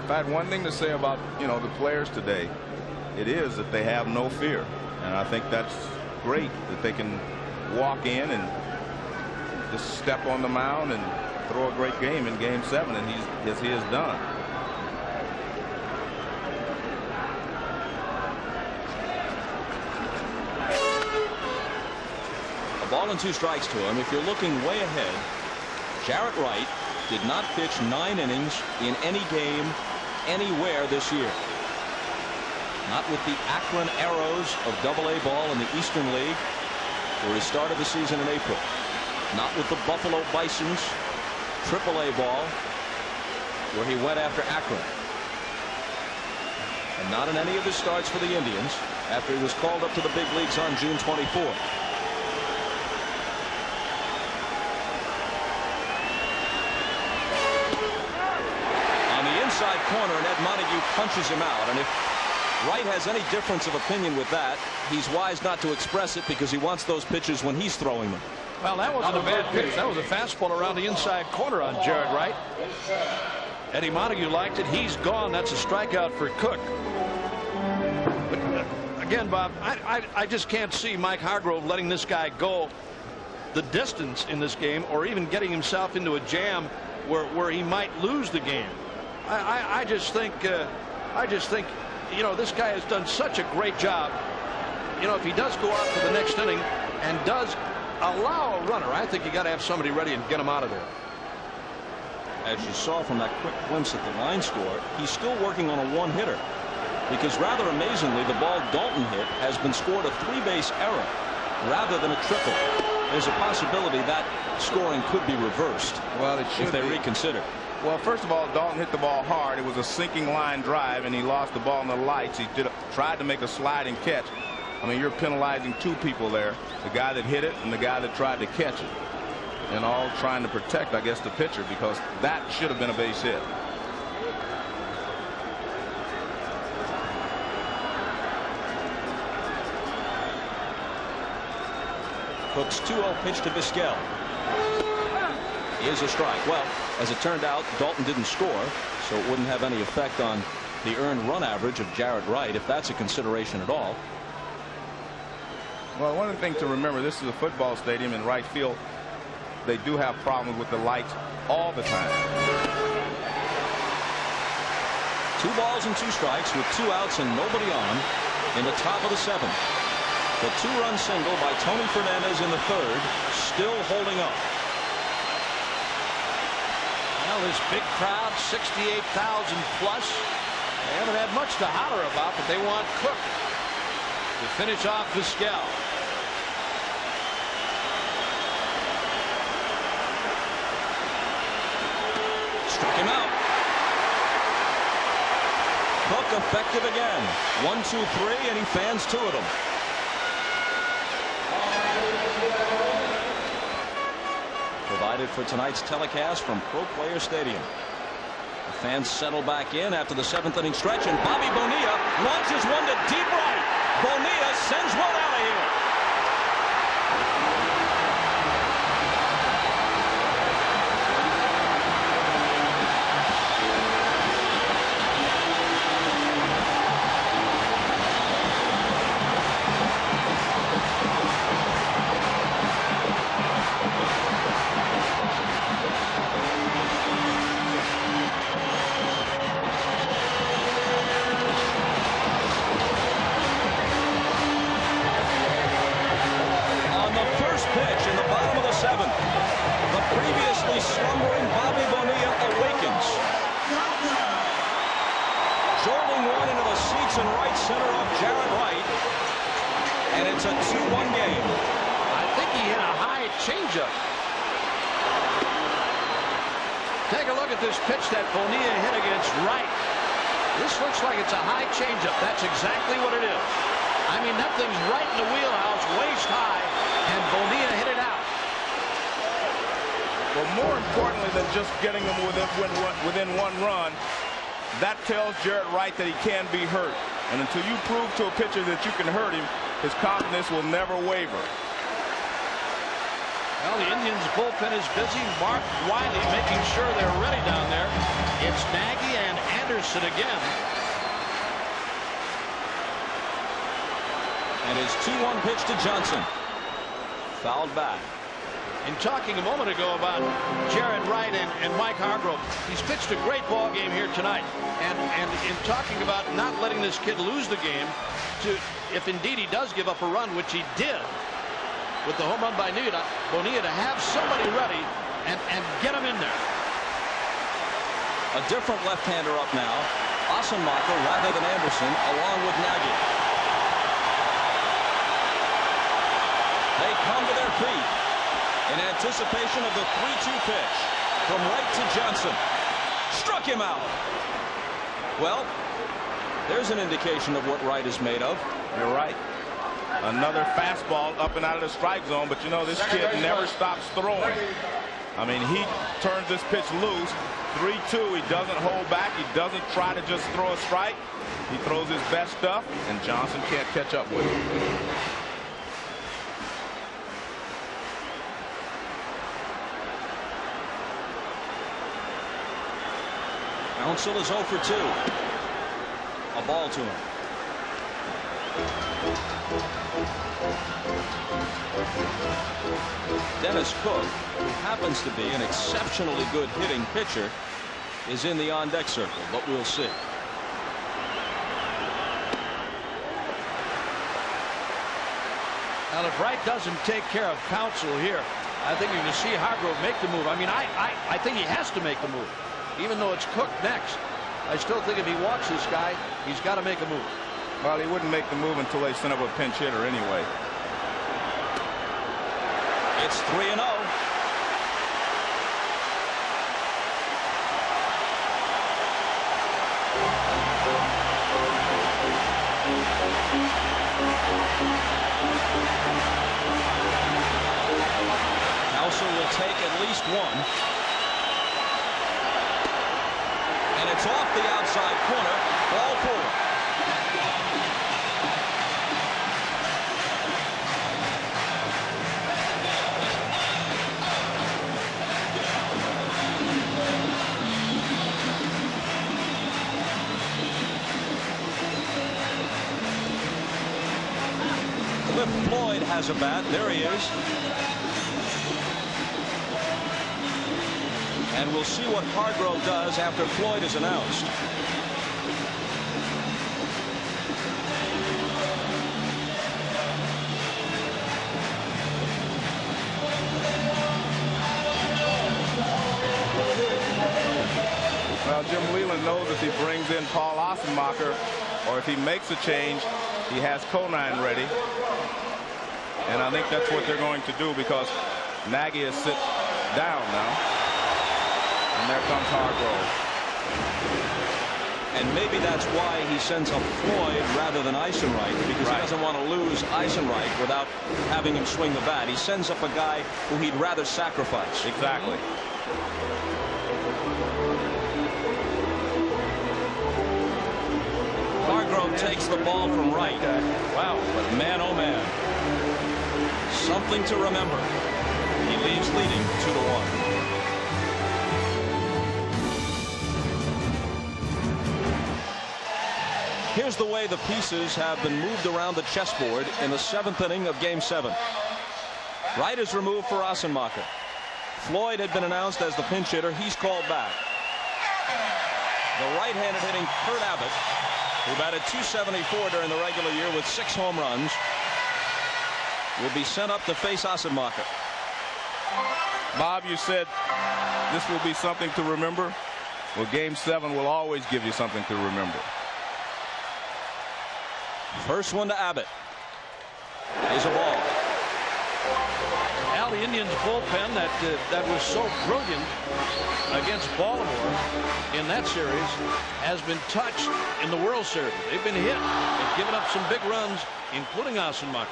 If I had one thing to say about, the players today, it is that they have no fear. And I think that's great that they can walk in and just step on the mound and throw a great game in Game 7, and as he has done. A ball and 2 strikes to him. If you're looking way ahead, Jarrett Wright did not pitch 9 innings in any game anywhere this year. Not with the Akron Arrows of AA ball in the Eastern League, where he started the season in April. Not with the Buffalo Bisons AAA ball, where he went after Akron. And not in any of his starts for the Indians after he was called up to the big leagues on June 24th. On the inside corner, and Ed Montague punches him out. And if Wright has any difference of opinion with that, he's wise not to express it, because he wants those pitches when he's throwing them. Well, that wasn't a bad pitch. That was a fastball around the inside corner on Jarrett Wright. Eddie Montague liked it. He's gone. That's a strikeout for Cook. But again, Bob, I just can't see Mike Hargrove letting this guy go the distance in this game, or even getting himself into a jam where he might lose the game. I just think this guy has done such a great job. If he does go out for the next inning and does allow a runner, I think you got to have somebody ready and get him out of there. As you saw from that quick glimpse at the line score, he's still working on a one-hitter, because rather amazingly, the ball Dalton hit has been scored a 3-base error rather than a triple. There's a possibility that scoring could be reversed if they reconsider. Well, first of all, Dalton hit the ball hard. It was a sinking line drive, and he lost the ball in the lights. He tried to make a sliding catch. I mean, you're penalizing 2 people there, the guy that hit it and the guy that tried to catch it, and all trying to protect, I guess, the pitcher, because that should have been a base hit. Cook's 2-0 pitch to Vizquel is a strike. Well, as it turned out, Dalton didn't score, so it wouldn't have any effect on the earned run average of Jarrett Wright, if that's a consideration at all. Well, one of the things to remember, this is a football stadium in right field. They do have problems with the lights all the time. 2 balls and 2 strikes with 2 outs and nobody on in the top of the 7th. The 2-run single by Tony Fernandez in the 3rd, still holding up. Well, this big crowd, 68,000 plus. They haven't had much to holler about, but they want Cook to finish off Vizquel. Struck him out. Cook effective again. 1, 2, 3, and he fans 2 of them. Provided for tonight's telecast from Pro Player Stadium. The fans settle back in after the 7th inning stretch, and Bobby Bonilla launches one to deep right. Bonilla sends one out of here. in right center off Jarrett Wright. And it's a 2-1 game. I think he hit a high changeup. Take a look at this pitch that Bonilla hit against Wright. This looks like it's a high changeup. That's exactly what it is. I mean, that thing's right in the wheelhouse, waist high, and Bonilla hit it out. Well, more importantly than just getting them within one run, that tells Jarrett Wright that he can be hurt. And until you prove to a pitcher that you can hurt him, his confidence will never waver. Well, the Indians' bullpen is busy. Mark Wiley making sure they're ready down there. It's Nagy and Anderson again. And his 2-1 pitch to Johnson. Fouled back. In talking a moment ago about Jarrett Wright and Mike Hargrove, he's pitched a great ball game here tonight. And in talking about not letting this kid lose the game, if indeed he does give up a run, which he did, with the home run by Bonilla, to have somebody ready and get him in there. A different left-hander up now. Ossenmacher rather than Anderson, along with Nagy. They come to their feet in anticipation of the 3-2 pitch from Wright to Johnson. Struck him out. Well, there's an indication of what Wright is made of. You're right. Another fastball up and out of the strike zone, but you know this kid never stops throwing. I mean, he turns this pitch loose. 3-2, he doesn't hold back. He doesn't try to just throw a strike. He throws his best stuff, and Johnson can't catch up with him. Counsell is 0 for 2. A ball to him. Dennis Cook, who happens to be an exceptionally good hitting pitcher, is in the on-deck circle, but we'll see. Now, if Wright doesn't take care of Counsell here, I think you're going to see Hargrove make the move. I mean, I think he has to make the move, even though it's Cook next. I still think if he walks this guy, he's got to make a move. Well, he wouldn't make the move until they sent up a pinch hitter anyway. It's 3-0. Counsell will take at least one. And it's off the outside corner. Ball 4. Cliff Floyd has a bat. There he is. And we'll see what Hargrove does after Floyd is announced. Well, Jim Leland knows if he brings in Paul Ossenmacher, or if he makes a change, he has Conine ready. And I think that's what they're going to do, because Nagy is sit down now. And there comes Hargrove. And maybe that's why he sends up Floyd rather than Eisenreich, because he doesn't want to lose Eisenreich without having him swing the bat. He sends up a guy who he'd rather sacrifice. Exactly. Hargrove takes the ball from Wright. Wow, but man, oh man. Something to remember. He leaves leading 2-1. Here's the way the pieces have been moved around the chessboard in the 7th inning of Game 7. Wright is removed for Ossenmacher. Floyd had been announced as the pinch hitter. He's called back. The right-handed hitting Kurt Abbott, who batted .274 during the regular year with 6 home runs, will be sent up to face Ossenmacher. Bob, you said this will be something to remember. Well, Game 7 will always give you something to remember. First one to Abbott. Is a ball. Al, the Indians bullpen that was so brilliant against Baltimore in that series has been touched in the World Series. They've been hit. They've given up some big runs, including Ossenmacher.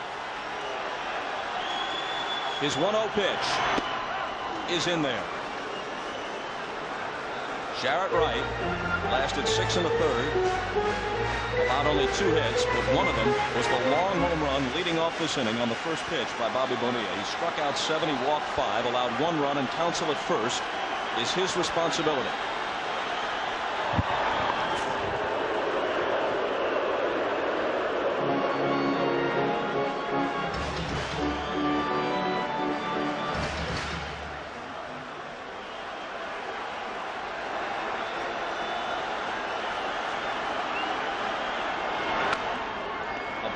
His 1-0 pitch is in there. Jarrett Wright lasted 6 1/3. Allowed only 2 hits, but one of them was the long home run leading off this inning on the first pitch by Bobby Bonilla. He struck out 7, he walked 5, allowed 1 run, and Counsell at first is his responsibility.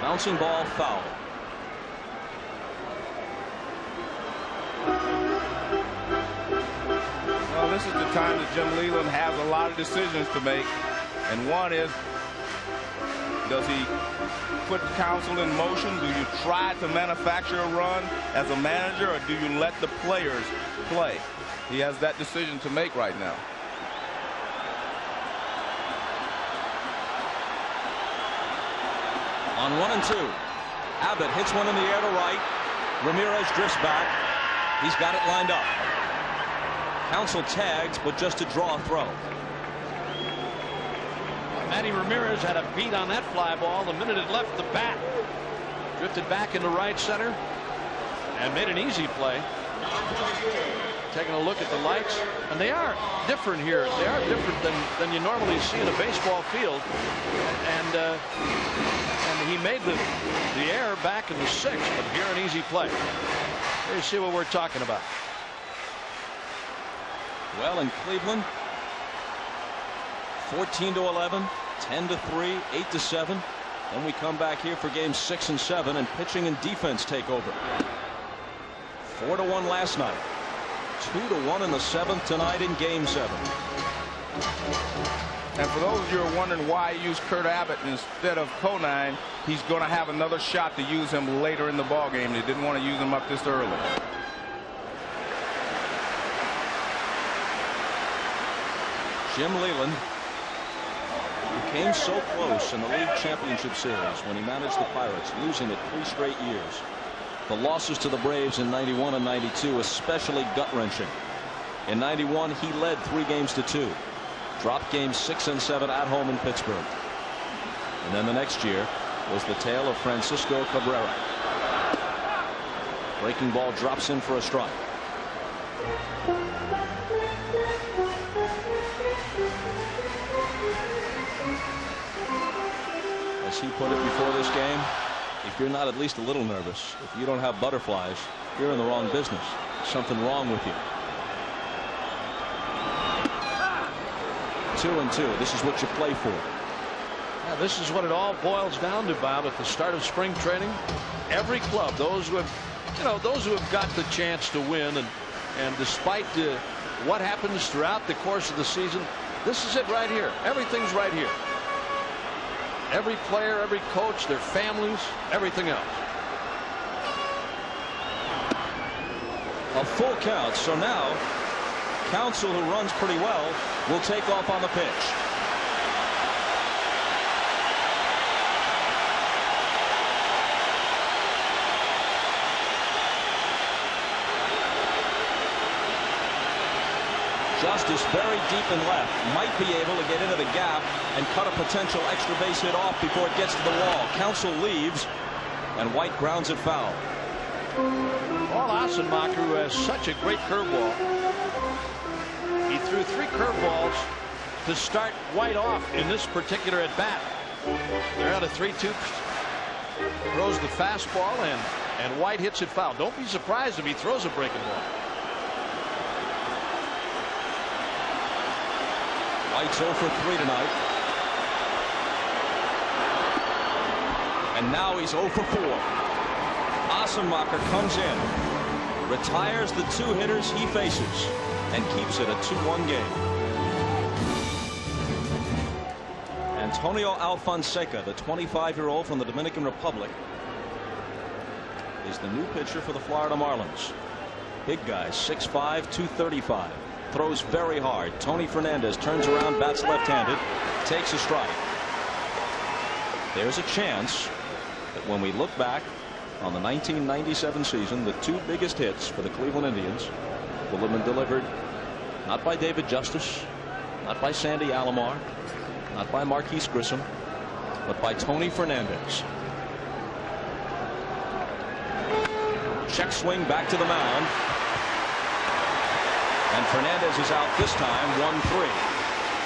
Bouncing ball, foul. Well, this is the time that Jim Leland has a lot of decisions to make. And one is, does he put Counsell in motion? Do you try to manufacture a run as a manager, or do you let the players play? He has that decision to make right now. On 1 and 2. Abbott hits one in the air to right. Ramirez drifts back. He's got it lined up. Counsell tags, but just to draw a throw. Manny Ramirez had a beat on that fly ball the minute it left the bat. Drifted back into right center and made an easy play. Taking a look at the lights, and they are different here. They are different than you normally see in a baseball field. And he made the error back in the 6th, but here an easy play. Here you see what we're talking about. Well, in Cleveland, 14-11, 10-3, 8-7. Then we come back here for games 6 and 7, and pitching and defense take over. 4-1 last night. 2-1 in the 7th tonight in game 7. And for those of you who are wondering why he used Kurt Abbott instead of Conine, he's going to have another shot to use him later in the ballgame. They didn't want to use him up this early. Jim Leland, who came so close in the league championship series when he managed the Pirates, losing it 3 straight years. The losses to the Braves in 91 and 92 especially gut-wrenching. In 91 he led 3 games to 2. Dropped games 6 and 7 at home in Pittsburgh. And then the next year was the tale of Francisco Cabrera. Breaking ball drops in for a strike. As he put it before this game, if you're not at least a little nervous, if you don't have butterflies, you're in the wrong business. Something wrong with you. 2-2. This is what you play for. Yeah, this is what it all boils down to, Bob. At the start of spring training, every club, those who have got the chance to win, and despite what happens throughout the course of the season, this is it right here. Everything's right here. Every player, every coach, their families, everything else. A full count. So now Counsell, who runs pretty well, will take off on the pitch. Justice buried deep in left, might be able to get into the gap and cut a potential extra base hit off before it gets to the wall. Counsell leaves, and White grounds it foul. Paul Ossenmacher, who has such a great curveball, he threw 3 curveballs to start White off in this particular at bat. They're out of 3-2. Throws the fastball, and White hits it foul. Don't be surprised if he throws a breaking ball. White's 0 for 3 tonight. And now he's 0 for 4. Ossenmacher comes in, retires the 2 hitters he faces, and keeps it a 2-1 game. And Antonio Alfonseca, the 25-year-old from the Dominican Republic, is the new pitcher for the Florida Marlins. Big guy, 6'5", 235. Throws very hard. Tony Fernandez turns around, bats left-handed, takes a strike. There's a chance that when we look back on the 1997 season, the two biggest hits for the Cleveland Indians will have been delivered not by David Justice, not by Sandy Alomar, not by Marquise Grissom, but by Tony Fernandez. Check swing back to the mound. And Fernandez is out this time, 1-3.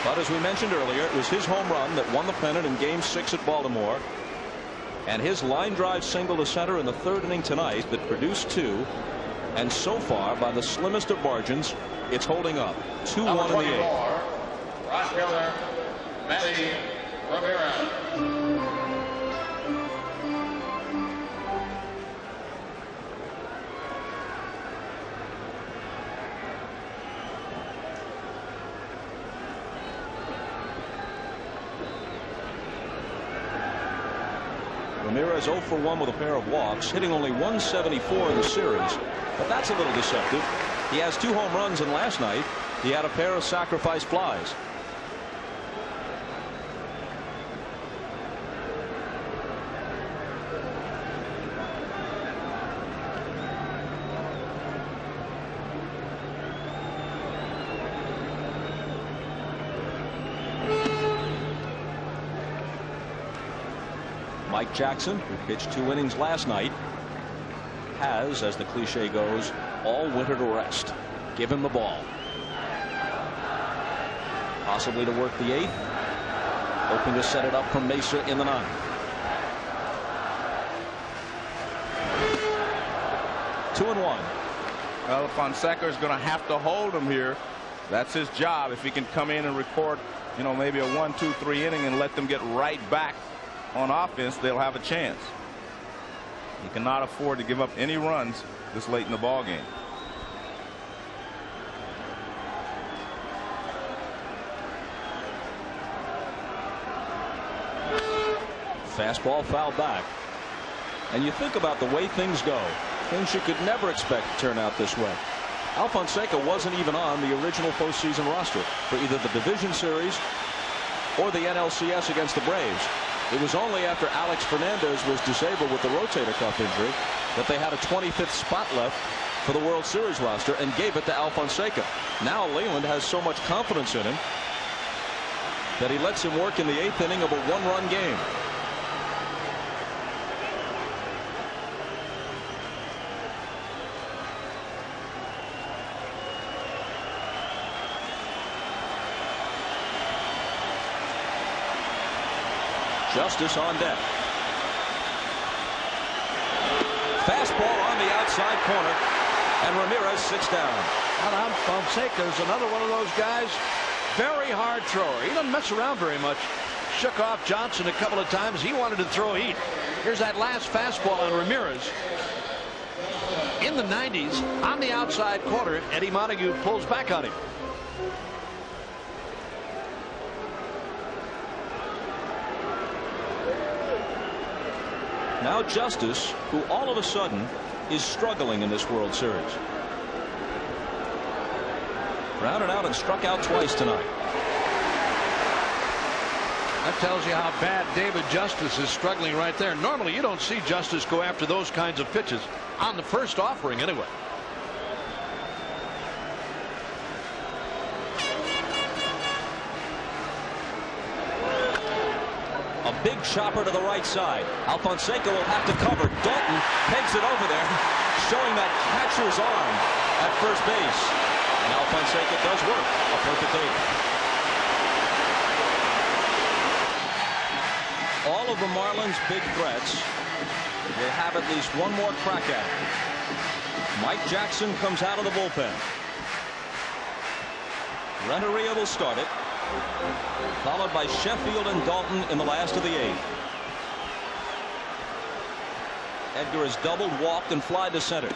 But as we mentioned earlier, it was his home run that won the pennant in Game 6 at Baltimore. And his line drive single to center in the third inning tonight that produced 2. And so far, by the slimmest of margins, it's holding up. 2-1 in the 8th. Right fielder, Manny Ramirez. Ramirez 0 for 1 with a pair of walks, hitting only 174 in the series, but that's a little deceptive. He has 2 home runs, and last night he had a pair of sacrifice flies. Mike Jackson, who pitched 2 innings last night, has, as the cliche goes, all winter to rest. Give him the ball. Possibly to work the 8th. Hoping to set it up from Mesa in the 9th. Two and 1. Well, Fonseca is going to have to hold him here. That's his job. If he can come in and record, you know, maybe a 1, 2, 3 inning and let them get right back on offense, they'll have a chance. He cannot afford to give up any runs this late in the ball game. Fastball fouled back. And you think about the way things go, things you could never expect to turn out this way. Alfonseca wasn't even on the original postseason roster for either the division series or the NLCS against the Braves. It was only after Alex Fernandez was disabled with the rotator cuff injury that they had a 25th spot left for the World Series roster and gave it to Alfonseca. Now Leland has so much confidence in him that he lets him work in the 8th inning of a 1-run game. Justice on deck. Fastball on the outside corner, and Ramirez sits down. Fonseca is another one of those guys, very hard thrower. He doesn't mess around very much. Shook off Johnson a couple of times. He wanted to throw heat. Here's that last fastball on Ramirez. In the 90s, on the outside corner, Eddie Montague pulls back on him. Now Justice, who all of a sudden is struggling in this World Series. Grounded out and struck out twice tonight. That tells you how bad David Justice is struggling right there. Normally you don't see Justice go after those kinds of pitches on the first offering anyway. A big chopper to the right side. Alfonseca will have to cover. Dalton pegs it over there, showing that catcher's arm at first base. And Alfonseca does work. A perfect 8. All of the Marlins' big threats will have at least one more crack at it. Mike Jackson comes out of the bullpen. Renteria will start it, followed by Sheffield and Dalton in the last of the 8th. Edgar has doubled, walked, and flied to center,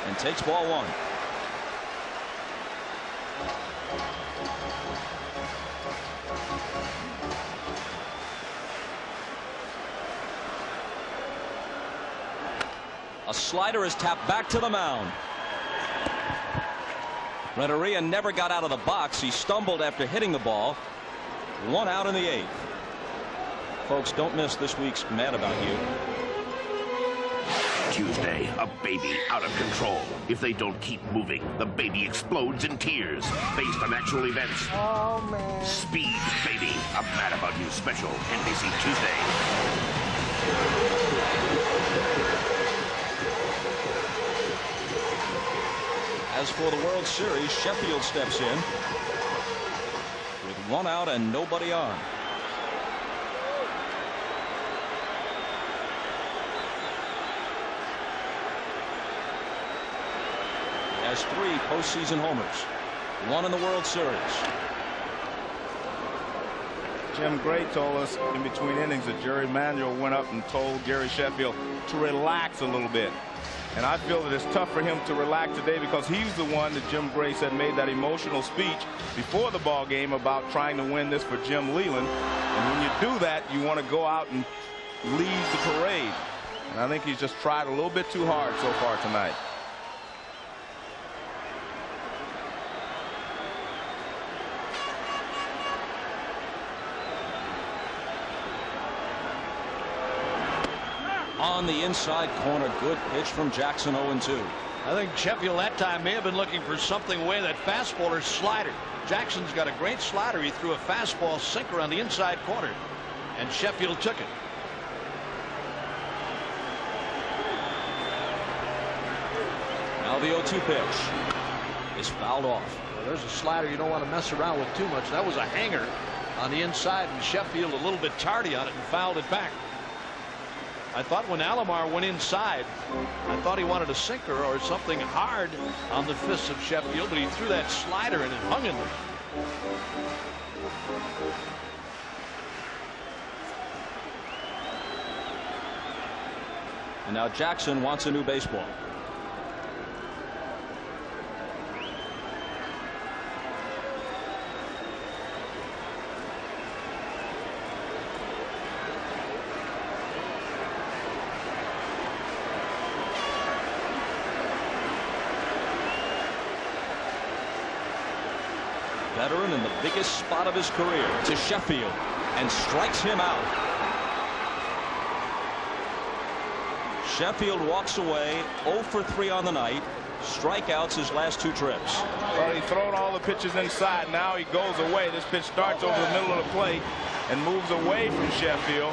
and takes ball 1. A slider is tapped back to the mound. Renteria never got out of the box. He stumbled after hitting the ball. 1 out in the 8th. Folks, don't miss this week's Mad About You. Tuesday, a baby out of control. If they don't keep moving, the baby explodes in tears. Based on actual events. Oh, man. Speed Baby, a Mad About You special, NBC Tuesday. As for the World Series, Sheffield steps in with 1 out and nobody on. Has 3 postseason homers, 1 in the World Series. Jim Gray told us in between innings that Jerry Manuel went up and told Gary Sheffield to relax a little bit. And I feel that it's tough for him to relax today because he's the one that Jim Gray said made that emotional speech before the ball game about trying to win this for Jim Leland. And when you do that, you want to go out and lead the parade. And I think he's just tried a little bit too hard so far tonight. On the inside corner, good pitch from Jackson, 0-2. I think Sheffield that time may have been looking for something away that fastball or slider. Jackson's got a great slider. He threw a fastball sinker on the inside corner, and Sheffield took it. Now the 0-2 pitch is fouled off. Well, there's a slider you don't want to mess around with too much. That was a hanger on the inside, and Sheffield a little bit tardy on it and fouled it back. I thought when Alomar went inside, I thought he wanted a sinker or something hard on the fists of Sheffield, but he threw that slider and it hung in there. And now Jackson wants a new baseball. Veteran in the biggest spot of his career to Sheffield and strikes him out. Sheffield walks away 0 for 3 on the night. Strikeouts his last 2 trips. Well, he's thrown all the pitches inside. Now he goes away. This pitch starts over the middle of the plate and moves away from Sheffield.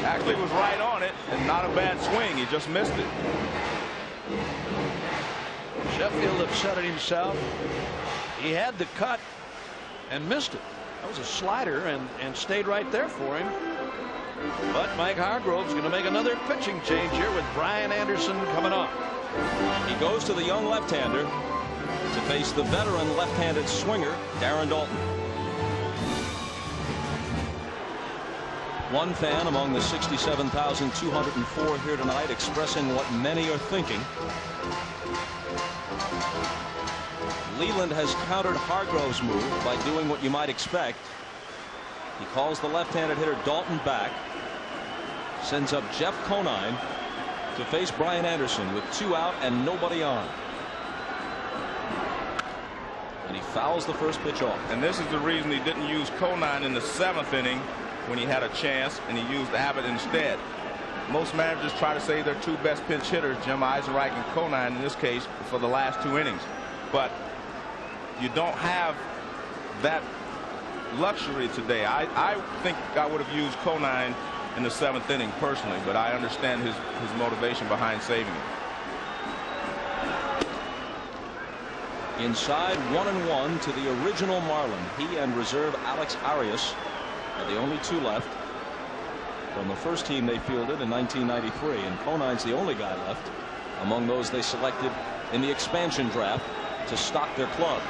Actually was right on it and not a bad swing. He just missed it. Sheffield upset it himself. He had the cut and missed it. That was a slider and stayed right there for him. But Mike Hargrove's going to make another pitching change here with Brian Anderson coming up. He goes to the young left-hander to face the veteran left-handed swinger Darren Daulton. One fan among the 67,204 here tonight expressing what many are thinking. Leland has countered Hargrove's move by doing what you might expect. He calls the left-handed hitter Daulton back, sends up Jeff Conine to face Brian Anderson with 2 out and nobody on. And he fouls the first pitch off. And this is the reason he didn't use Conine in the 7th inning when he had a chance, and he used Abbott instead. Most managers try to say their 2 best pinch hitters, Jim Eisenreich and Conine in this case, for the last 2 innings. But you don't have that luxury today. I think I would have used Conine in the 7th inning personally, but I understand his motivation behind saving it. Inside 1-1 to the original Marlin. He and reserve Alex Arias are the only 2 left from the first team they fielded in 1993, and Conine's the only guy left among those they selected in the expansion draft to stock their club.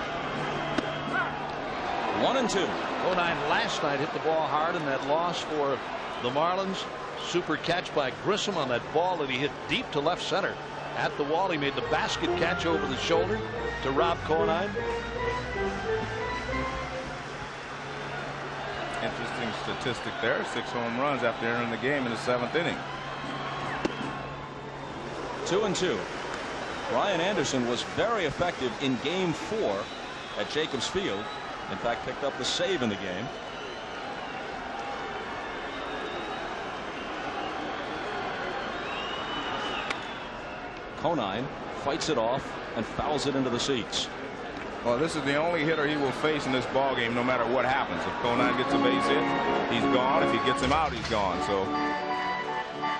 1-2. Conine last night hit the ball hard in that loss for the Marlins. Super catch by Grissom on that ball that he hit deep to left center at the wall. He made the basket catch over the shoulder to Rob Conine. Interesting statistic there. 6 home runs after entering the game in the 7th inning. 2-2. Brian Anderson was very effective in Game 4 at Jacobs Field. In fact, picked up the save in the game. Conine fights it off and fouls it into the seats. Well, this is the only hitter he will face in this ball game, no matter what happens. If Conine gets a base hit, he's gone. If he gets him out, he's gone. So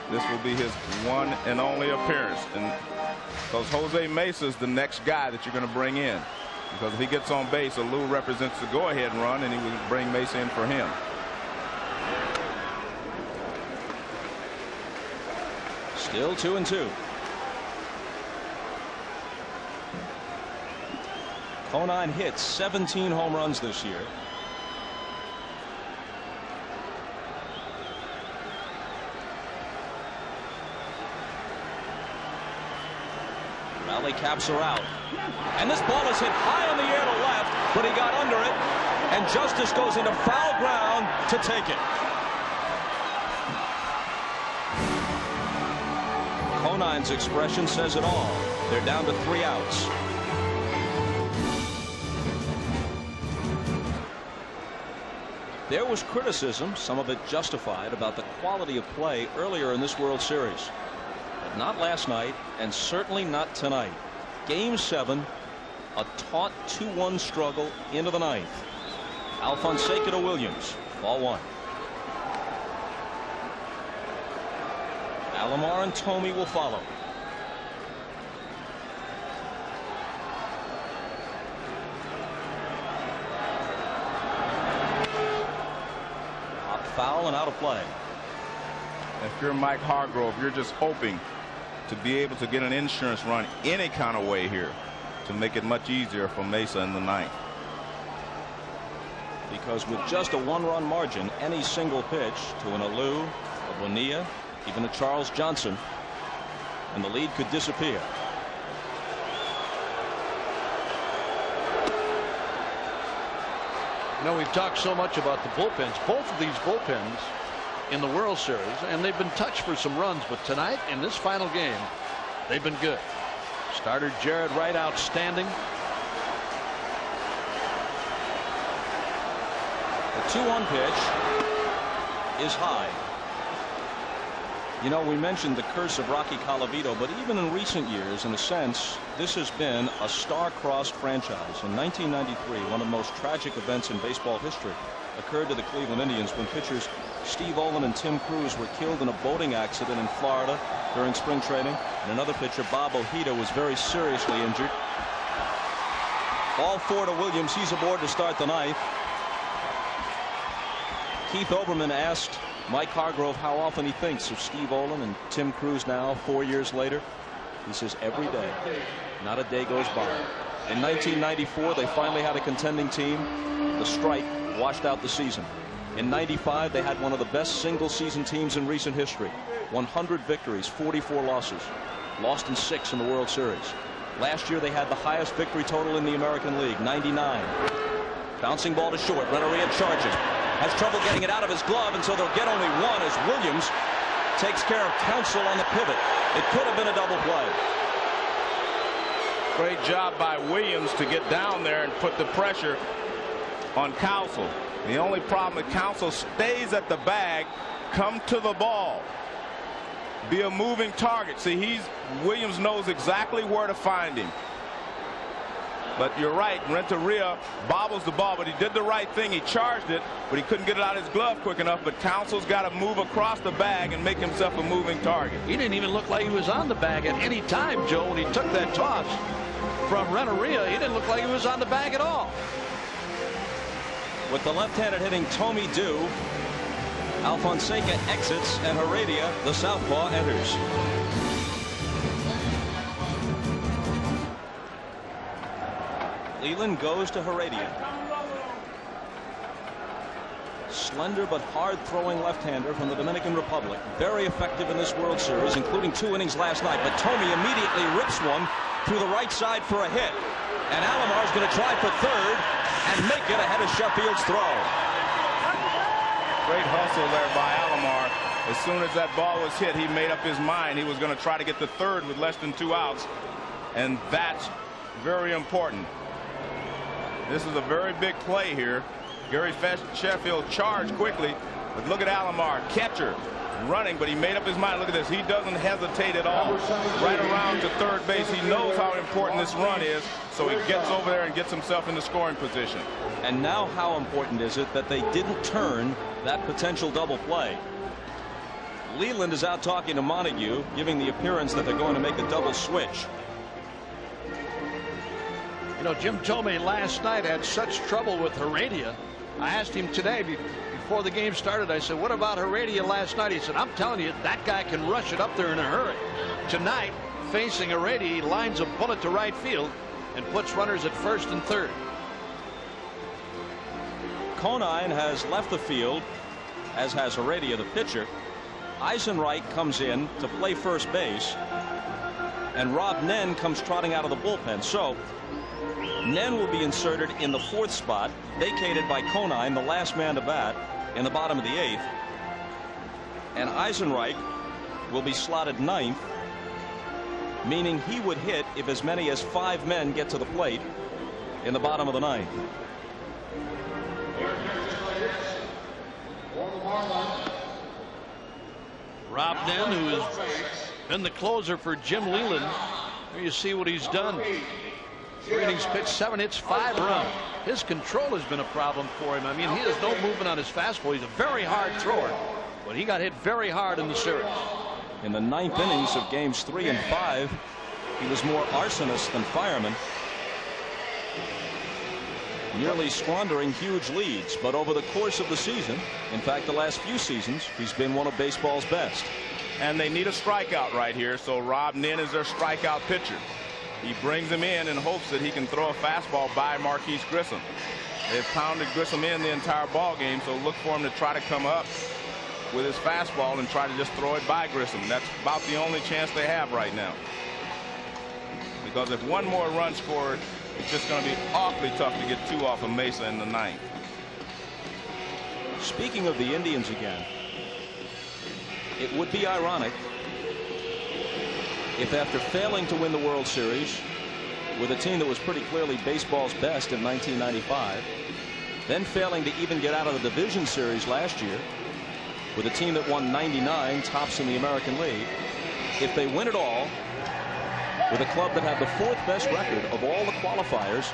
this will be his one and only appearance. And because Jose Mesa is the next guy that you're going to bring in. Because if he gets on base, Alou represents the go-ahead run, and he will bring Mesa in for him. Still 2-2. Conine hit 17 home runs this year. Rally caps are out. And this ball is hit high in the air to left, but he got under it. And Justice goes into foul ground to take it. Conine's expression says it all. They're down to 3 outs. There was criticism, some of it justified, about the quality of play earlier in this World Series. But not last night, and certainly not tonight. Game 7, a taut 2-1 struggle into the 9th. Alfonseca to Williams, ball 1. Alomar and Thome will follow. Foul and out of play. If you're Mike Hargrove, you're just hoping to be able to get an insurance run any kind of way here to make it much easier for Mesa in the 9th. Because with just a 1-run margin, any single pitch to an Alou, a Bonilla, even a Charles Johnson, and the lead could disappear. You know, we've talked so much about the bullpens. Both of these bullpens in the World Series, and they've been touched for some runs, but tonight in this final game, they've been good. Starter Jared Wright outstanding. The 2-1 pitch is high. You know, we mentioned the curse of Rocky Colavito, but even in recent years, in a sense, this has been a star-crossed franchise. In 1993, one of the most tragic events in baseball history occurred to the Cleveland Indians when pitchers Steve Olin and Tim Cruz were killed in a boating accident in Florida during spring training, and another pitcher, Bob Ojeda, was very seriously injured. Ball 4 to Williams. He's aboard to start the 9th. Keith Olbermann asked Mike Hargrove how often he thinks of Steve Olin and Tim Cruz now 4 years later. He says every day. Not a day goes by. In 1994, they finally had a contending team. The strike washed out the season. In 95, they had one of the best single season teams in recent history. 100 victories, 44 losses. Lost in 6 in the World Series. Last year, they had the highest victory total in the American League, 99. Bouncing ball to short. Renneria charges. Has trouble getting it out of his glove, and so they'll get only 1 as Williams takes care of Counsell on the pivot. It could have been a double play. Great job by Williams to get down there and put the pressure on Counsell. The only problem is Counsell stays at the bag, come to the ball, be a moving target. See, Williams knows exactly where to find him. But you're right, Renteria bobbles the ball, but he did the right thing. He charged it, but he couldn't get it out of his glove quick enough. But Counsell's got to move across the bag and make himself a moving target. He didn't even look like he was on the bag at any time, Joe, when he took that toss from Renneria. He didn't look like he was on the bag at all. With the left-handed hitting Thome due, Alfonseca exits, and Heredia, the southpaw, enters. Leland goes to Heredia. Slender but hard-throwing left-hander from the Dominican Republic. Very effective in this World Series, including 2 innings last night. But Thome immediately rips one through the right side for a hit. And Alomar's going to try for third and make it ahead of Sheffield's throw. Great hustle there by Alomar. As soon as that ball was hit, he made up his mind he was going to try to get the third with less than 2 outs, and that's very important. This is a very big play here. Gary Sheffield charged quickly, but look at Alomar, catcher, running, but he made up his mind. Look at this. He doesn't hesitate at all. Right around to third base. He knows how important this run is, so he gets over there and gets himself in the scoring position. And now how important is it that they didn't turn that potential double play? Leland is out talking to Montague, giving the appearance that they're going to make a double switch. You know, Jim told me last night had such trouble with Heredia. I asked him today before the game started. I said, what about Heredia last night? He said, I'm telling you, that guy can rush it up there in a hurry. Tonight, facing Heredia, he lines a bullet to right field and puts runners at first and third. Conine has left the field, as has Heredia, the pitcher. Eisenreich comes in to play first base, and Rob Nen comes trotting out of the bullpen. So Nen will be inserted in the 4th spot, vacated by Conine, the last man to bat, in the bottom of the 8th. And Eisenreich will be slotted 9th, meaning he would hit if as many as 5 men get to the plate in the bottom of the 9th. Rob Nen, who has been the closer for Jim Leland. Here you see what he's done. 3 innings pitched, 7 hits, 5 runs. His control has been a problem for him. I mean, he has no movement on his fastball. He's a very hard thrower, but he got hit very hard in the series. In the 9th innings of games 3 and 5, he was more arsonist than fireman, nearly squandering huge leads. But over the course of the season, in fact the last few seasons, he's been one of baseball's best. And they need a strikeout right here, so Rob Nen is their strikeout pitcher. He brings him in hopes that he can throw a fastball by Marquise Grissom. They've pounded Grissom in the entire ball game, so look for him to try to come up with his fastball and try to just throw it by Grissom. That's about the only chance they have right now, because if one more run scored, it's just going to be awfully tough to get 2 off of Mesa in the 9th. Speaking of the Indians again, it would be ironic if after failing to win the World Series with a team that was pretty clearly baseball's best in 1995, then failing to even get out of the division series last year with a team that won 99, tops in the American League, if they win it all with a club that had the 4th best record of all the qualifiers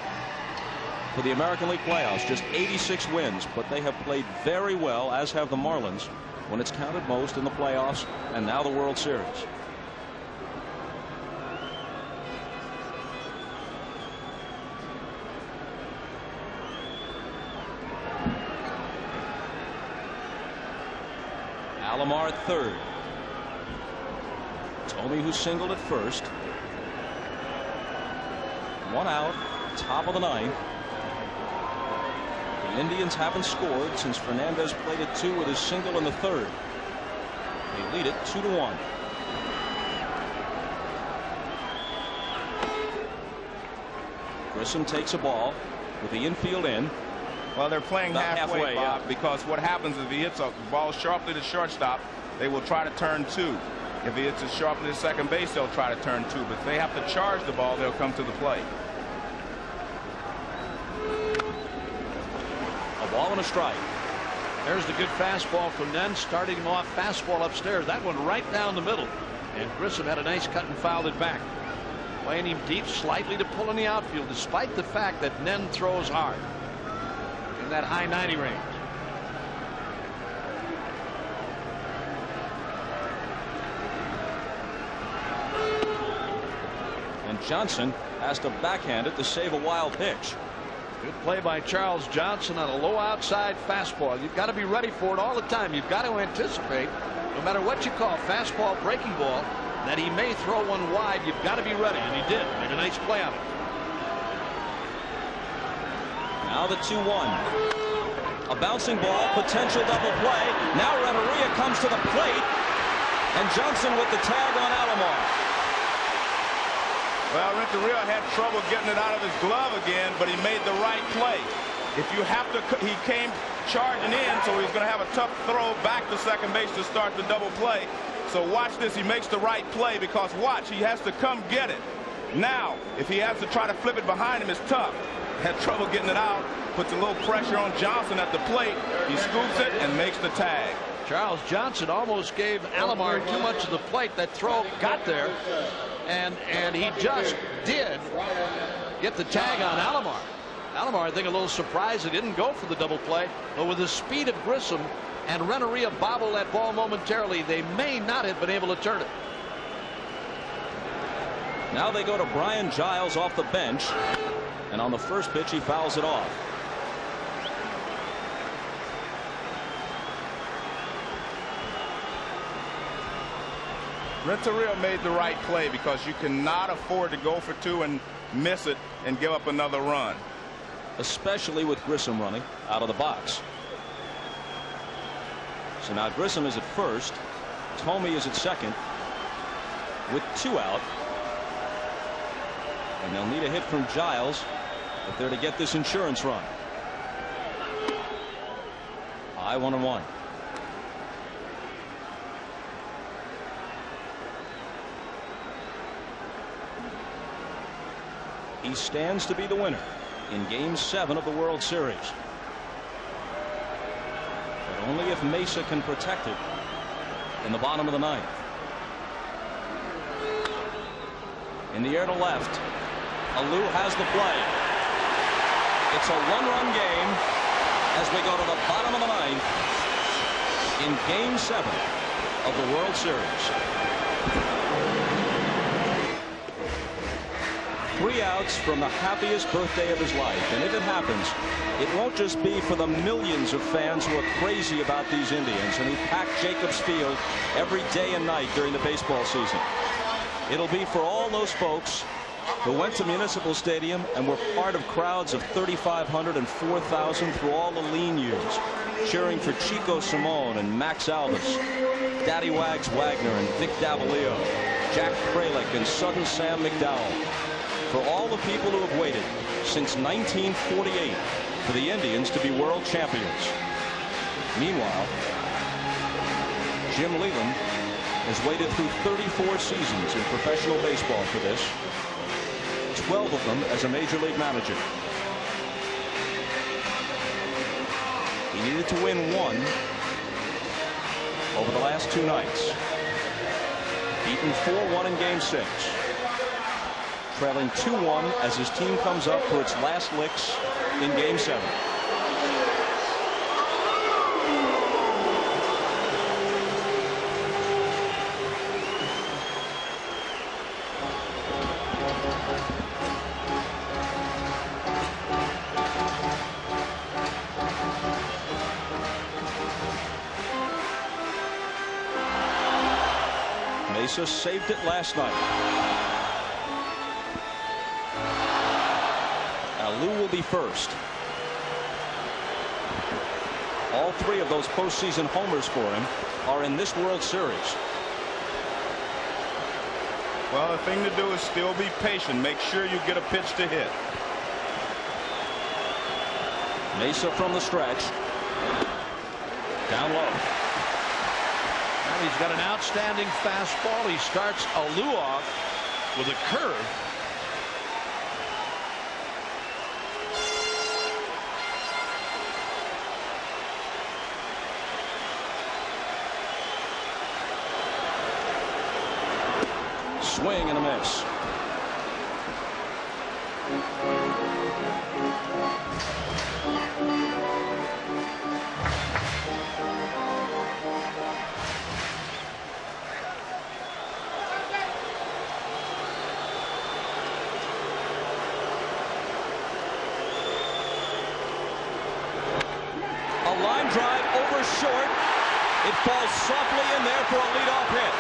for the American League playoffs, just 86 wins, but they have played very well, as have the Marlins, when it's counted most in the playoffs and now the World Series. Alomar at third. Tomey, who singled at first. 1 out, top of the 9th. The Indians haven't scored since Fernandez played at 2 with his single in the 3rd. They lead it 2-1. Grissom takes a ball with the infield in. Well, they're playing halfway, Bob, because what happens if he hits a ball sharply to shortstop, they will try to turn 2. If he hits it sharply to second base, they'll try to turn 2. But if they have to charge the ball, they'll come to the plate. A ball and a strike. There's the good fastball from Nen, starting him off fastball upstairs. That one right down the middle. And Grissom had a nice cut and fouled it back. Playing him deep slightly to pull in the outfield, despite the fact that Nen throws hard in that high 90 range. And Johnson has to backhand it to save a wild pitch. Good play by Charles Johnson on a low outside fastball. You've got to be ready for it all the time. You've got to anticipate, no matter what you call fastball, breaking ball, that he may throw one wide. You've got to be ready, and he did. Made a nice play on it. Now the 2-1. A bouncing ball, potential double play. Now Renteria comes to the plate, and Johnson with the tag on Alomar. Well, Renteria had trouble getting it out of his glove again, but he made the right play. If you have to, he came charging in, so he's going to have a tough throw back to second base to start the double play. So watch this. He makes the right play because watch, he has to come get it. Now, if he has to try to flip it behind him, it's tough. Had trouble getting it out. Puts a little pressure on Johnson at the plate. He scoops it and makes the tag. Charles Johnson almost gave Alomar too much of the plate. That throw got there, and he just did get the tag on Alomar. Alomar, I think, a little surprised he didn't go for the double play, but with the speed of Grissom and Renneria bobbled that ball momentarily, they may not have been able to turn it. Now they go to Brian Giles off the bench, and on the first pitch he fouls it off. Renteria made the right play because you cannot afford to go for two and miss it and give up another run. Especially with Grissom running out of the box. So now Grissom is at first. Thome is at second with 2 out. And they'll need a hit from Giles if they're to get this insurance run. High 1-1. He stands to be the winner in Game 7 of the World Series. But only if Mesa can protect it in the bottom of the 9th. In the air to left. Alou has the play. It's a 1-run game as we go to the bottom of the 9th in Game 7 of the World Series. 3 outs from the happiest birthday of his life, and if it happens, it won't just be for the millions of fans who are crazy about these Indians and who pack Jacobs Field every day and night during the baseball season. It'll be for all those folks who went to Municipal Stadium and were part of crowds of 3,500 and 4,000 through all the lean years, cheering for Chico Simone and Max Alvis, Daddy Wags Wagner and Vic Davalio, Jack Fralick and Southern Sam McDowell. For all the people who have waited since 1948 for the Indians to be world champions. Meanwhile, Jim Leyland has waited through 34 seasons in professional baseball for this, 12 of them as a major league manager. He needed to win 1 over the last 2 nights. Beaten 4-1 in Game 6. Trailing 2-1 as his team comes up for its last licks in Game 7. Mesa saved it last night. Alou will be first. All 3 of those postseason homers for him are in this World Series. Well, the thing to do is still be patient. Make sure you get a pitch to hit. Mesa from the stretch. Down low. And he's got an outstanding fastball. He starts Alou off with a curve. Swing and a miss. A line drive over short. It falls softly in there for a leadoff hit.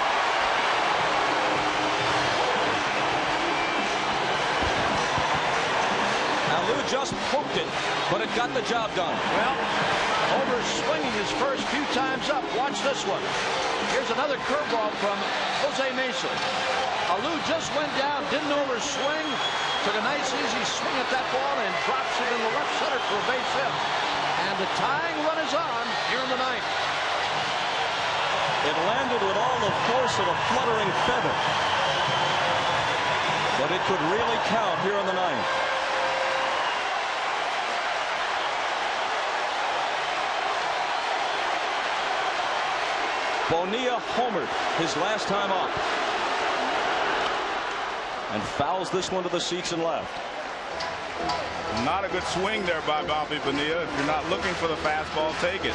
Alou just poked it, but it got the job done. Well, over swinging his first few times up. Watch this one. Here's another curveball from Jose Mesa. Alou just went down, didn't overswing, took a nice easy swing at that ball and drops it in the left center for a base hit. And the tying run is on here in the ninth. It landed with all the force of a fluttering feather. But it could really count here in the ninth. Bonilla homered his last time up. And fouls this one to the seats and left. Not a good swing there by Bobby Bonilla. If you're not looking for the fastball, take it.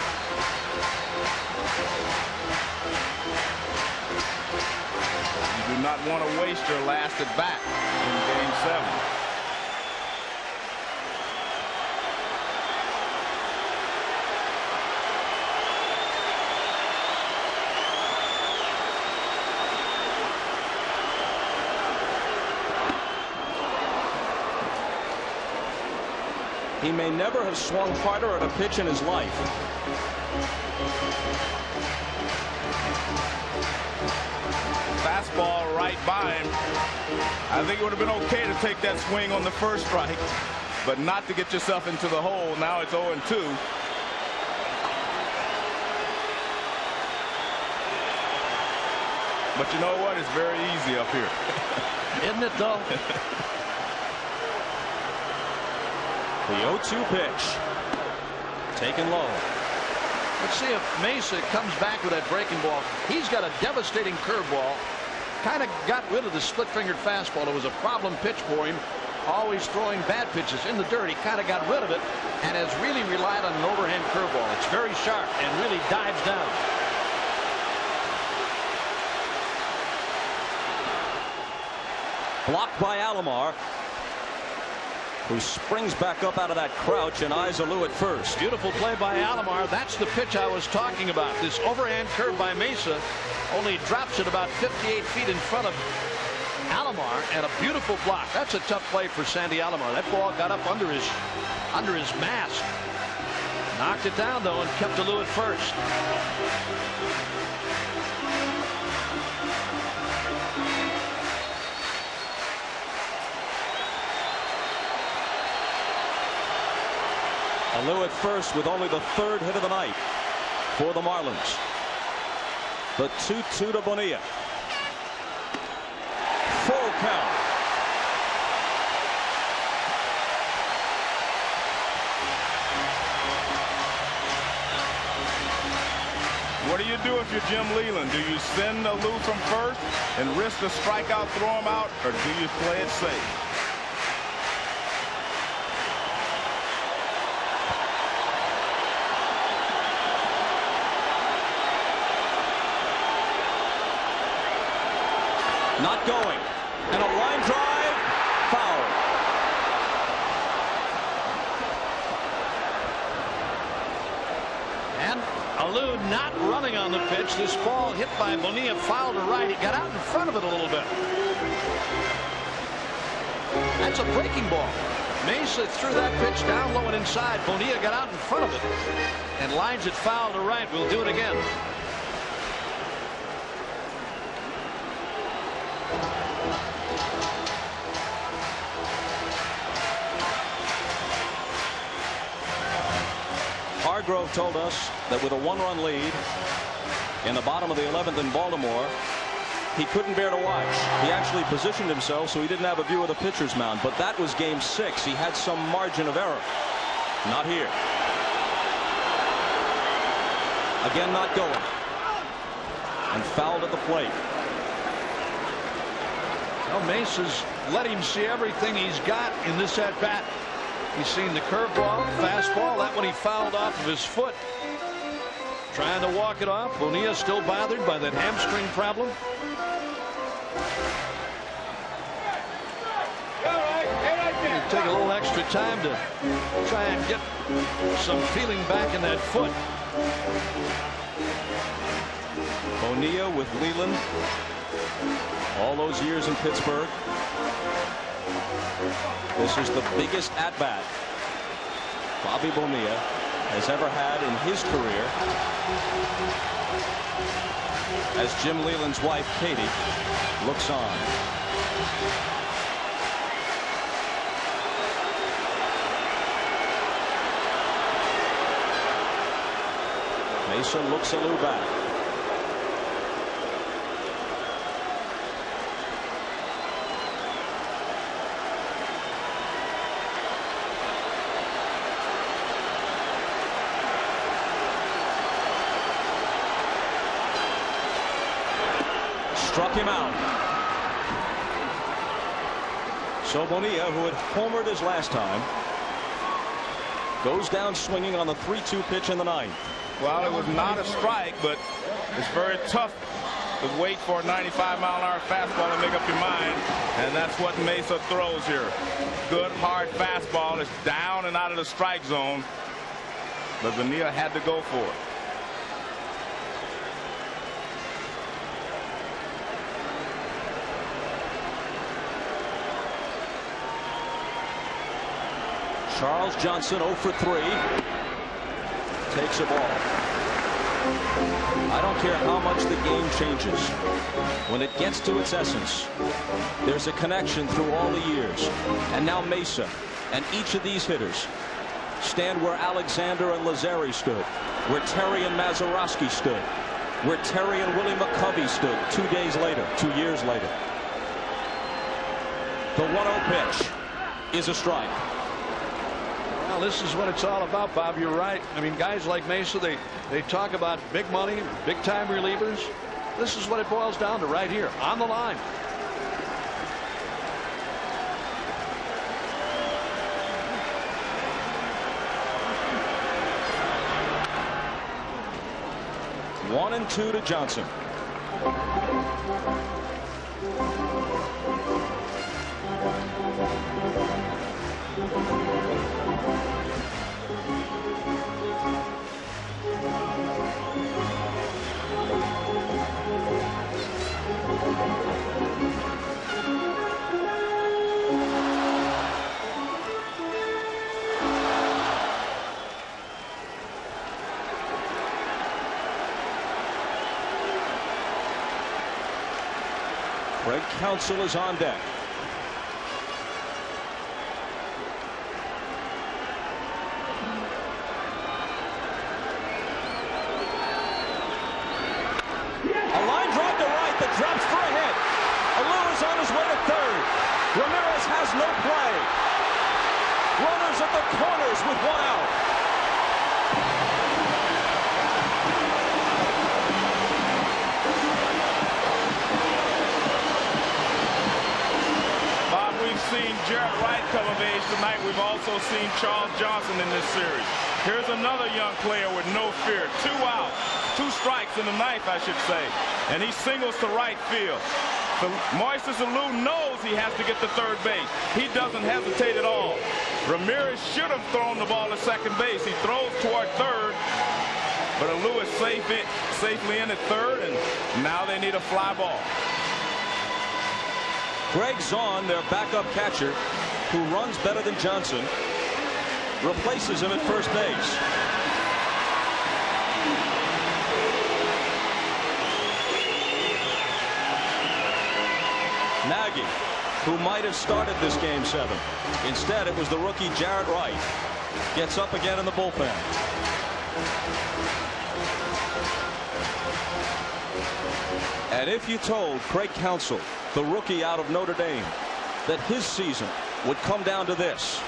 You do not want to waste your last at bat in Game 7. He may never have swung harder at a pitch in his life. Fastball right by him. I think it would have been okay to take that swing on the first strike, but not to get yourself into the hole. Now it's 0-2. But you know what? It's very easy up here. Isn't it, though? The 0-2 pitch. Taken low. Let's see if Mesa comes back with that breaking ball. He's got a devastating curveball. Kind of got rid of the split-fingered fastball. It was a problem pitch for him. Always throwing bad pitches in the dirt. He kind of got rid of it and has really relied on an overhand curveball. It's very sharp and really dives down. Blocked by Alomar, who springs back up out of that crouch and eyes Alou at first. Beautiful play by Alomar. That's the pitch I was talking about. This overhand curve by Mesa only drops it about 58 feet in front of Alomar, and a beautiful block. That's a tough play for Sandy Alomar. That ball got up under his mask. Knocked it down though and kept Alou at first. Alou at first with only the third hit of the night for the Marlins. The 2-2 to Bonilla. Full count. What do you do if you're Jim Leland? Do you send Alou from first and risk the strikeout, throw him out, or do you play it safe? Not going. And a line drive. Foul. And Alou not running on the pitch. This ball hit by Bonilla, fouled to right. He got out in front of it a little bit. That's a breaking ball. Mesa threw that pitch down low and inside. Bonilla got out in front of it and lines it foul to right. We'll do it again. Hargrove told us that with a one-run lead in the bottom of the 11th in Baltimore, he couldn't bear to watch. He actually positioned himself so he didn't have a view of the pitcher's mound. But that was Game 6. He had some margin of error. Not here. Again, not going. And fouled at the plate. Well, Mesa's let him see everything he's got in this at-bat. He's seen the curveball, fastball. That one he fouled off of his foot. Trying to walk it off. Bonilla still bothered by that hamstring problem. It'll take a little extra time to try and get some feeling back in that foot. Bonilla with Leland all those years in Pittsburgh. This is the biggest at-bat Bobby Bonilla has ever had in his career, as Jim Leland's wife Katie looks on. Mesa looks Alou back. Struck him out. So Bonilla, who had homered his last time, goes down swinging on the 3-2 pitch in the ninth. Well, it was not a strike, but it's very tough to wait for a 95-mile-an-hour fastball and make up your mind, and that's what Mesa throws here. Good, hard fastball. It's down and out of the strike zone, but Bonilla had to go for it. Charles Johnson 0 for 3. Takes a ball. I don't care how much the game changes. When it gets to its essence, there's a connection through all the years. And now Mesa and each of these hitters stand where Alexander and Lazzeri stood, where Terry and Mazeroski stood, where Terry and Willie McCovey stood 2 days later, 2 years later. The 1-0 pitch is a strike. Well, this is what it's all about, Bob. You're right. I mean, guys like Mesa, they talk about big money, big time relievers. This is what it boils down to right here on the line. One and 2 to Johnson. Craig Counsell is on deck. A line drive to right that drops for a hit. Alou is on his way to third. Ramirez has no play. Runners at the corners with 1 out. Seen Jarrett Wright come of age tonight. We've also seen Charles Johnson in this series. Here's another young player with no fear. 2 out, 2 strikes in the ninth, I should say, and he singles to right field. So Moises Alou knows he has to get to third base. He doesn't hesitate at all. Ramirez should have thrown the ball to second base. He throws toward third, but Alou is safely in at third, and now they need a fly ball. Greg Zahn, their backup catcher, who runs better than Johnson, replaces him at first base. Nagy, who might have started this game 7. Instead, it was the rookie Jarrett Wright. Gets up again in the bullpen. And if you told Craig Counsell, the rookie out of Notre Dame, that his season would come down to this,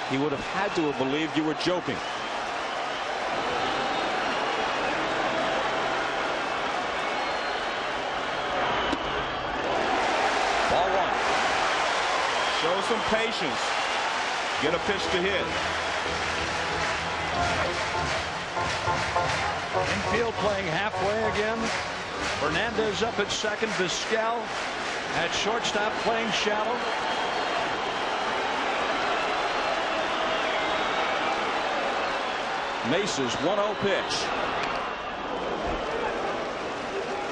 he would have had to have believed you were joking. Ball 1. Show some patience. Get a pitch to hit. Infield playing halfway again. Fernandez up at second. Vizquel at shortstop playing shallow. Mesa's 1-0 pitch.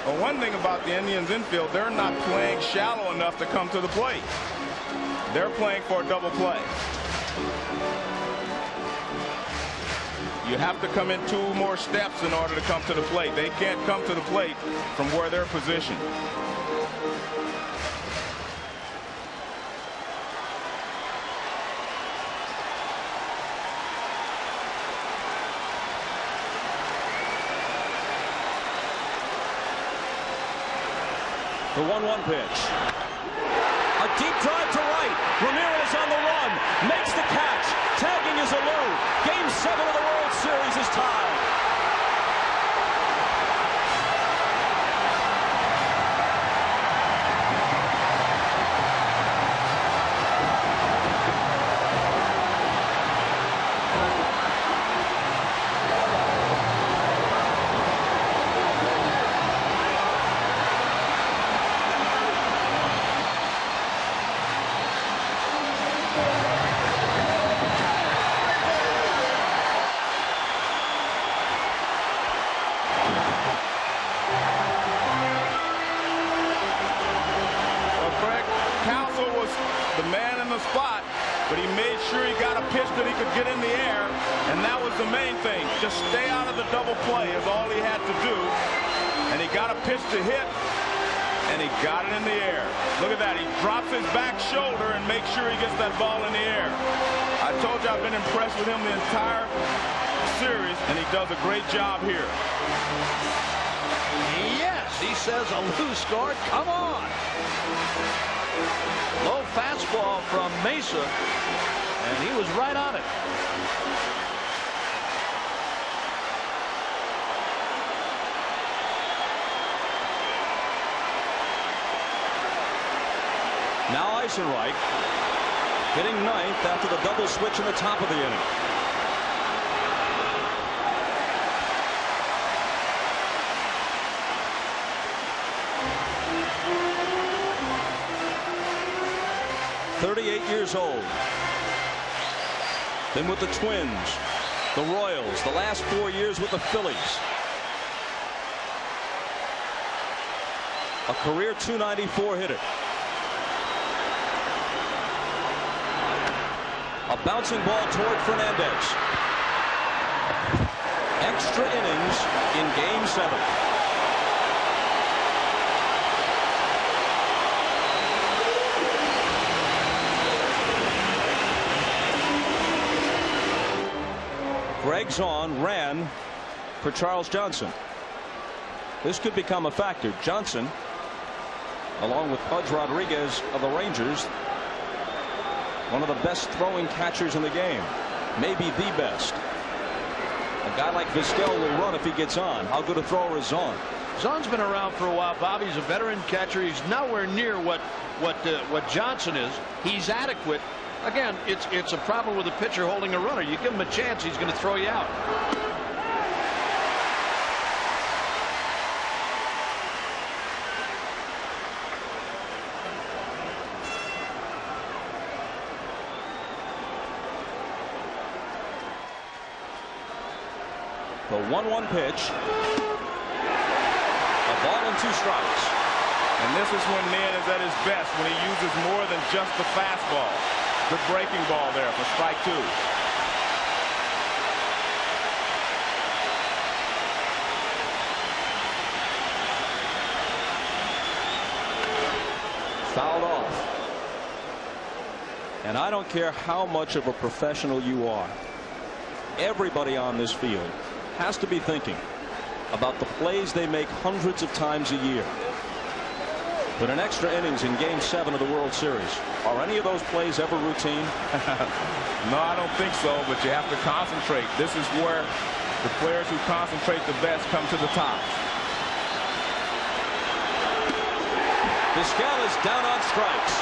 Well, one thing about the Indians infield, they're not playing shallow enough to come to the plate. They're playing for a double play. You have to come in 2 more steps in order to come to the plate. They can't come to the plate from where they're positioned. The 1-1 pitch. A deep drive to right. Ramirez on the run. Makes the catch. Tagging is Alou. Game 7 of the World Series is tied. The man in the spot, but he made sure he got a pitch that he could get in the air, and that was the main thing. Just stay out of the double play is all he had to do, and he got a pitch to hit, and he got it in the air. Look at that. He drops his back shoulder and makes sure he gets that ball in the air. I told you I've been impressed with him the entire series, and he does a great job here. Yes, he says Alou scored. Come on. Low fastball from Mesa, and he was right on it. Now Eisenreich hitting ninth after the double switch in the top of the inning. Years old. Been with the Twins, the Royals, the last 4 years with the Phillies. A career .294 hitter. A bouncing ball toward Fernandez. Extra innings in Game 7. Greg Zahn ran for Charles Johnson. This could become a factor. Johnson, along with Pudge Rodriguez of the Rangers, one of the best throwing catchers in the game, maybe the best. A guy like Vizquel will run if he gets on. How good a thrower is Zahn? Zahn's been around for a while, Bob. He's a veteran catcher. He's nowhere near what Johnson is. He's adequate. Again, it's a problem with a pitcher holding a runner. You give him a chance, he's going to throw you out. The 1-1 pitch. A ball and 2 strikes. And this is when Ned is at his best, when he uses more than just the fastball. Good breaking ball there for strike 2. Fouled off. And I don't care how much of a professional you are. Everybody on this field has to be thinking about the plays they make hundreds of times a year. But in extra innings in Game 7 of the World Series, are any of those plays ever routine? No, I don't think so, but you have to concentrate. This is where the players who concentrate the best come to the top. Vizquel is down on strikes.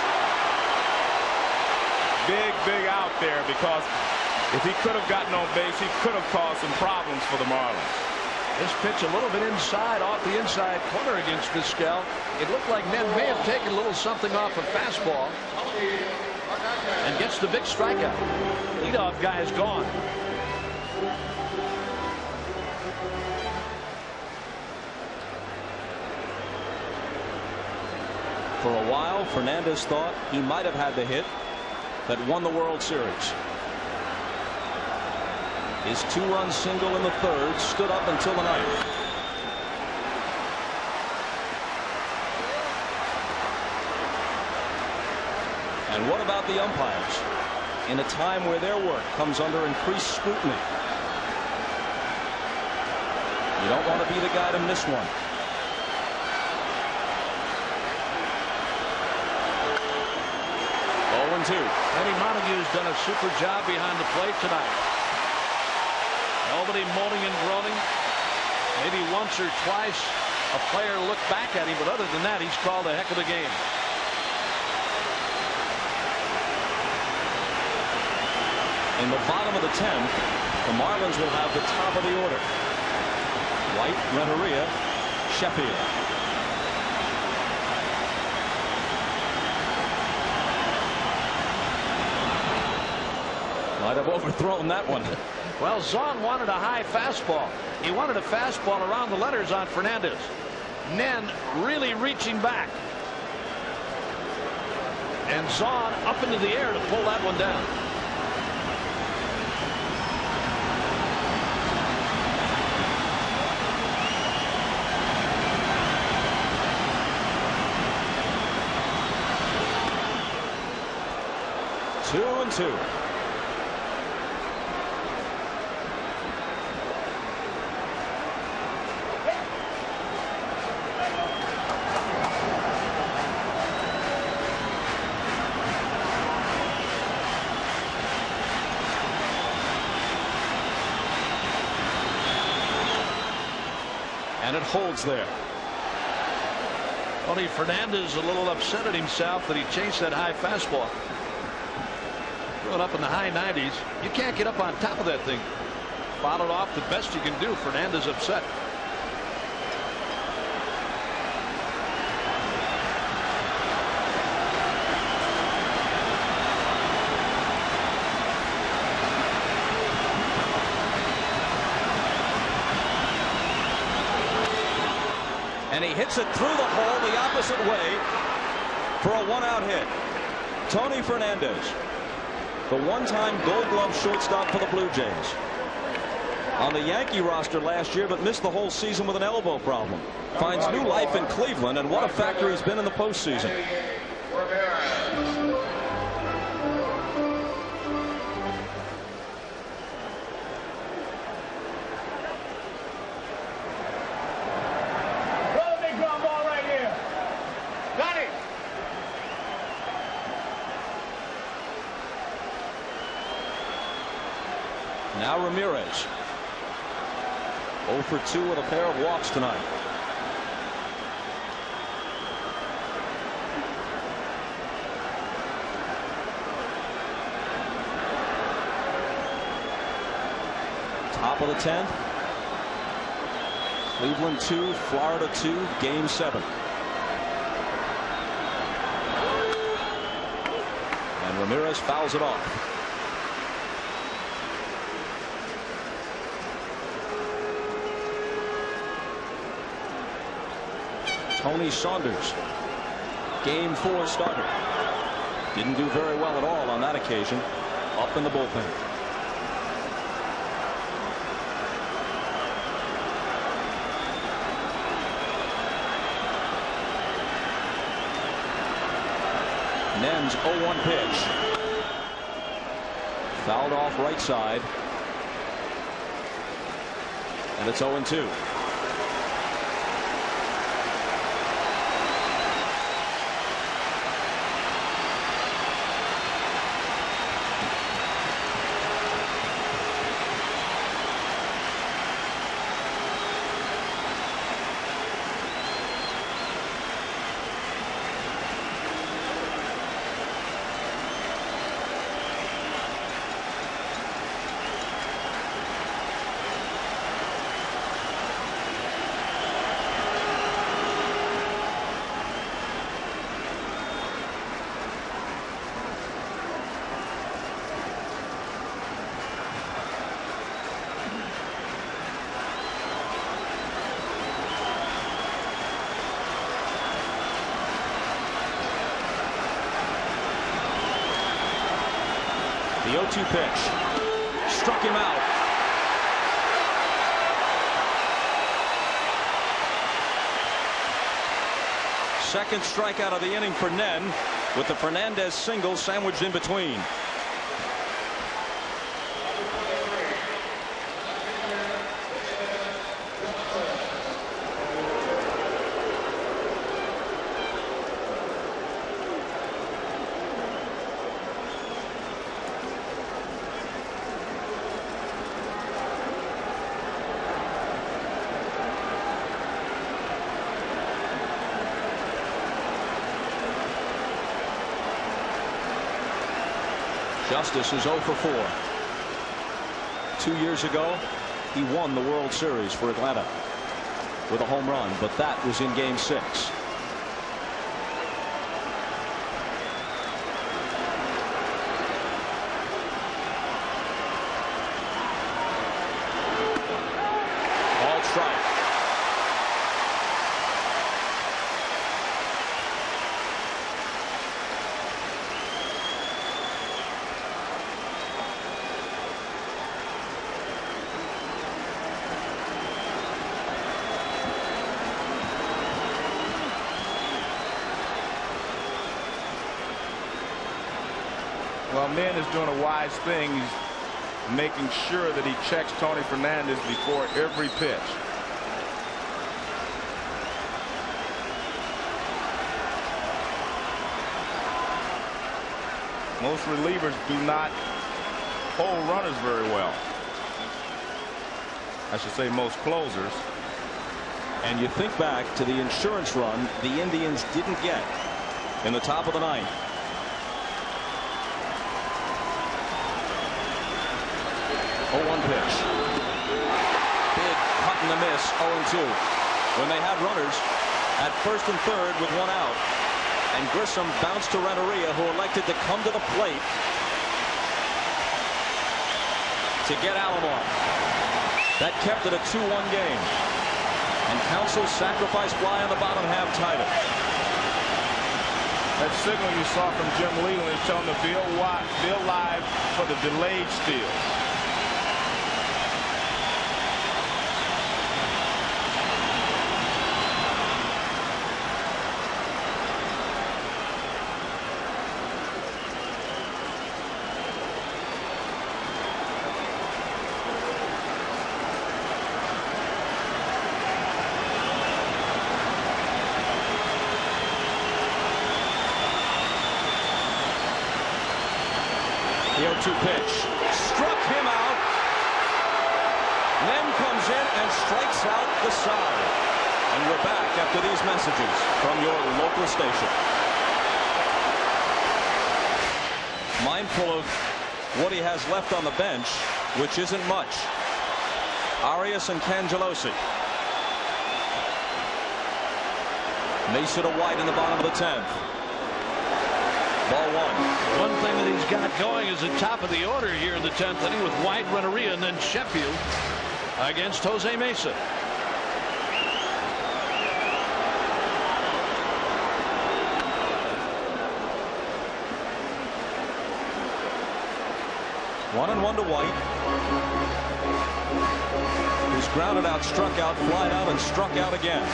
Big out there, because if he could have gotten on base, he could have caused some problems for the Marlins. This pitch a little bit inside, off the inside corner against Vizquel. It looked like Ned may have taken a little something off a fastball and gets the big strikeout. Leadoff guy is gone. For a while, Fernandez thought he might have had the hit that won the World Series. His 2-run single in the 3rd stood up until the 9th. And what about the umpires? In a time where their work comes under increased scrutiny. You don't want to be the guy to miss one. 0-2. Eddie Montague's done a super job behind the plate tonight. Nobody moaning and groaning. Maybe once or twice a player looked back at him, but other than that, he's called a heck of a game. In the bottom of the 10th, the Marlins will have the top of the order. White, Renteria, Sheffield. Might have overthrown that one. Well, Zahn wanted a high fastball. He wanted a fastball around the letters on Fernandez. Nen really reaching back. And Zahn up into the air to pull that one down. Two and two. And it holds there. Tony Fernandez a little upset at himself that he chased that high fastball. Going up in the high 90s. You can't get up on top of that thing. Fouled it off the best you can do. Fernandez upset. And he hits it through the hole the opposite way for a one-out hit. Tony Fernandez, the one-time Gold Glove shortstop for the Blue Jays. On the Yankee roster last year, but missed the whole season with an elbow problem. Finds new life in Cleveland, and what a factor he's been in the postseason. Now Ramirez. 0 for 2 with a pair of walks tonight. Top of the 10th. Cleveland 2, Florida 2, game 7. And Ramirez fouls it off. Tony Saunders, game 4 starter. Didn't do very well at all on that occasion. Up in the bullpen. Nen's 0-1 pitch. Fouled off right side. And it's 0-2. The 0-2 pitch. Struck him out. Second strikeout of the inning for Nen, with the Fernandez single sandwiched in between. Justice is 0 for 4. 2 years ago, he won the World Series for Atlanta with a home run, but that was in Game 6. Ball strike. Well, Min is doing a wise thing. He's making sure that he checks Tony Fernandez before every pitch. Most relievers do not hold runners very well. I should say most closers. And you think back to the insurance run the Indians didn't get in the top of the ninth. Oh, 1 pitch. Big cut and a miss, 0-2. When they had runners at first and third with 1 out. And Grissom bounced to Renteria, who elected to come to the plate to get Alomar. That kept it a 2-1 game. And Council's sacrifice fly on the bottom half tied it. That signal you saw from Jim Leland is telling the Bill Live for the delayed steal. The 0-2 pitch struck him out. Then comes in and strikes out the side. And we're back after these messages from your local station. Mindful of what he has left on the bench, which isn't much. Arias and Cangelosi. Mesa to White in the bottom of the 10th. Ball 1. One thing that he's got going is the top of the order here in the 10th inning with White, Renteria, and then Sheffield against Jose Mesa. One and 1 to White. He's grounded out, struck out, flied out, and struck out again.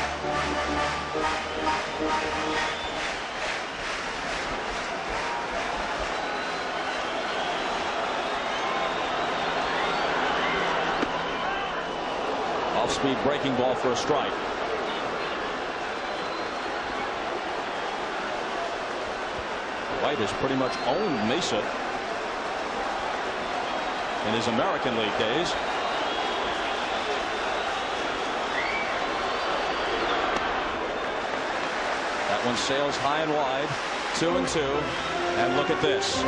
Off-speed breaking ball for a strike. White has pretty much owned Mesa in his American League days. That one sails high and wide. 2-2. And look at this.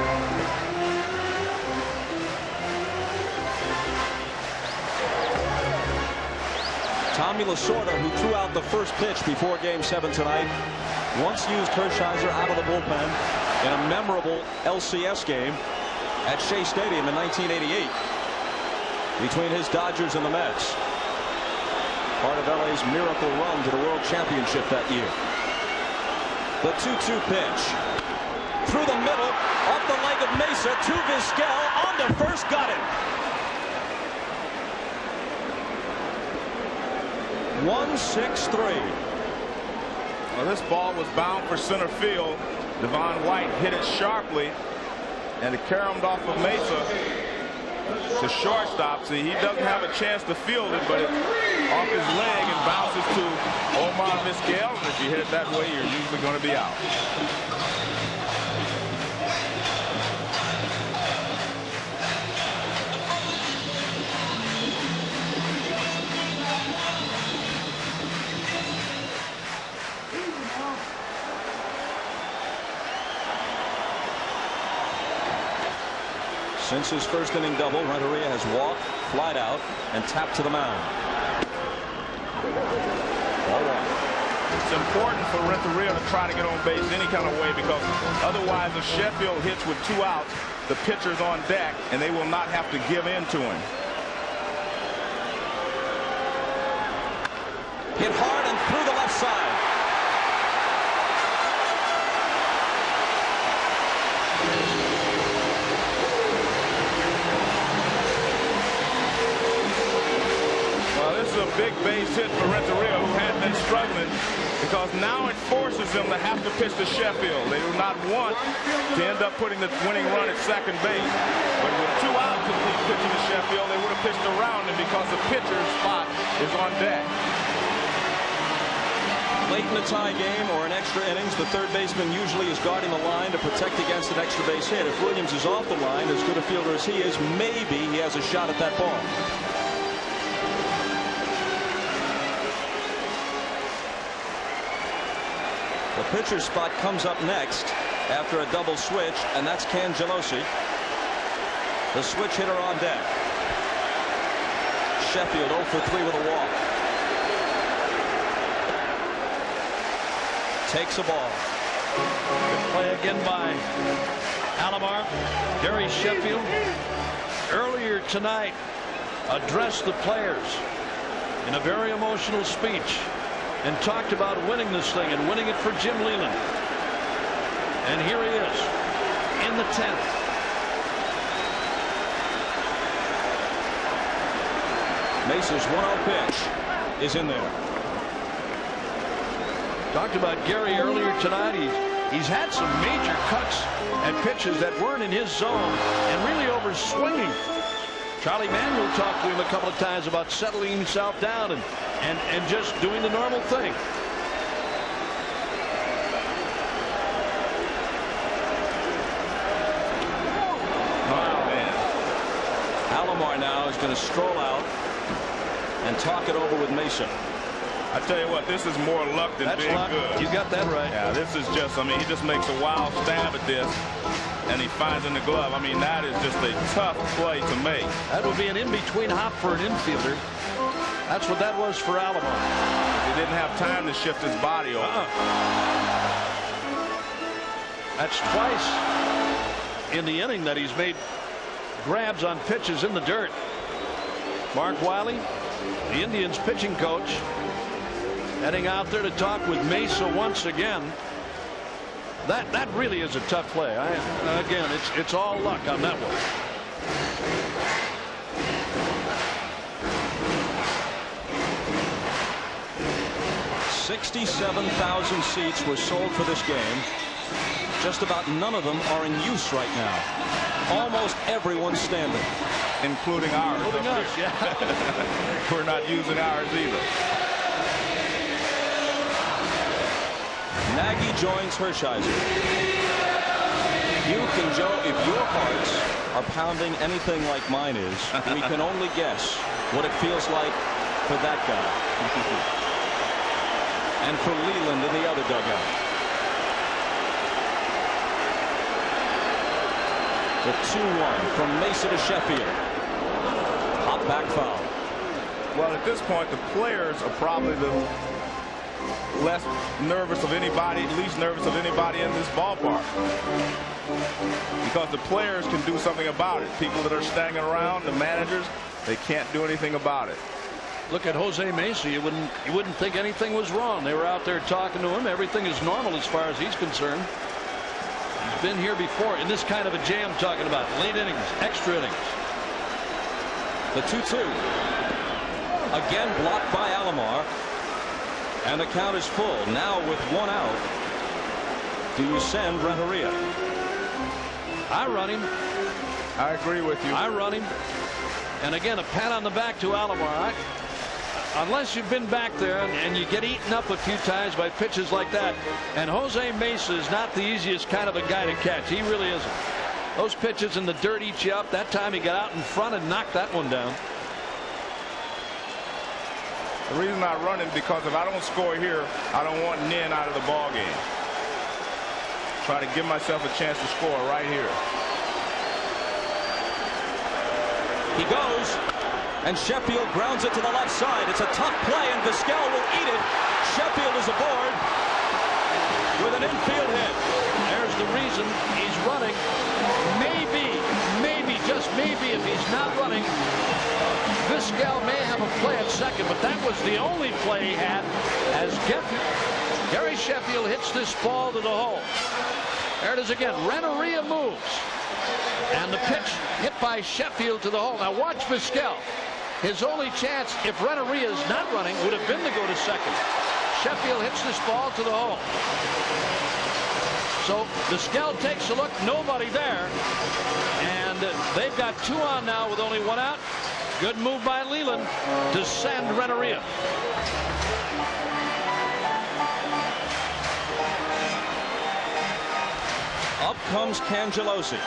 Tommy Lasorda, who threw out the first pitch before Game 7 tonight, once used Hershiser out of the bullpen in a memorable LCS game at Shea Stadium in 1988 between his Dodgers and the Mets. Part of LA's miracle run to the World Championship that year. The 2-2 pitch. Through the middle, off the leg of Mesa to Vizquel, on to first, got it. 1-6-3. Well, this ball was bound for center field. Devon White hit it sharply, and it caromed off of Mesa to shortstop. See, he doesn't have a chance to field it, but it's off his leg and bounces to Omar Vizquel. And if you hit it that way, you're usually going to be out. Since his first inning double, Renteria has walked, flied out, and tapped to the mound. Ball one. It's important for Renteria to try to get on base any kind of way, because otherwise if Sheffield hits with 2 outs, the pitcher's on deck and they will not have to give in to him. Hit hard and through the left side. Well, this is a big base hit for Renteria, who had been struggling, because now it forces him to have to pitch to Sheffield. They do not want to end up putting the winning run at second base. But with 2 outs and he's pitching to Sheffield, they would have pitched around him because the pitcher's spot is on deck. Late in a tie game or in extra innings, the third baseman usually is guarding the line to protect against an extra base hit. If Williams is off the line, as good a fielder as he is, maybe he has a shot at that ball. The pitcher's spot comes up next after a double switch, and that's Cangelosi, the switch hitter on deck. Sheffield 0 for 3 with a walk. Takes a ball. Good play again by Alomar. Gary Sheffield earlier tonight addressed the players in a very emotional speech and talked about winning this thing and winning it for Jim Leland. And here he is in the 10th. Mesa's 1-0 pitch is in there. Talked about Gary earlier tonight. He's had some major cuts at pitches that weren't in his zone and really over swinging. Charlie Manuel talked to him a couple of times about settling himself down and just doing the normal thing. Oh, man. Alomar now is going to stroll out and talk it over with Mesa. I tell you what, this is more luck than being good. You got that right. Yeah, this is just, I mean, he just makes a wild stab at this, and he finds in the glove. I mean, that is just a tough play to make. That would be an in-between hop for an infielder. That's what that was for Alomar. He didn't have time to shift his body over. That's twice in the inning that he's made grabs on pitches in the dirt. Mark Wiley, the Indians pitching coach, heading out there to talk with Mesa once again. That really is a tough play. Again, it's all luck on that one. $67,000 seats were sold for this game. Just about none of them are in use right now. Almost everyone's standing. Including ours. Including us, yeah. We're not using ours either. Nagy joins Hershiser. If your hearts are pounding anything like mine is, we can only guess what it feels like for that guy. And for Leland in the other dugout. The 2-1 from Mesa to Sheffield. Hop back foul. Well, at this point, the players are probably the less nervous of anybody, least nervous of anybody in this ballpark. Because the players can do something about it. People that are standing around, the managers, they can't do anything about it. Look at Jose Mesa. You wouldn't think anything was wrong. They were out there talking to him. Everything is normal as far as he's concerned. He's been here before in this kind of a jam, talking about late innings, extra innings. The 2-2. Again blocked by Alomar. And the count is full. Now with 1 out. Do you send Renteria? I run him. I agree with you. I run him. And again, a pat on the back to Alomar. Unless you've been back there and you get eaten up a few times by pitches like that. And Jose Mesa is not the easiest kind of a guy to catch. He really isn't. Those pitches in the dirt eat you up. That time he got out in front and knocked that one down. The reason I run him because if I don't score here, I don't want Nin out of the ball game. Try to give myself a chance to score right here. He goes, and Sheffield grounds it to the left side. It's a tough play, and Vizquel will eat it. Sheffield is aboard with an infield hit. There's the reason he's running. Maybe, just maybe, if he's not running, Vizquel may have a play at second, but that was the only play he had as Gary Sheffield hits this ball to the hole. There it is again. Renteria moves. And the pitch hit by Sheffield to the hole. Now watch Vizquel. His only chance, if Renteria is not running, would have been to go to second. Sheffield hits this ball to the hole. So Vizquel takes a look, nobody there. And they've got 2 on now with only 1 out. Good move by Leland to send Renteria. Up comes Cangelosi.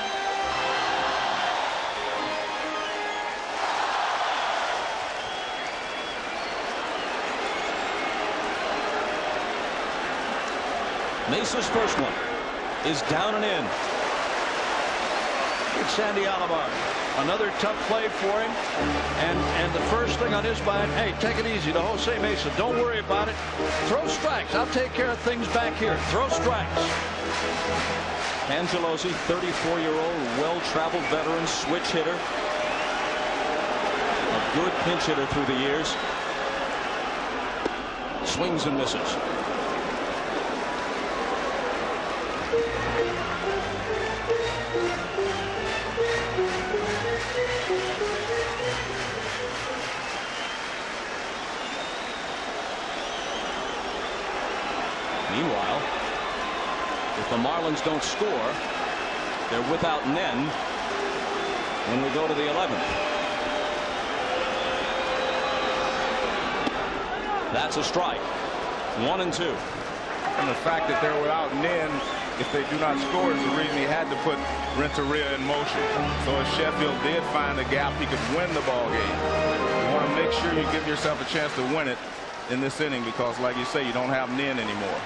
Mesa's first one is down and in. It's Sandy Alomar. Another tough play for him. And the first thing on his mind, hey, take it easy to Jose Mesa. Don't worry about it. Throw strikes. I'll take care of things back here. Throw strikes. Cangelosi, 34-year-old, well-traveled veteran, switch hitter. A good pinch hitter through the years. Swings and misses. Meanwhile, if the Marlins don't score, they're without Nen when we go to the 11th. That's a strike. 1 and 2. And the fact that they're without Nen, if they do not score, is the reason he had to put Renteria in motion. So if Sheffield did find a gap, he could win the ball game. You want to make sure you give yourself a chance to win it in this inning because, like you say, you don't have Nen anymore.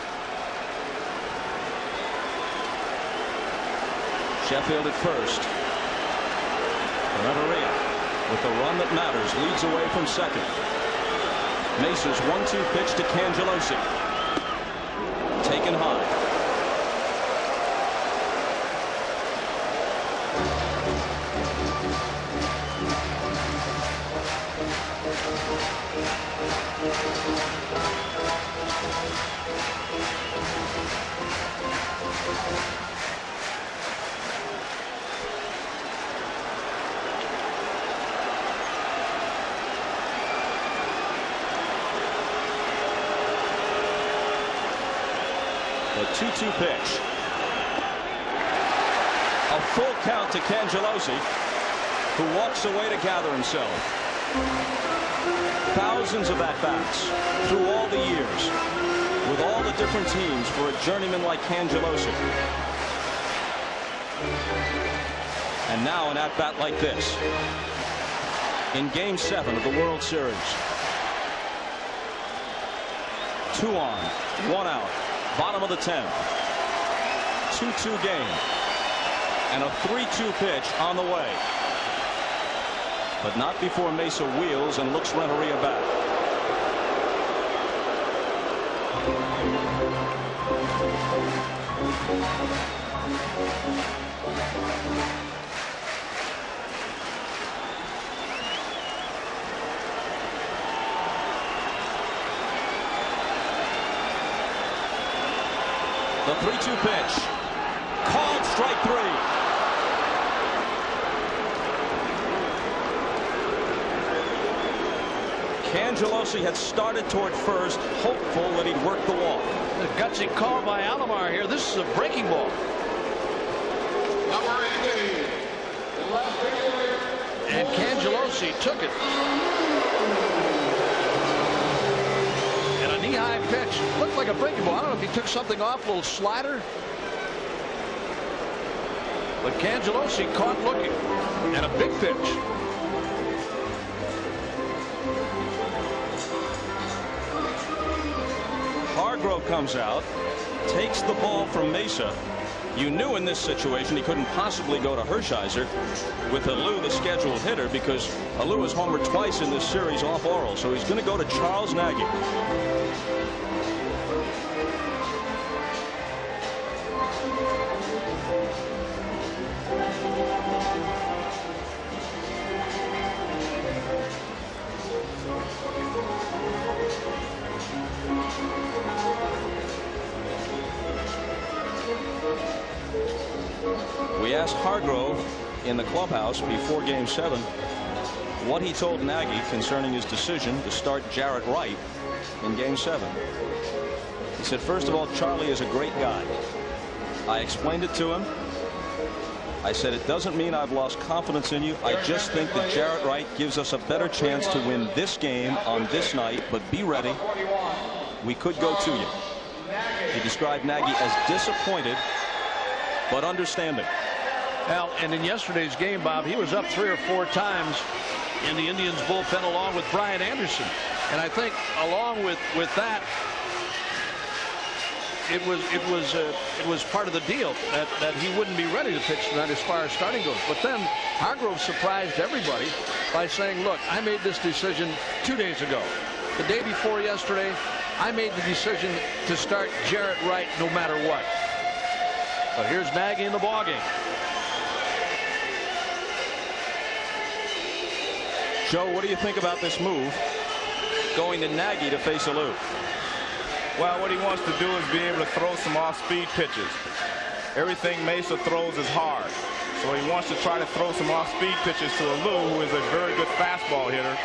Sheffield at first. Renteria, with the run that matters, leads away from second. Mesa's 1-2 pitch to Cangelosi. Taken high. The 2-2 pitch. A full count to Cangelosi, who walks away to gather himself. Thousands of at-bats through all the years, with all the different teams for a journeyman like Cangelosi. And now an at-bat like this in Game 7 of the World Series. 2 on, 1 out. Bottom of the 10th. 2-2 game. And a 3-2 pitch on the way. But not before Mesa wheels and looks Renteria back. The 3-2 pitch. Called strike 3. Cangelosi had started toward first, hopeful that he'd work the walk. The gutsy call by Alomar here. This is a breaking ball. Number 18. And Cangelosi took it. And a knee-high pitch. Looked like a breaking ball. I don't know if he took something off, a little slider. But Cangelosi caught looking. And a big pitch. Hargrove comes out, takes the ball from Mesa, You knew in this situation he couldn't possibly go to Hershiser with Alou, the scheduled hitter, because Alou has homered twice in this series off Oral. So he's going to go to Charles Nagy. We asked Hargrove in the clubhouse before Game 7 what he told Nagy concerning his decision to start Jarrett Wright in Game 7. He said, first of all, Charlie is a great guy. I explained it to him. I said, it doesn't mean I've lost confidence in you. I just think that Jarrett Wright gives us a better chance to win this game on this night, but be ready. We could go to you. He described Nagy as disappointed but understanding. Well, and in yesterday's game, Bob, he was up 3 or 4 times in the Indians bullpen along with Brian Anderson. And I think along with that, it was part of the deal that he wouldn't be ready to pitch tonight as far as starting goes. But then Hargrove surprised everybody by saying, look, I made this decision 2 days ago. The day before yesterday, I made the decision to start Jarrett Wright no matter what. But here's Nagy in the ballgame. Joe, what do you think about this move, going to Nagy to face Alou? Well, what he wants to do is be able to throw some off-speed pitches. Everything Mesa throws is hard. So he wants to try to throw some off-speed pitches to Alou, who is a very good fastball hitter.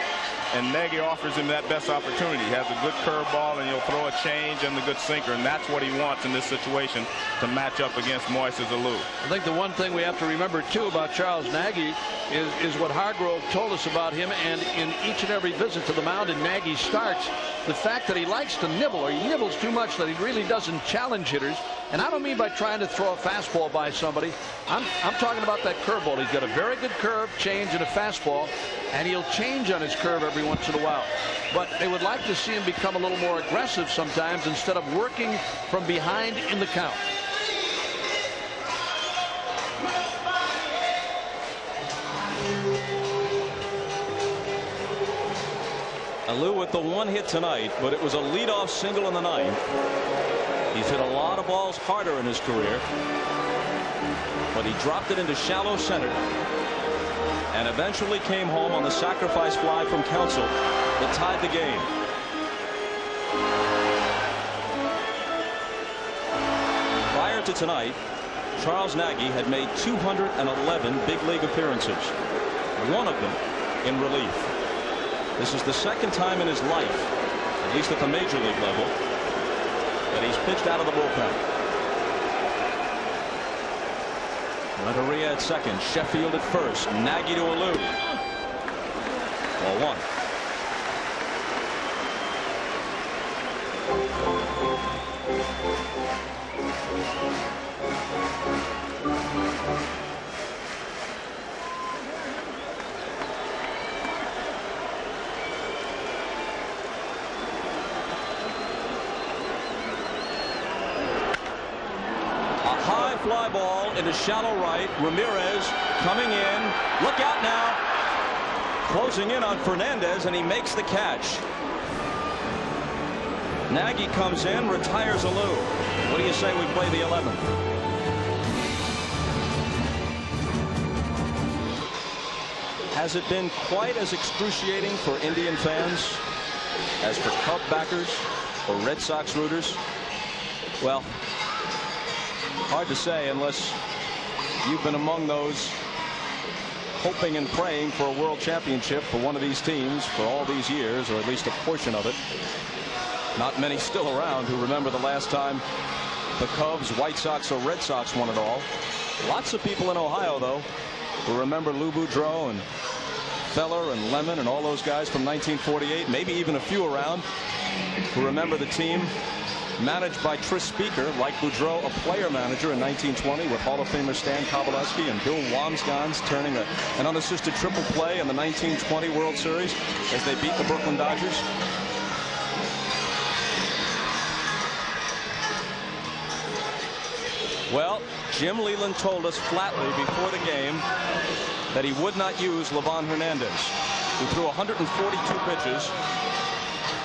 And Nagy offers him that best opportunity. He has a good curveball, and he'll throw a change and the good sinker, and that's what he wants in this situation to match up against Moises Alou. I think the one thing we have to remember, too, about Charles Nagy is what Hargrove told us about him, and in each and every visit to the mound in Nagy's starts, the fact that he likes to nibble, or he nibbles too much that he really doesn't challenge hitters. And I don't mean by trying to throw a fastball by somebody. I'm talking about that curveball. He's got a very good curve, change, and a fastball, and he'll change on his curve every once in a while. But they would like to see him become a little more aggressive sometimes instead of working from behind in the count. Alou with the 1 hit tonight, but it was a leadoff single in the 9th. He's hit a lot of balls harder in his career, but he dropped it into shallow center and eventually came home on the sacrifice fly from Counsell that tied the game. Prior to tonight, Charles Nagy had made 211 big league appearances, one of them in relief. This is the second time in his life, at least at the major league level, that he's pitched out of the bullpen. Renteria at second, Sheffield at first, Nagy to Alou. Ball 1. Fly ball into shallow right. Ramirez coming in. Look out now. Closing in on Fernandez, and he makes the catch. Nagy comes in, retires Alou. What do you say we play the 11th? Has it been quite as excruciating for Indian fans as for Cub backers or Red Sox rooters? Well, hard to say unless you've been among those hoping and praying for a world championship for one of these teams for all these years, or at least a portion of it. Not many still around who remember the last time the Cubs, White Sox, or Red Sox won it all. Lots of people in Ohio, though, who remember Lou Boudreau and Feller and Lemon and all those guys from 1948, maybe even a few around who remember the team managed by Tris Speaker, like Boudreau, a player manager in 1920 with Hall of Famer Stan Kowalewski and Bill Wamsgans turning an unassisted triple play in the 1920 World Series as they beat the Brooklyn Dodgers. Well, Jim Leland told us flatly before the game that he would not use Livan Hernandez, who threw 142 pitches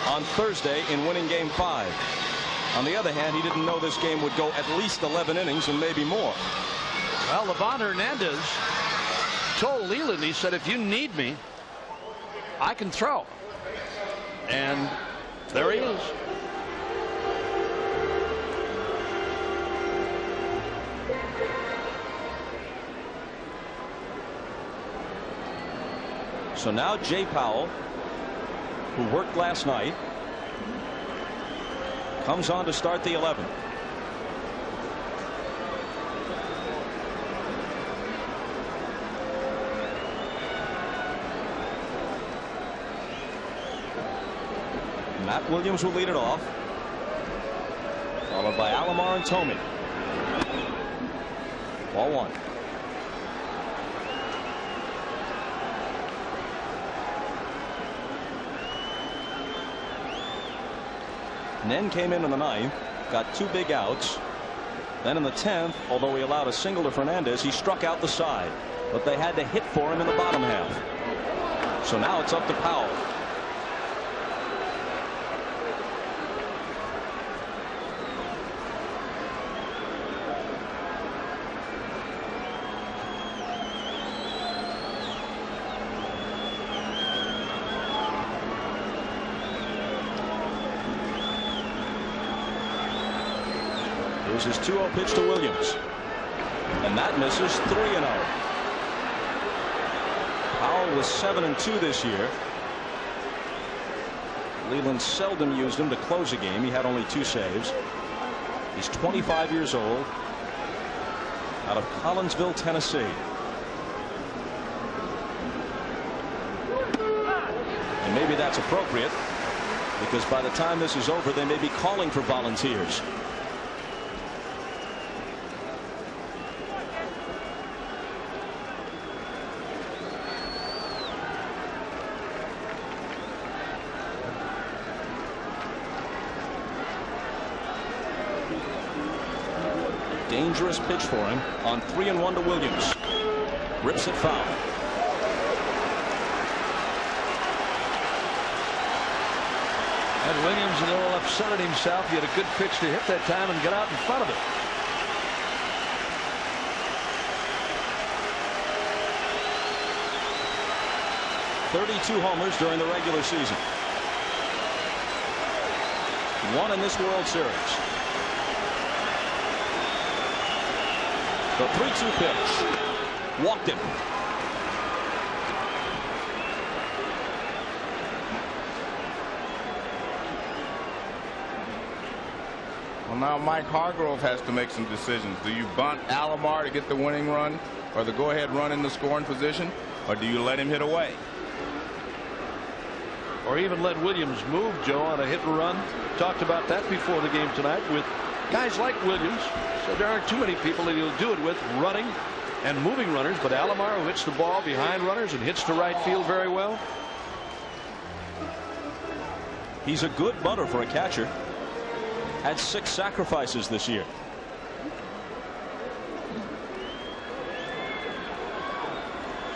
on Thursday in winning Game 5. On the other hand, he didn't know this game would go at least 11 innings and maybe more. Well, Livan Hernandez told Leland, he said, if you need me, I can throw. And there he is. So now Jay Powell, who worked last night, comes on to start the 11th. Matt Williams will lead it off, followed by Alomar and Tomey. Ball one. Nen came in the 9th, got 2 big outs. Then in the 10th, although he allowed a single to Fernandez, he struck out the side, but they had to hit for him in the bottom half. So now it's up to Powell. Here's his 2-0 pitch to Williams, and that misses. 3-0. Powell was 7-2 this year. Leland seldom used him to close a game. He had only 2 saves. He's 25 years old, out of Collinsville, Tennessee. And maybe that's appropriate, because by the time this is over, they may be calling for volunteers. Dangerous pitch for him on 3-1 to Williams. Rips it foul. And Williams a little upset at himself. He had a good pitch to hit that time and get out in front of it. .32 homers during the regular season. 1 in this World Series. The 3-2 pitch. Walked him. Well, now Mike Hargrove has to make some decisions. Do you bunt Alomar to get the winning run, or the go-ahead run in the scoring position, or do you let him hit away? Or even let Williams move, Joe, on a hit and run. Talked about that before the game tonight with guys like Williams. So there aren't too many people that he'll do it with, running and moving runners. But Alomar, who hits the ball behind runners and hits to right field very well. He's a good bunter for a catcher. Had 6 sacrifices this year.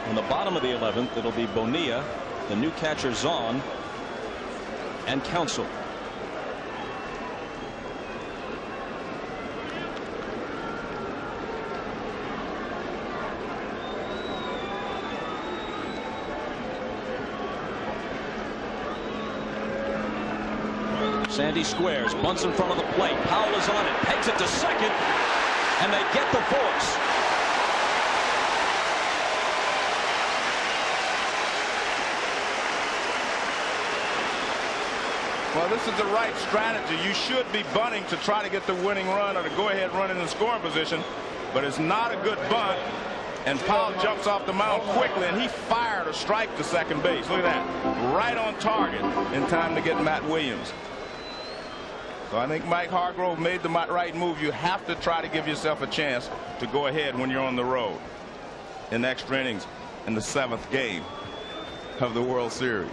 In the bottom of the 11th, it'll be Bonilla, the new catcher Zahn, and Counsell. Sandy squares, bunts in front of the plate. Powell is on it, pegs it to second, and they get the force. Well, this is the right strategy. You should be bunting to try to get the winning run or the go-ahead run in the scoring position, but it's not a good bunt. And Powell jumps off the mound quickly, and he fired a strike to second base. Look at that. Right on target in time to get Matt Williams. So I think Mike Hargrove made the right move. You have to try to give yourself a chance to go ahead when you're on the road in extra innings in the 7th game of the World Series.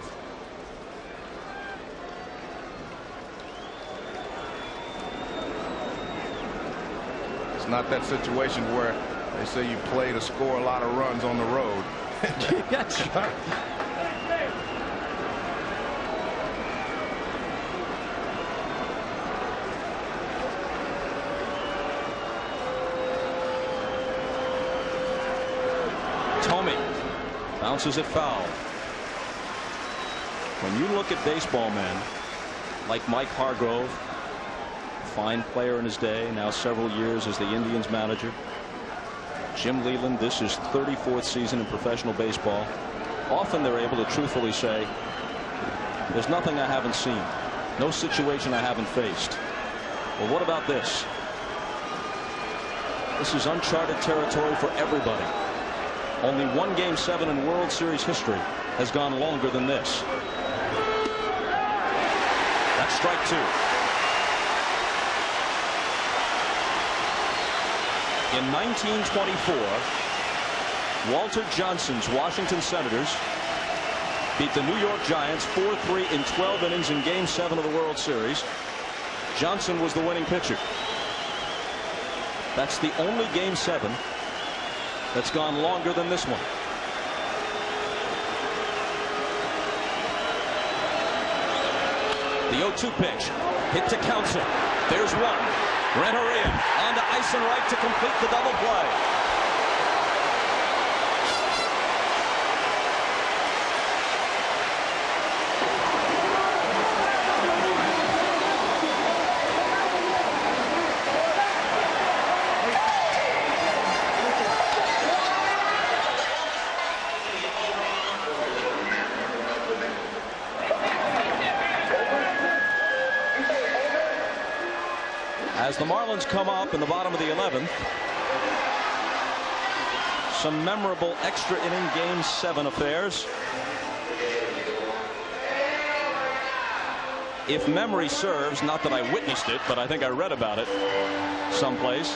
It's not that situation where they say you play to score a lot of runs on the road. That's right. Tomey bounces it foul. When you look at baseball men like Mike Hargrove, fine player in his day, now several years as the Indians manager. Jim Leland, this is 34th season in professional baseball. Often they're able to truthfully say, there's nothing I haven't seen, no situation I haven't faced. Well, what about this? This is uncharted territory for everybody. Only one Game 7 in World Series history has gone longer than this. That's strike two. In 1924, Walter Johnson's Washington Senators beat the New York Giants 4-3 in 12 innings in Game 7 of the World Series. Johnson was the winning pitcher. That's the only Game 7 that's gone longer than this one. The 0-2 pitch hit to Counsell. There's one. Renteria on to Eisenreich to complete the double play. As the Marlins come up in the bottom of the 11th, some memorable extra inning Game 7 affairs. If memory serves, not that I witnessed it, but I think I read about it someplace,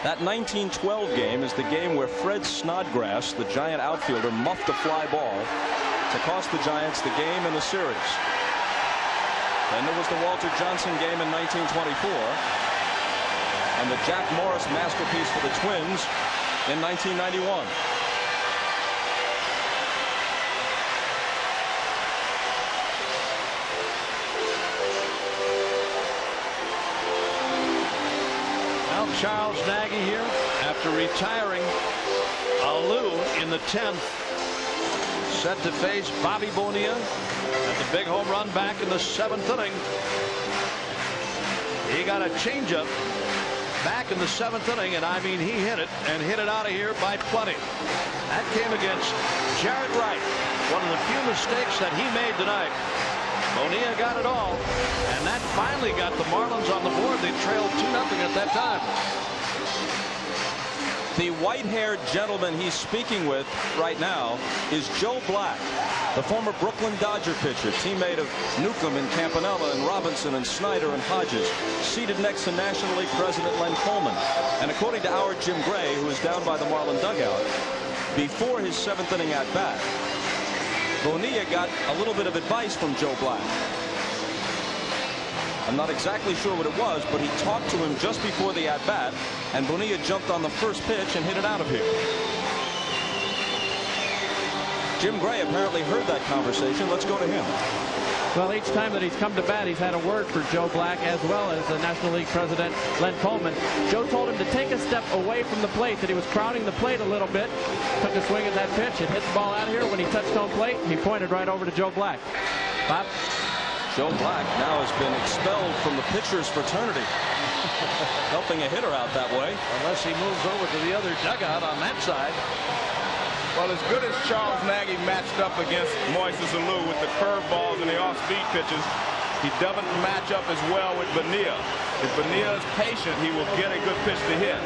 that 1912 game is the game where Fred Snodgrass, the Giant outfielder, muffed a fly ball to cost the Giants the game and the series. Then there was the Walter Johnson game in 1924. And the Jack Morris masterpiece for the Twins in 1991. Now Charles Nagy here, after retiring Alou in the 10th, set to face Bobby Bonilla at the big home run back in the 7th inning. He got a changeup back in the 7th inning, and I mean, he hit it and hit it out of here by plenty. That came against Jarrett Wright, one of the few mistakes that he made tonight. Bonilla got it all, and that finally got the Marlins on the board. They trailed 2-0 at that time. The white-haired gentleman he's speaking with right now is Joe Black, the former Brooklyn Dodger pitcher, teammate of Newcomb and Campanella and Robinson and Snyder and Hodges, seated next to National League President Len Coleman. And according to our Jim Gray, who is down by the Marlin dugout, before his 7th inning at-bat, Bonilla got a little bit of advice from Joe Black. I'm not exactly sure what it was, but he talked to him just before the at-bat, and Bonilla jumped on the first pitch and hit it out of here. Jim Gray apparently heard that conversation. Let's go to him. Well, each time that he's come to bat, he's had a word for Joe Black as well as the National League president, Len Coleman. Joe told him to take a step away from the plate, that he was crowding the plate a little bit. Took a swing at that pitch and hit the ball out of here. When he touched home plate, he pointed right over to Joe Black. Bob? Joe Black now has been expelled from the pitcher's fraternity. Helping a hitter out that way. Unless he moves over to the other dugout on that side. Well, as good as Charles Nagy matched up against Moises Alou with the curveballs and the off-speed pitches, he doesn't match up as well with Bonilla. If Bonilla is patient, he will get a good pitch to hit.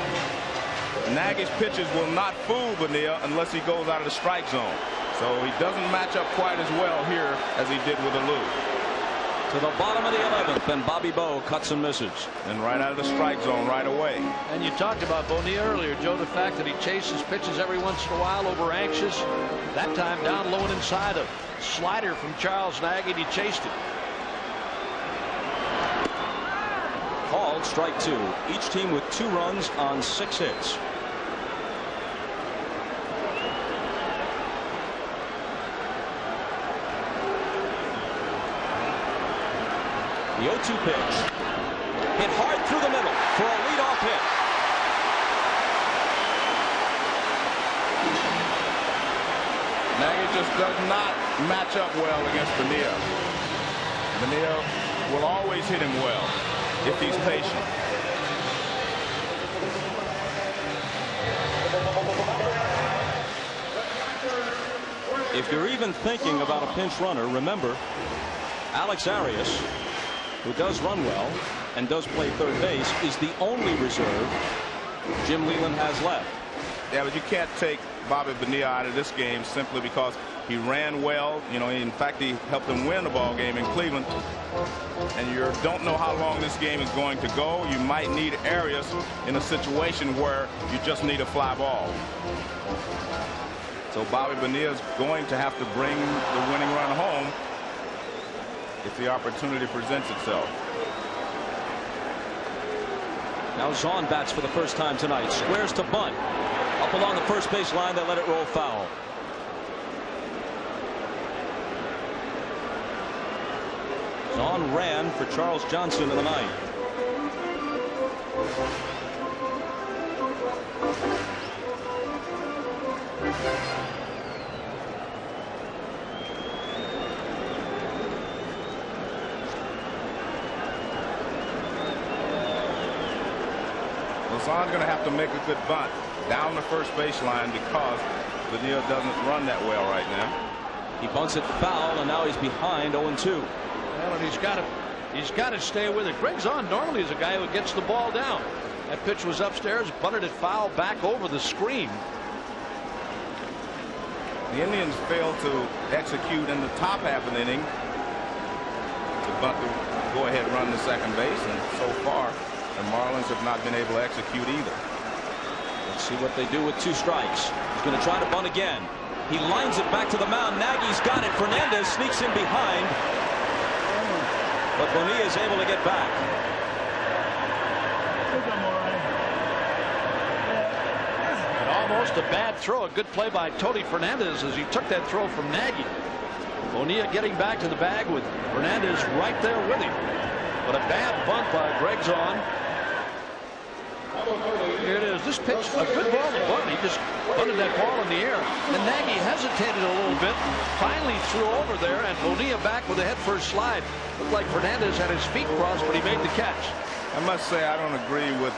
Nagy's pitches will not fool Bonilla unless he goes out of the strike zone. So he doesn't match up quite as well here as he did with Alou. To the bottom of the 11th, and Bobby Bowe cuts and misses. And right out of the strike zone right away. And you talked about Bonilla earlier, Joe, the fact that he chases pitches every once in a while, over anxious. That time down low and inside, a slider from Charles Nagy, and he chased it. Called called strike 2. Each team with 2 runs on 6 hits. The 0-2 pitch. Hit hard through the middle for a leadoff hit. Nagy just does not match up well against Bonilla. Bonilla will always hit him well if he's patient. If you're even thinking about a pinch runner, remember Alex Arias, who does run well and does play third base, is the only reserve Jim Leland has left. Yeah, but you can't take Bobby Bonilla out of this game simply because he ran well. You know, in fact, he helped them win the ball game in Cleveland. And you don't know how long this game is going to go. You might need Arias in a situation where you just need a fly ball. So Bobby Bonilla is going to have to bring the winning run home if the opportunity presents itself. Now Zahn bats for the first time tonight. Squares to bunt. Up along the first base line, they let it roll foul. Zahn ran for Charles Johnson in the ninth. Zahn's going to have to make a good bunt down the first baseline because Bonilla doesn't run that well right now. He bunts it foul, and now he's behind 0-2. Well, and he's got to stay with it. Greg Zahn normally is a guy who gets the ball down. That pitch was upstairs, bunted it foul back over the screen. The Indians failed to execute in the top half of the inning to bunt the go-ahead run to second base, and so far the Marlins have not been able to execute either. Let's see what they do with 2 strikes. He's going to try to bunt again. He lines it back to the mound. Nagy's got it. Fernandez sneaks in behind, but Bonilla is able to get back. And almost a bad throw. A good play by Tony Fernandez as he took that throw from Nagy. Bonilla getting back to the bag with Fernandez right there with him. But a bad bunt by Greg Zahn. Here it is. This pitch, a good ball to bunt. He just bunted that ball in the air. And Nagy hesitated a little bit. Finally threw over there, and Bonilla back with a head-first slide. Looked like Fernandez had his feet crossed, but he made the catch. I must say I don't agree with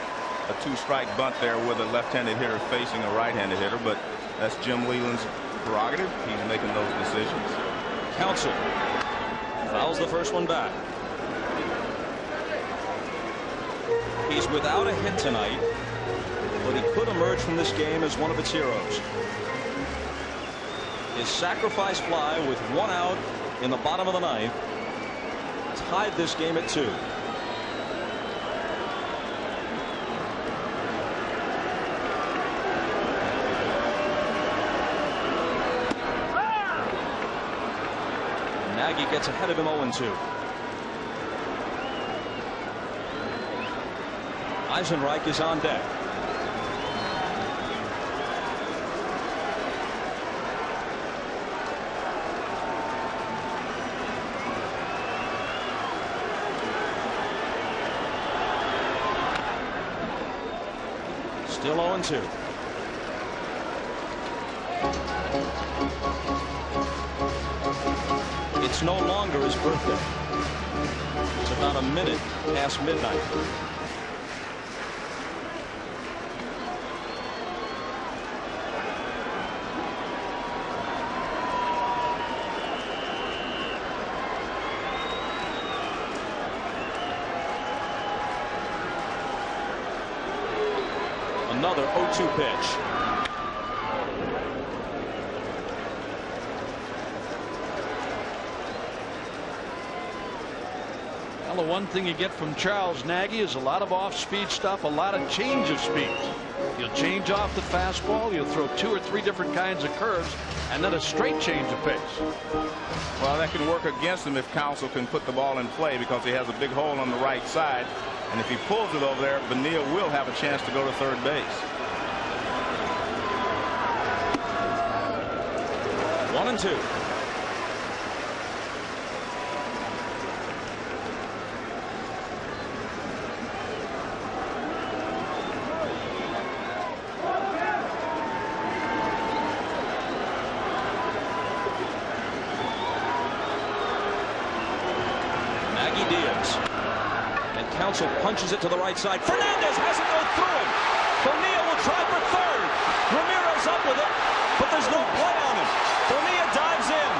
a 2-strike bunt there with a left-handed hitter facing a right-handed hitter, but that's Jim Leland's prerogative. He's making those decisions. Counsell fouls the first one back. He's without a hit tonight, but he could emerge from this game as one of its heroes. His sacrifice fly with 1 out in the bottom of the ninth tied this game at 2. Nagy gets ahead of him 0-2. Eisenreich is on deck. Still 0-2. It's no longer his birthday. It's about a minute past midnight. Another 0-2 pitch. the one thing you get from Charles Nagy is a lot of off-speed stuff, a lot of change of speeds. You'll change off the fastball, you'll throw 2 or 3 different kinds of curves, and then a straight change of pace. Well, that can work against him if Counsell can put the ball in play, because he has a big hole on the right side. And if he pulls it over there, Bonilla will have a chance to go to third base. 1-2. Counsell punches it to the right side. Fernandez has it go through him. Bonilla will try for third. Ramirez up with it, but there's no play on him. Bonilla dives in.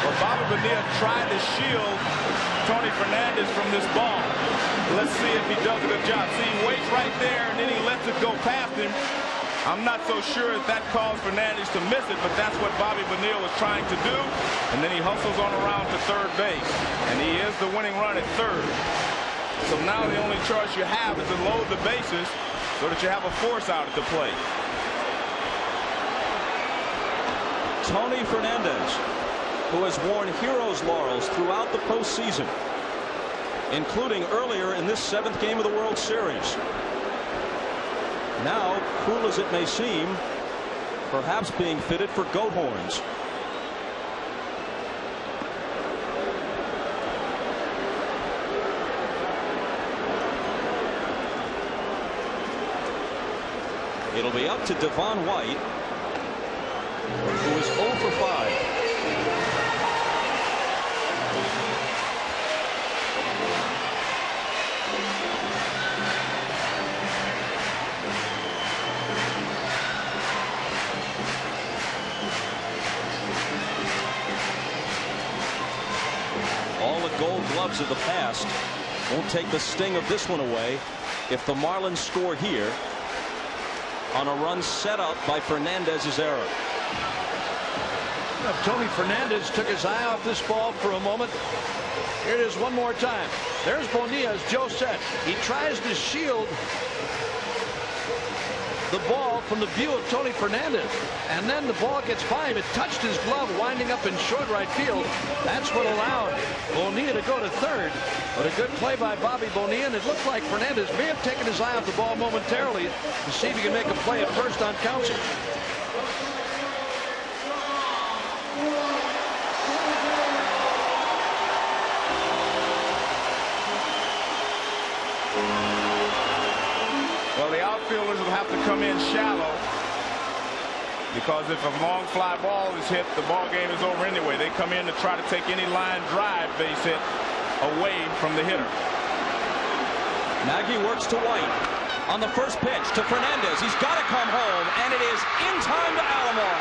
Well, Bobby Bonilla tried to shield Tony Fernandez from this ball. Let's see if he does a good job. See, he waits right there, and then he lets it go past him. I'm not so sure if that caused Fernandez to miss it, but that's what Bobby Bonilla was trying to do. And then he hustles on around to third base. And he is the winning run at third. So now the only choice you have is to load the bases so that you have a force out at the plate. Tony Fernandez, who has worn hero's laurels throughout the postseason, including earlier in this 7th game of the World Series. Now, cruel as it may seem, perhaps being fitted for goat horns. It'll be up to Devon White, who is 0 for 5. Gold gloves of the past won't take the sting of this one away if the Marlins score here on a run set up by Fernandez's error. Tony Fernandez took his eye off this ball for a moment. Here it is one more time. There's Bonilla, as Joe said. He tries to shield the ball from the view of Tony Fernandez, and then the ball gets by him. It touched his glove, winding up in short right field. That's what allowed Bonilla to go to third. But a good play by Bobby Bonilla, and it looked like Fernandez may have taken his eye off the ball momentarily to see if he can make a play at first on Counsell. Well, the outfielders will have to come in shallow, because if a long fly ball is hit, the ball game is over anyway. They come in to try to take any line drive base hit away from the hitter. Nagy works to White on the first pitch to Fernandez. He's got to come home, and it is in time to Alomar.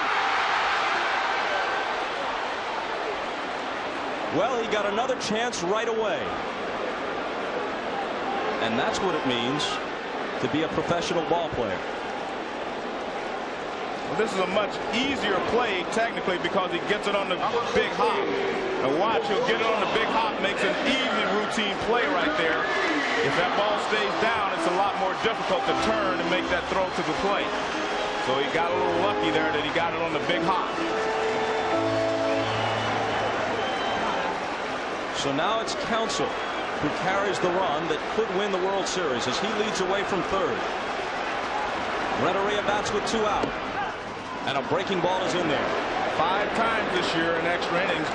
Well, he got another chance right away, and that's what it means to be a professional ball player. Well, this is a much easier play technically, because he gets it on the big hop. And watch, he'll get it on the big hop, makes an easy routine play right there. If that ball stays down, it's a lot more difficult to turn and make that throw to the plate. So he got a little lucky there that he got it on the big hop. So now it's Counsell who carries the run that could win the World Series as he leads away from third. Renteria bats with 2 out, and a breaking ball is in there. 5 times this year in extra innings,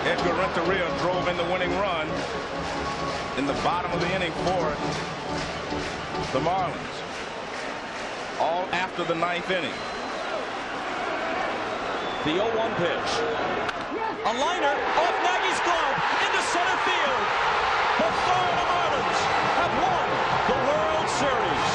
Edgar Renteria drove in the winning run in the bottom of the inning for the Marlins, all after the 9th inning. The 0-1 pitch. A liner off Nagy's glove into center field. The Florida Marlins have won the World Series.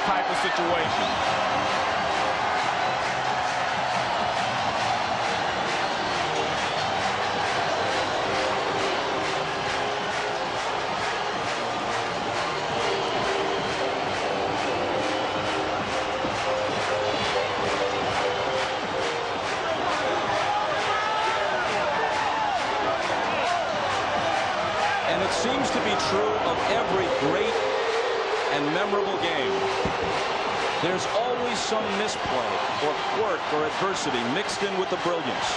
type of situation. And it seems to be true of every great and memorable game. There's always some misplay or quirk or adversity mixed in with the brilliance.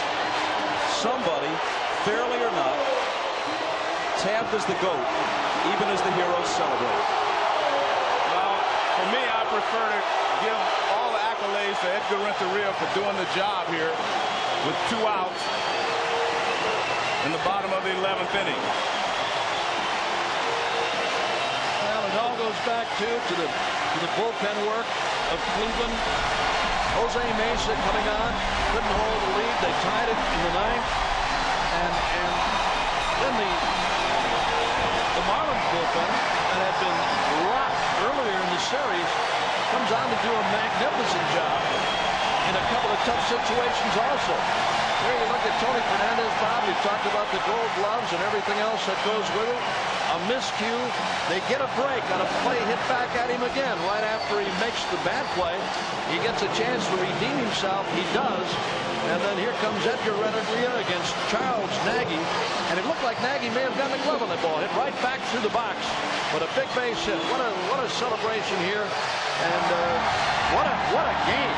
Somebody, fairly or not, tabbed as the GOAT, even as the heroes celebrate. Well, for me, I prefer to give all the accolades to Edgar Renteria for doing the job here with 2 outs in the bottom of the 11th inning. It all goes back to the bullpen work of Cleveland. Jose Mesa coming on, couldn't hold the lead. They tied it in the 9th, and then the Marlins bullpen that had been rocked earlier in the series comes on to do a magnificent job in a couple of tough situations also. There you look at Tony Fernandez, Bob. We've talked about the Gold Gloves and everything else that goes with it. A miscue. They get a break on a play hit back at him again right after he makes the bad play. He gets a chance to redeem himself. He does. And then here comes Edgar Renteria against Charles Nagy. And it looked like Nagy may have gotten a glove on the ball. Hit right back through the box. But a big base hit. What a celebration here. And what a game.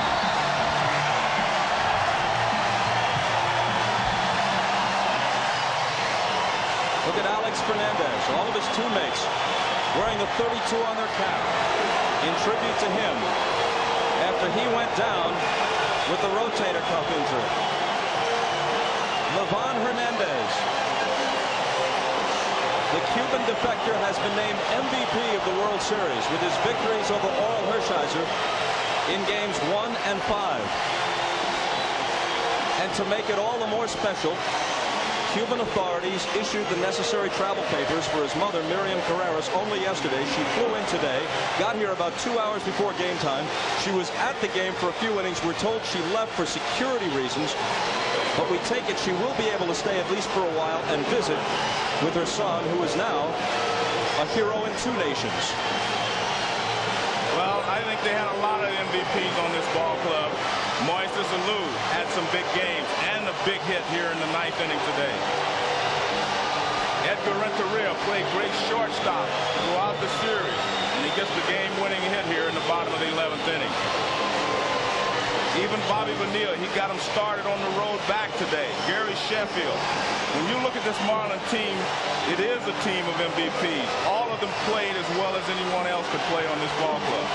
Look at Alex Fernandez, all of his teammates wearing the 32 on their cap in tribute to him after he went down with the rotator cuff injury. Livan Hernandez, the Cuban defector, has been named MVP of the World Series with his victories over Oral Hershiser in games 1 and 5. And to make it all the more special, Cuban authorities issued the necessary travel papers for his mother, Miriam Carreras, only yesterday. She flew in today, got here about 2 hours before game time. She was at the game for a few innings. We're told she left for security reasons, but we take it she will be able to stay at least for a while and visit with her son, who is now a hero in 2 nations. Well, I think they had a lot of MVPs on this ball club. Moises Alou had some big games and a big hit here in the 9th inning today. Edgar Renteria played great shortstop throughout the series, and he gets the game-winning hit here in the bottom of the 11th inning. Even Bobby Bonilla, he got him started on the road back today. Gary Sheffield. When you look at this Marlins team, it is a team of MVPs. All of them played as well as anyone else could play on this ball club.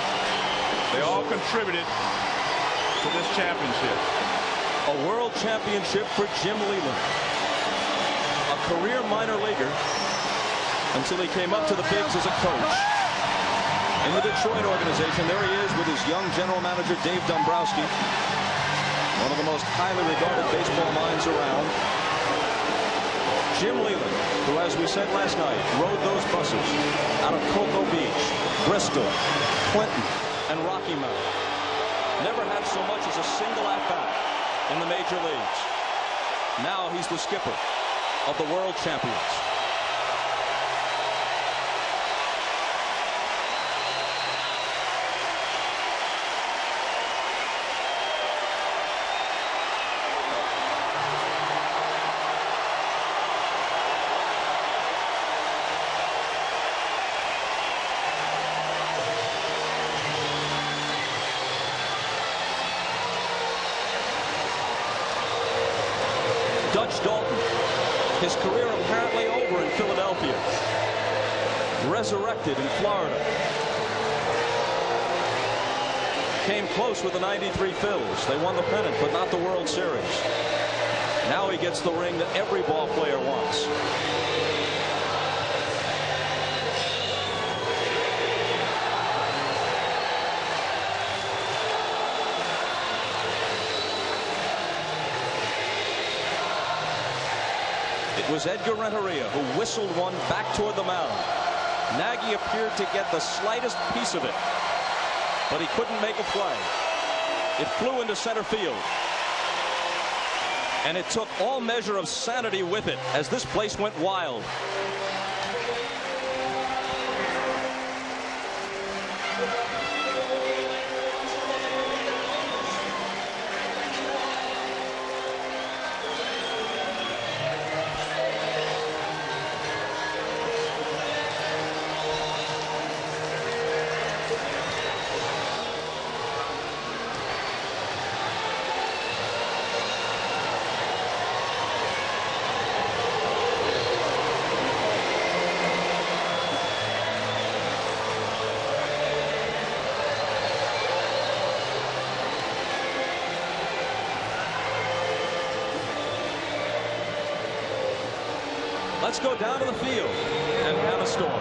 They all contributed to this championship. A world championship for Jim Leland. A career minor leaguer until he came up to the bigs as a coach. In the Detroit organization, there he is with his young general manager, Dave Dombrowski, one of the most highly regarded baseball minds around. Jim Leland, who, as we said last night, rode those buses out of Cocoa Beach, Bristol, Clinton, and Rocky Mount. Never had so much as a single at-bat in the major leagues. Now he's the skipper of the world champions. Dutch Dalton, his career apparently over in Philadelphia, resurrected in Florida. Came close with the 93 Phils. They won the pennant, but not the World Series. Now he gets the ring that every ball player wants. It was Edgar Renteria who whistled one back toward the mound. Nagy appeared to get the slightest piece of it. but he couldn't make a play. It flew into center field. And it took all measure of sanity with it as this place went wild. Let's go down to the field and have a storm.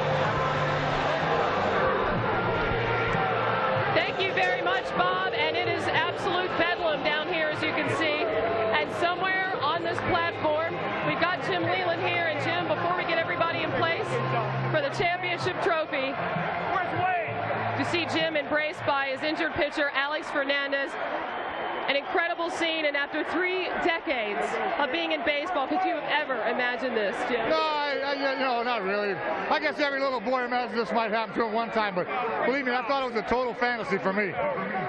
Thank you very much, Bob. And it is absolute bedlam down here, as you can see. And somewhere on this platform, we've got Jim Leland here. And Jim, before we get everybody in place for the championship trophy, to see Jim embraced by his injured pitcher, Alex Fernandez. An incredible scene, and after 3 decades of being in baseball, could you have ever imagined this, Jim? No, not really. I guess every little boy imagines this might happen to him one time, but believe me, I thought it was a total fantasy for me.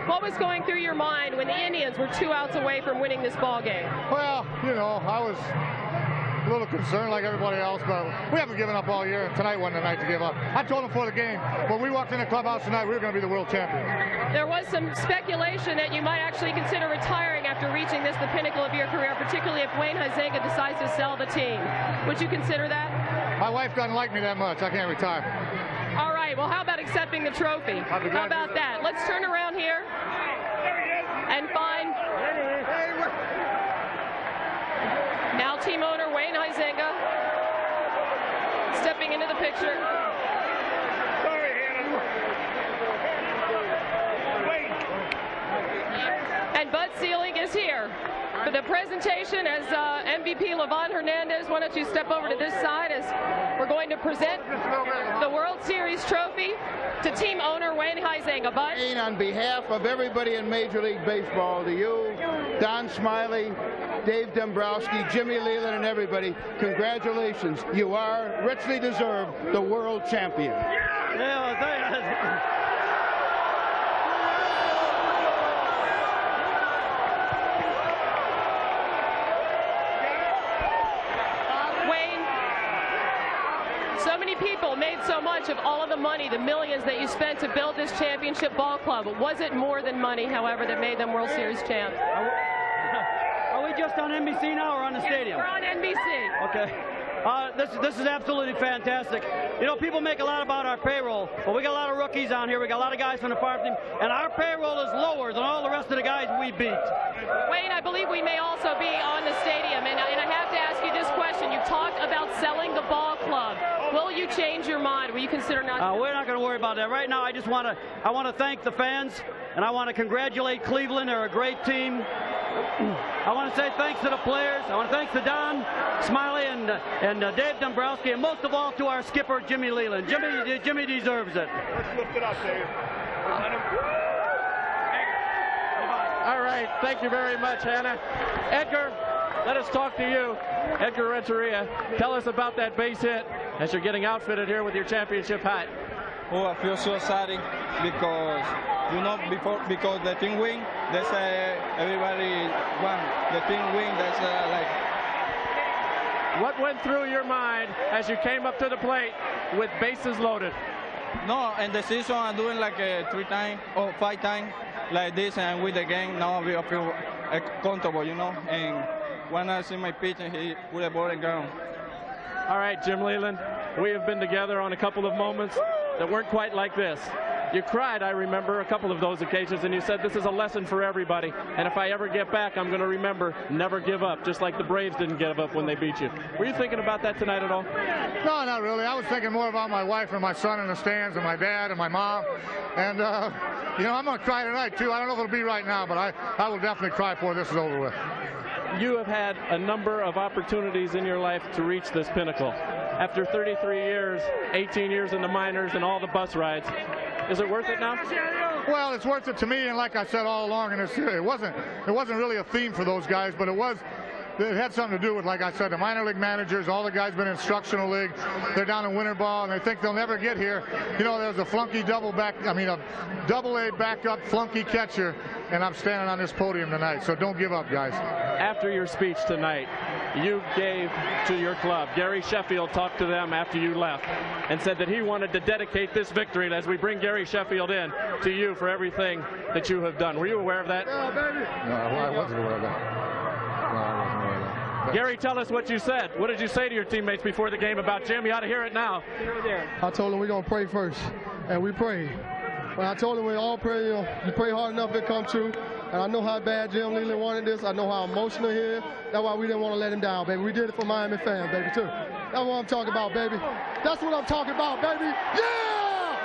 What was going through your mind when the Indians were 2 outs away from winning this ball game? Well, I was a little concerned like everybody else, but we haven't given up all year, and tonight wasn't the night to give up. I told them before the game, when we walked in the clubhouse tonight, we were going to be the world champions. There was some speculation that you might actually consider retiring after reaching the pinnacle of your career, particularly if Wayne Huizenga decides to sell the team. Would you consider that? My wife doesn't like me that much. I can't retire. All right, well, how about accepting the trophy? How about that? Let's turn around here and find now team owner Wayne Huizenga stepping into the picture. And Bud Selig is here for the presentation as MVP Livan Hernandez. Why don't you step over to this side as we're going to present the World Series trophy to team owner Wayne Huizenga. Bud? On behalf of everybody in Major League Baseball, to you, Don Smiley, Dave Dombrowski, Jimmy Leland, and everybody, congratulations. You are richly deserved the world champion. So many people made so much of all of the money, the millions that you spent to build this championship ball club. Was it more than money, however, that made them World Series champs? Are we just on NBC now or on the stadium? We're on NBC. Okay. This is absolutely fantastic. People make a lot about our payroll, but we got a lot of rookies on here. We got a lot of guys from the farm team, and our payroll is lower than all the rest of the guys we beat. Wayne, I believe we may also be on the stadium, and I have to ask you this question. You talked about selling the ball club. Will you change your mind? Will you consider not? We're not going to worry about that. Right now, I want to thank the fans, and I want to congratulate Cleveland. They're a great team. I want to say thanks to the players. I want to thank to Don Smiley and Dave Dombrowski, and most of all to our skipper, Jimmy Leland. Jimmy deserves it. Let's lift it up, Dave. All right, thank you very much, Hannah. Edgar, let us talk to you. Edgar Renteria, tell us about that base hit as you're getting outfitted here with your championship hat. Oh, I feel so excited because, because the team win, that's everybody won. The team win, that's What went through your mind as you came up to the plate with bases loaded? No, in the season I'm doing like 3 times or 5 times like this, and with the game now I feel comfortable, and when I see my pitch and he put the ball on the ground. All right, Jim Leland, we have been together on a couple of moments that weren't quite like this. You cried, I remember, a couple of those occasions, and you said this is a lesson for everybody, and if I ever get back, I'm going to remember never give up, just like the Braves didn't give up when they beat you. Were you thinking about that tonight at all? No, not really. I was thinking more about my wife and my son in the stands and my dad and my mom. And, I'm going to cry tonight, too. I don't know if it'll be right now, but I will definitely cry before this is over with. You have had a number of opportunities in your life to reach this pinnacle. After 33 years, 18 years in the minors, and all the bus rides, is it worth it now? Well, it's worth it to me, and like I said all along, and it wasn't really a theme for those guys, but it had something to do with, like I said, the minor league managers, all the guys been in instructional league. They're down in winter ball, and they think they'll never get here. You know, there's a flunky a double-A backup flunky catcher, and I'm standing on this podium tonight, so don't give up, guys. After your speech tonight, you gave to your club. Gary Sheffield talked to them after you left and said that he wanted to dedicate this victory, as we bring Gary Sheffield in, to you for everything that you have done. Were you aware of that? No, I wasn't aware of that. Gary, tell us what you said. What did you say to your teammates before the game about Jim? You ought to hear it now. I told them we're going to pray first, and we prayed. When I told them we all pray, you pray hard enough, it come true. And I know how bad Jim Leland wanted this. I know how emotional he is. That's why we didn't want to let him down, baby. We did it for Miami fans, baby, too. That's what I'm talking about, baby. That's what I'm talking about, baby. Yeah!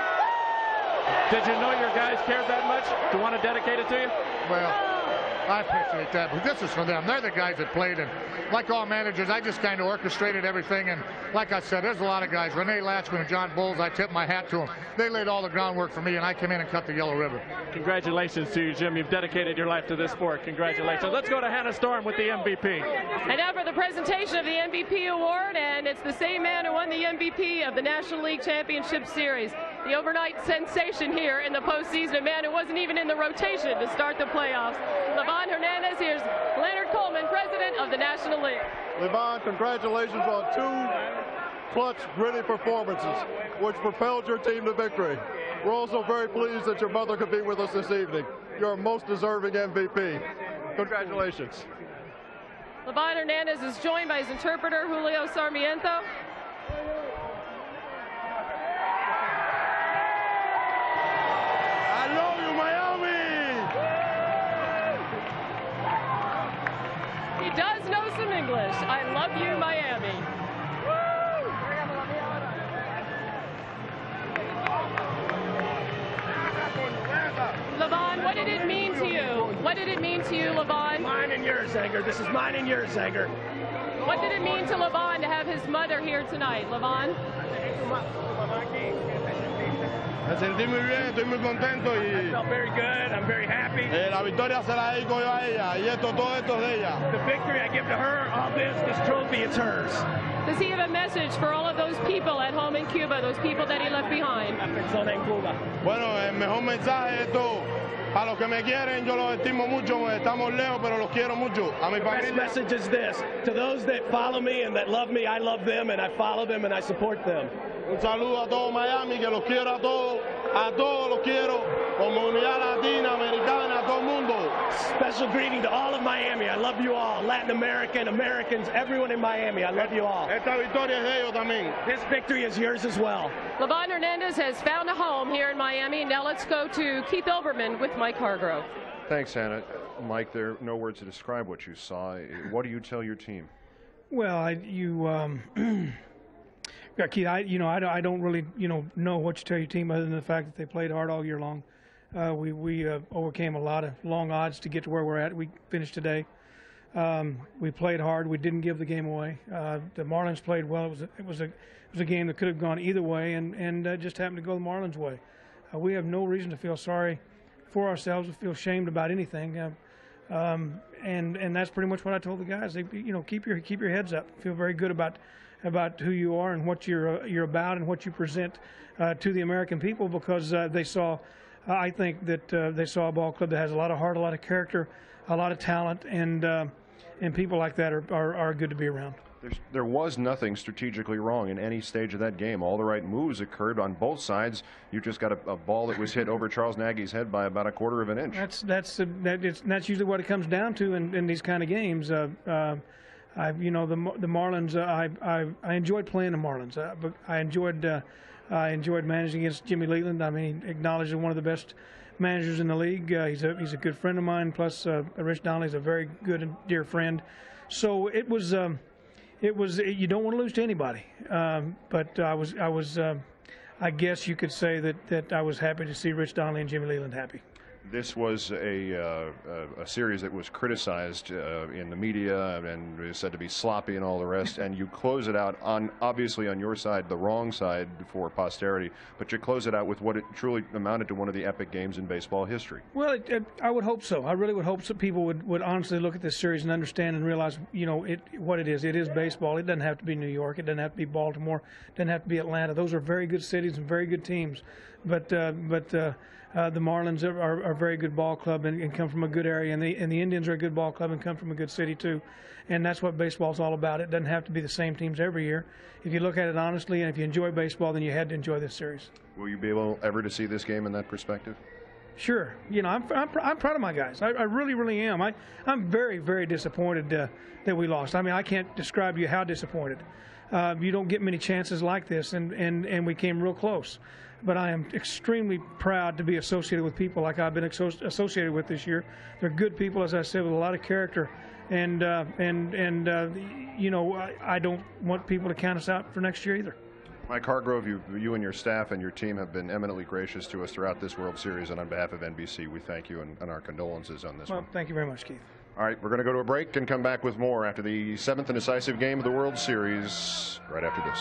Did you know your guys cared that much to want to dedicate it to you? Well, I appreciate that, but this is for them. They're the guys that played, and like all managers, I just kind of orchestrated everything, and like I said, there's a lot of guys. Renee Latchman and John Bowles, I tip my hat to them. They laid all the groundwork for me, and I came in and cut the yellow ribbon. Congratulations to you, Jim. You've dedicated your life to this sport. Congratulations. Let's go to Hannah Storm with the MVP. And now for the presentation of the MVP award, and it's the same man who won the MVP of the National League Championship Series. The overnight sensation here in the postseason, a man who wasn't even in the rotation to start the playoffs. Levon Hernandez. Here's Leonard Coleman, president of the National League. Levon, congratulations on 2 clutch, gritty performances, which propelled your team to victory. We're also very pleased that your mother could be with us this evening. You're a most deserving MVP. Congratulations. Levon Hernandez is joined by his interpreter, Julio Sarmiento. I love you, Miami! He does know some English. I love you, Miami. Levon, what did it mean to you? What did it mean to you, Levon? Mine and yours, Zanger. This is mine and yours, Zanger. What did it mean to Levon to have his mother here tonight, Levon? Me sentí muy bien, estoy muy contento y I felt very good. I'm very happy. La victoria se la dedico yo a ella y todo esto es de ella. The victory I give to her, all this trophy, it's hers. Does he have a message for all of those people at home in Cuba, those people that he left behind? Bueno, el mejor mensaje es esto. A los que me quieren, yo los estimo mucho. Estamos lejos, pero los quiero mucho. A mi The best familia. message is this. To those that follow me and that love me, I love them and I follow them and I support them. Un saludo a todo Miami, que los quiero a todos los quiero, comunidad latina, americana, a todo el mundo. Special greeting to all of Miami. I love you all. Latin American, Americans, everyone in Miami. I love you all. Esta victoria es de ellos también. This victory is yours as well. Levon Hernandez has found a home here in Miami. Now let's go to Keith Olbermann with Mike Hargrove. Thanks, Hannah. Mike, there are no words to describe what you saw. What do you tell your team? Well, Keith, I don't really, know what you tell your team other than the fact that they played hard all year long. We overcame a lot of long odds to get to where we're at. We finished today. We played hard. We didn't give the game away. The Marlins played well. It was a game that could have gone either way, and just happened to go the Marlins' way. We have no reason to feel sorry for ourselves, to feel shamed about anything. And that's pretty much what I told the guys. They, keep your heads up. Feel very good about who you are and what you're about and what you present to the American people, because they saw, I think that they saw a ball club that has a lot of heart, a lot of character, a lot of talent, and people like that are good to be around. There was nothing strategically wrong in any stage of that game. All the right moves occurred on both sides. You just got a ball that was hit over Charles Nagy's head by about 1/4 of an inch. That's usually what it comes down to in these kind of games. The Marlins. I enjoyed playing the Marlins. But I enjoyed managing against Jimmy Leland. I mean, acknowledged as one of the best managers in the league. He's a good friend of mine. Plus, Rich Donnelly's a very good and dear friend. So it was. You don't want to lose to anybody, but I guess you could say that I was happy to see Rich Donnelly and Jimmy Leland happy. This was a series that was criticized in the media and was said to be sloppy and all the rest. And you close it out obviously on your side, the wrong side for posterity, but you close it out with what it truly amounted to, one of the epic games in baseball history. Well, I would hope so. I really would hope that people would honestly look at this series and understand and realize, what it is. It is baseball. It doesn't have to be New York. It doesn't have to be Baltimore. It doesn't have to be Atlanta. Those are very good cities and very good teams. But the Marlins are a very good ball club and come from a good area, and the Indians are a good ball club and come from a good city too. And that's what baseball's all about. It doesn't have to be the same teams every year. If you look at it honestly, and if you enjoy baseball, then you had to enjoy this series. Will you be able ever to see this game in that perspective? Sure. I'm proud of my guys. I really, really am. I'm very, very disappointed that we lost. I mean, I can't describe to you how disappointed. You don't get many chances like this, and we came real close. But I am extremely proud to be associated with people like I've been associated with this year. They're good people, as I said, with a lot of character, and I don't want people to count us out for next year either. Mike Hargrove, you and your staff and your team have been eminently gracious to us throughout this World Series, and on behalf of NBC, we thank you and our condolences on this one. Thank you very much, Keith. All right, we're going to go to a break and come back with more after the 7th and decisive game of the World Series right after this.